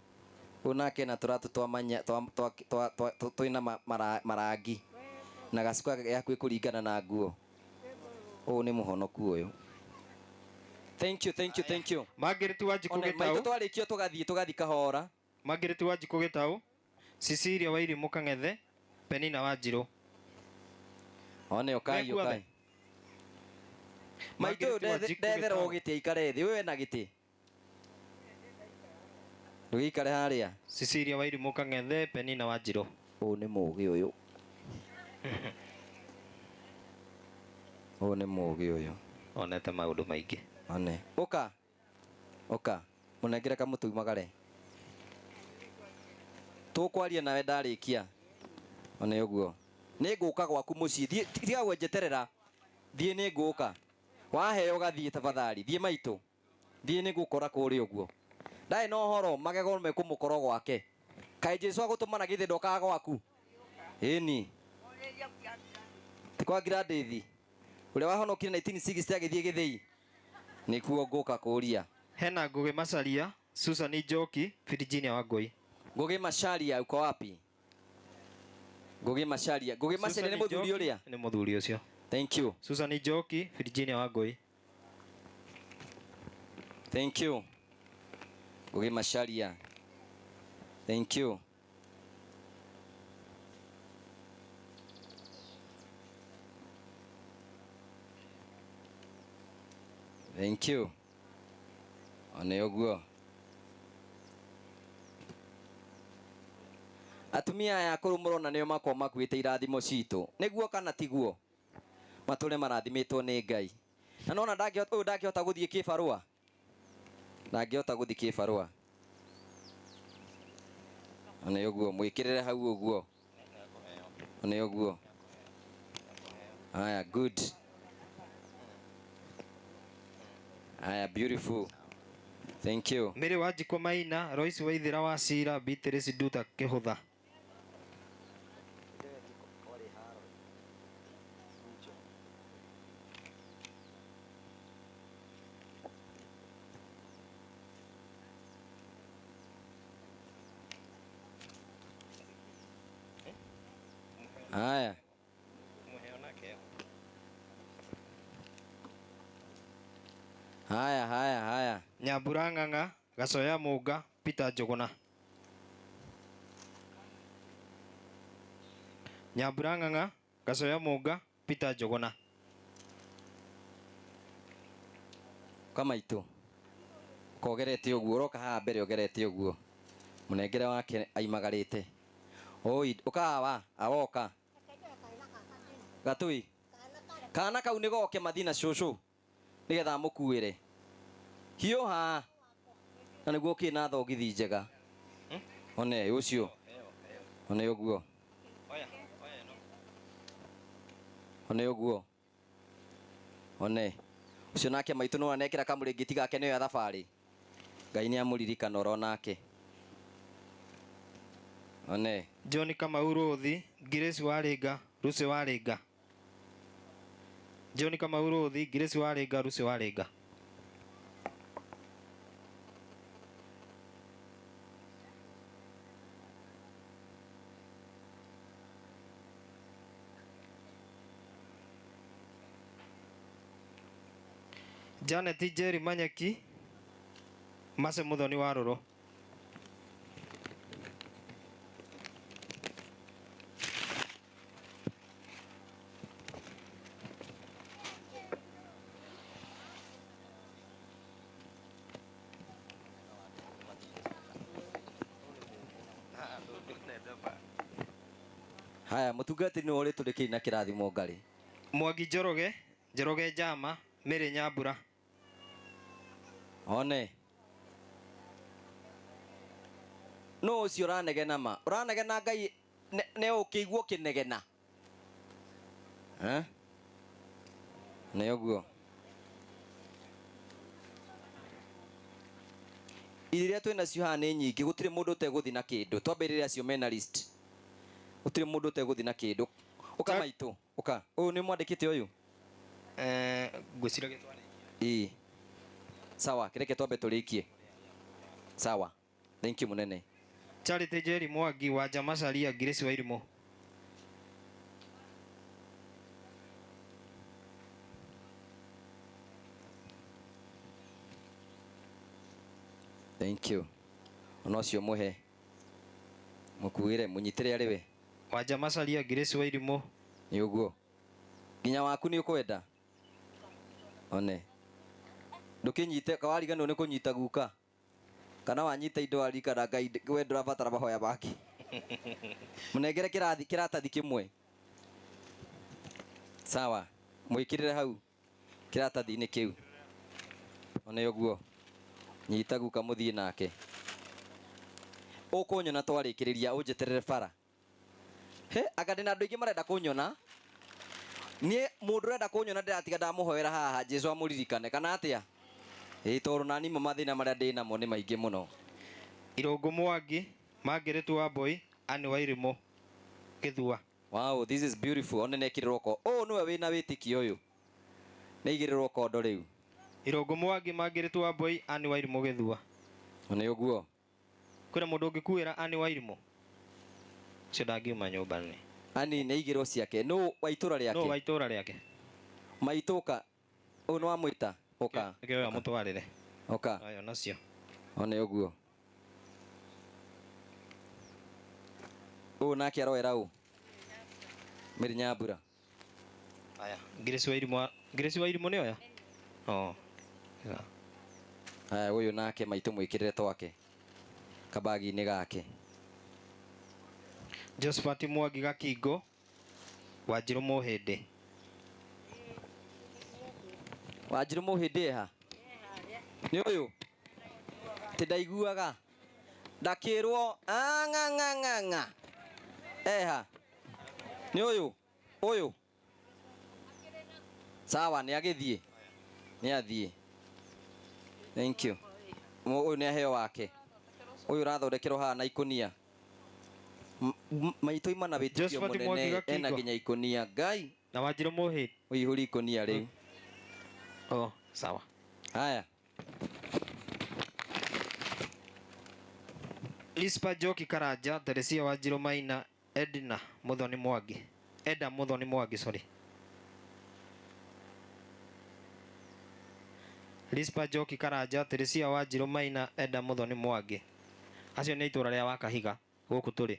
Unake na tũratũ twĩna marangi. Na gacuka yaku ĩkũringana na nguo. Ũũ nĩ mũhonoku ũyũ. Thank you. Margaret Wanjiku Gĩtaũ. Maitũ twarĩkio tũgathiĩ kahora. Margaret Wanjiku Gĩtaũ. Cecilia Wairimũ Kang'ethe. Penina Wanjirũ. One ũkai. Maitũ ndethera gĩtĩ aikare thĩ. Wewe na gĩtĩ. Ndũgĩikare harĩa. Cecilia Wairimũ Kang'ethe. Penina Wanjirũ. Ũũ nĩ mũũgĩ ũyũ. Ũũ nĩ mũũgĩ ũyũ. Onete maũndũ maingĩ. One. Ũka. Mũnengere kamũtũ umagare. Tũkwaria nawe ndarĩkia. One ũguo. nĩ ngũka gwaku mũciĩ tiga gwenjeterera thiĩ nĩ ngũka waheo gathiĩ tafadhali thiĩ maitũ thiĩ nĩ ngũkora kũrĩa ũguo ndaĩ no horo magego mekũmũkoro gwake kaĩ Jesu agũtũmana githĩ ndokaga gwaku ĩni tikwa Gladys ũrĩa wahonokire 1960 agĩthiĩ gĩthĩi nĩkuo ngũka kũria hena Ngũgĩ Macharia, Susan Njoki, Virginia Wangui. Ngũgĩ Macharia uko wapi? Ngũgĩ Macharia nĩ mũthuri ũrĩa? Nĩ mũthuri ũcio. Thank you. Susan Njoki, Virginia Wangui. Thank you. Ngũgĩ Macharia. Thank you. Thank you. One ũguo. Atumia aya akũrũ mũrona nĩo makoo makuĩte irathimo citũ nĩguo kana tiguo matũre marathimĩtwo nĩ Ngai na nona ndangĩhota gũthiĩ kĩbarũa ndangĩhota gũthiĩ kĩbarũa one ũguo mwĩkĩrĩre hau ũguo one ũguo aya good aya beautiful. Thank you. Mĩrĩ wa Njiko Maina, Royce Waithĩra wa Cira, Beatrice Nduta Kĩhũtha. Haya. Haya. Nyambura Ng'ang'a, Gacoya Mũnga, Peter Njũgũna. Nyambura Ng'ang'a, Gacoya Mũnga, Peter Njũgũna. Kamaitũ. Kogerete ũguo, ũroka haha mbere ogerete ũguo. Mũnengere wake aimagarĩte. Oi, ũkawa, awoka. Gatui. Kana kau nĩ goke mathina cũcũ. Nĩgetha mũkuĩre. Hiũha. Na nĩguo kĩna thogithi njega. One ũcio. One ũguo. One ũguo. One. Ũcio nake maitũ no anekĩra kamũrĩngĩti gake nĩyo thabarĩ. Ngai nĩ amũririkana oro nake. One. John Kamau Rũthi, Grace Warĩnga, Lucy Warĩnga. John Kamau Rũthi, Grace Warĩnga, Lucy Warĩnga. Janet Jerry Manyeki, Mase Muthoni wa Rũrũ. Haya mũtungatĩri nĩ ũrĩ tũrĩkĩri na kĩrathimo Ngarĩ. Mwangi Njoroge, Njoroge Njama, Mĩrĩ Nyambura. One. No ũcio ũranegena ma. Ũranegena Ngai nĩ ũkĩiguo kĩnegena. Nĩ ũguo. Iria twĩnacio haha nĩ nyingĩ gũtirĩ mũndũ ũtegũthiĩ na kĩndũ. Twambĩrĩria acio mena list. Gũtirĩ mũndũ ũtegũthiĩ na kĩndũ. Ũka maitũ. Ũka. Ũyũ nĩ mwandĩkĩte ũyũ? Ngwĩciria gĩtwarĩkie. Sawa, kĩreke twambe tũrĩkie. Sawa. Thank you mũnene. Charity Jerry Mwangi, Wanja Macharia, Grace Wairimũ. Thank you. Ona ũcio mũhe. Mũkuĩre mũnyitĩre arĩ we. Wanja Macharia, Grace Wairimũ. Nĩ ũguo. Nginya waku nĩ ũkwenda. One. Ndũkĩnyite kawariganĩrwo nĩ kũnyita guka. Kana wanyita indo arikana Ngai we ndũrabatara mahoya make. Mũnengere kĩratathi kĩmwe. Sawa. Mwĩkĩrĩre hau kĩratathi-inĩ kĩu. One ũguo. Nyita guka mũthiĩ nake. Ũkũnyona twarĩkĩrĩria ũnjeterere bara. he anga ndina andu aingi marenda kunyona nie mundu renda kunyona ndiratiga ndamuhoera haha Jesu amuririkane kana atia tondu nani mathina maria ndinamo ni maingi muno. Irungu Mwangi, Margaret Wambui, Anne Wairimu, Githua. Wow, this is beautiful. One nekirirwo ko. Oh, niwe wina witiki uyu. Ni igirirwo kondo riu. Irungu Mwangi, Margaret Wambui, Anne Wairimu, Githua. One uguo. Kuna mundu ungikuira Anne Wairimu? Cio ndangiuma nyumba-ini. Ani ni igirwo ciake. No waitura riake. No waitura riake. Maituka. O no amwita. Oka. Ngewe amutwarire. Oka. Ayo nacio. One uguo. O nake aroera u. Miri Nyambura. Aya, Grace Wairimu ni oya? Oh. Aya, uyu nake maitu mwikirire twake. Kabagi-ini gake. Josephat Mwangi Gakingo, Wanjiru Muhindi. Wanjiru Muhindi ha? Ni uyu? Ti ndaiguaga. Ndakirwo ng'a. Eha. Ni uyu? Uyu? Sawa, ni agithie. Ni athie. Thank you. Uyu ni aheo wake. Uyu rathondekerwo haha na ikonia. Maitũ imana wĩtĩkio mũnene ena nginya ikonia Ngai na Wanjiru Muhindi ũihũri ikonia rĩu. Oh, sawa. Haya. Lispa Njoki Karanja, Teresia Wanjiru Maina, Edna Muthoni Mwangi. Eda Muthoni Mwangi, sorry. Lispa Njoki Karanja, Teresia Wanjiru Maina, Eda Muthoni Mwangi. Acio nĩ itũra rĩa Wakahiga gũkũ tũrĩ.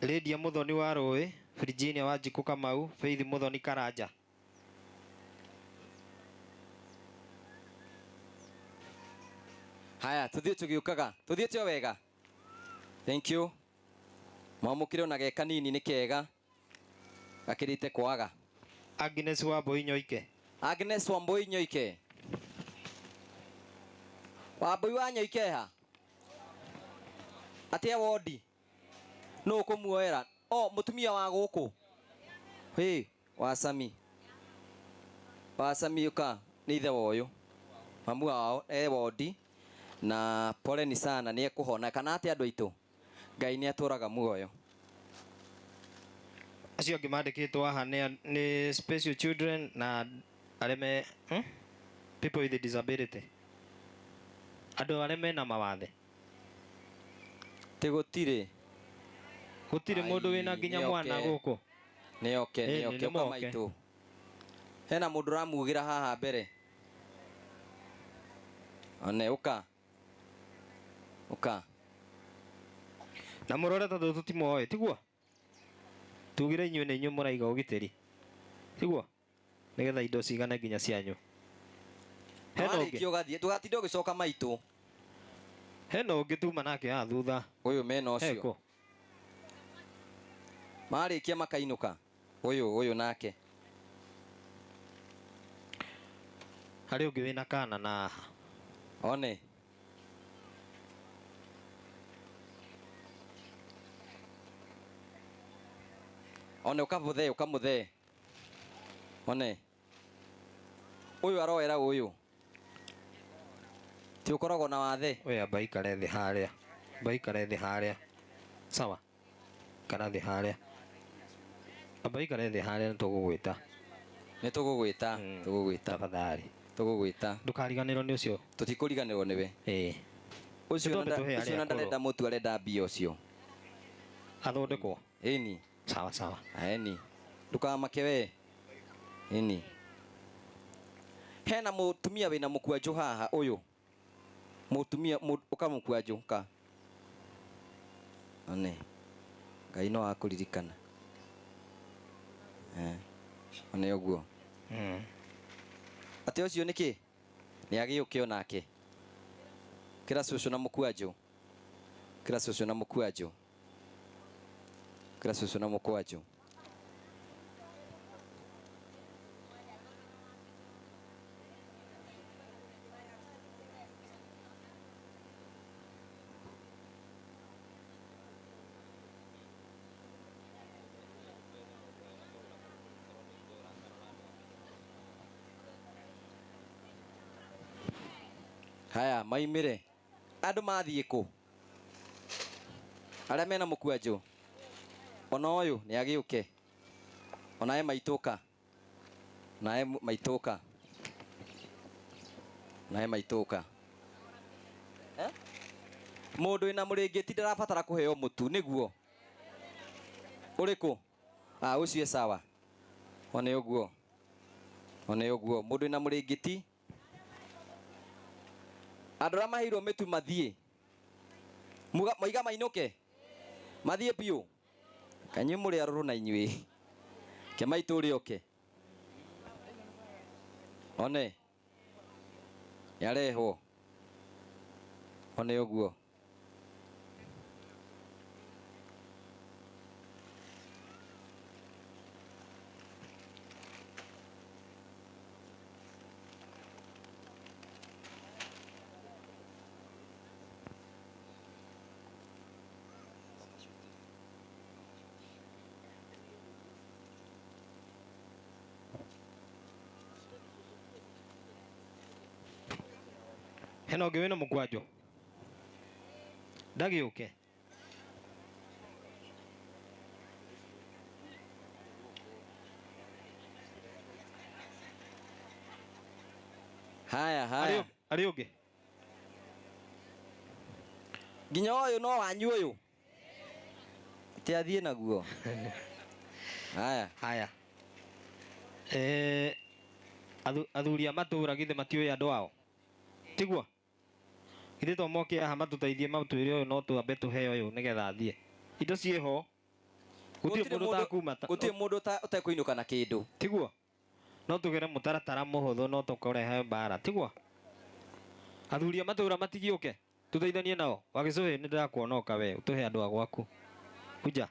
Lydia Muthoni wa Rũĩ, Virginia Wanjiku Kamau, Faith Muthoni Karanja. Haya, tuthie tugiukaga. Tuthiĩte o wega. Thank you. Mwamũkire ona ge kanini nĩ kega. Gakĩrĩte kwaga. Agnes Wambui Nyoike. Agnes Wambui Nyoike. Wambui wa Nyoike ha? Atia wodi. No kumuoera. Oh, mutumia wa guku. Hey, wa Sami. Wa Sami uka ni ithe woyo. Mamu wao wodi na pole ni sana ni ekuhona kana ati andu aitu. Ngai ni aturaga muoyo. Acio angĩ mandĩkĩtwo haha nĩ special children na areme people with disability. Andũ arĩa mena mawathe. Ti gũtirĩ mũndũ wĩna nginya mwana gũkũ. Nĩ oke ũka maitũ. Hena mũndũ ramugira haha mbere. One ũka. Na mũrore tondũ tũtimoĩ, tiguo? Tugire inyuĩ nĩ inyuĩ mũraiga ũgitĩri. Tiguo? Nĩgetha indo cigane nginya cianyu. Hena ũngĩ ũgathiĩ, ndũgatinde ũgĩcoka maitũ. Hena ũngĩ tuma nake haha thutha. Ũyũ mena ũcio. Marĩkia makainũka. Ũyũ nake. Harĩ ũngĩ wĩna kana na haha. One. One ukamuthe. One. Uyu aroera uyu. Ti ukoragwo na wathe. Oya amba ikare thĩ harĩa. Amba ikare thĩ harĩa. Sawa. Ikara thĩ harĩa. Amba ikare thĩ harĩa nĩtũgũgwĩta. Tũgũgwĩta. Tafadhali. Tũgũgwĩta. Ndũkariganĩrwo nĩ ũcio. Tũtikũriganĩrwo nĩwe. Ũcio na ndarenda mũtu arenda mbia ũcio. Athondekwo. Ĩni. Sawa. Ĩni. Ndũkamake we. Ĩni. Hena mũtumia wĩna mũkwanjũ haha ũyũ. Mũtumia ũkamũkwanjũ ka. One. Ngai no akũririkana. One ũguo. Ati ũcio nĩkĩ? Nĩ agĩũke onake. Kĩra cũcũ na mũkwanjũ. Kĩra cũcũ na mũkwanjũ. Haya maimire andu mathie ku aria mena mukwanjo ona uyu ni agiuke onae maituka nae maituka nae maituka mundu ina muringiti ndarabatara kuheo mutu niguo uriku ucio e sawa one uguo mundu ina muringiti andu aria maheirwo mitu mathie maiga mainuke mathie piu kanyu muri aruru na inyui ke maituri oke one yareho one uguo hena ũngĩ wĩna mũkwanjũ ndagĩũke haya arĩ ũngĩ nginya ũyũ no wanyu ũyũ ati athiĩ naguo haya athuri a matũũra githĩ matiũĩ andũ ao tiguo githĩ to moke haha matũteithie matwĩre ũyũ no twambe tũheo ũyũ nĩgetha athiĩ indo ciĩho gũtirĩ mũndũ ũtekũinũka na kĩndũ tiguo no tũgere mũtaratara mũhũthũ no tũkarehe mbara tiguo athuri a matũũra matigiũke tũteithanie nao wagĩcũhĩ nĩ ndĩrakuonoka we ũtũhe andũ a gwaku kuja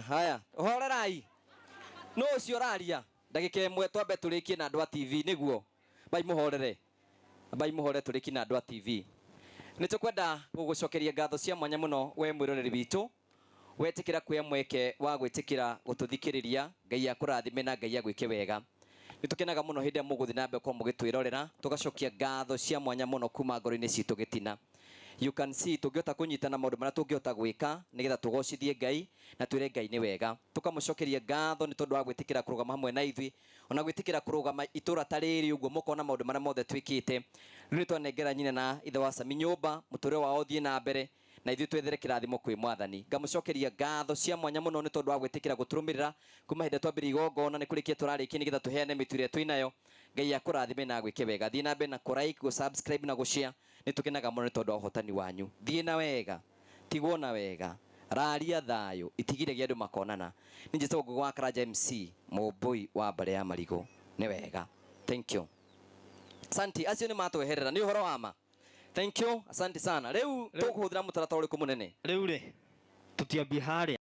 haya horerai no ucio raria ndagika imwe twambe turikie na andu a TV niguo bai muhorere turikie na andu a TV ni tukwenda gugucokeria ngatho cia mwanya muno we mwiroreri witu wetikira kuya mweke wa gwitikira gututhikiriria Ngai akurathime na Ngai agwike wega nitukenaga muno hindi muguthi nambe kwa mugitwirorera tugacokia ngatho cia mwanya muno kuma ngoro-ini citu gitina you can see tungiota kunyitana maundu maria tungiota gwika nigetha tugocithie Ngai na twire Ngai ni wega tukamucokeria ngatho ni tondu wa gwitikira kurugama hamwe na ithui ona gwitikira kurugama itura tariri uguo mukona maundu maria mothe twikite riu twanengera nyina na ithe wa Sami nyumba muturire wao thie na mbere na ithui twethere kirathimo kwi mwathani ngamucokeria ngatho cia mwanya muno ni tondu wa gwitikira guturumirira kuma hindi twambire igongona ni kurikia turarikia nigetha tuheane mitwire twinayo Ngai akurathime na agwike wega thie na mbere na like go subscribe na go share nitukenaga muno ni tondu wa uhotani wanyu thie na wega tigwo na wega raria thayo itigire andu makonana ni njito gwa Karaja MC Mũmbũi wa Mbare ya Marigo ni wega thank you asante acio ni matweherera ni uhoro wa ma thank you asante sana riu tukuhuthira mutaratara uriku munene riu ri tutiambia haria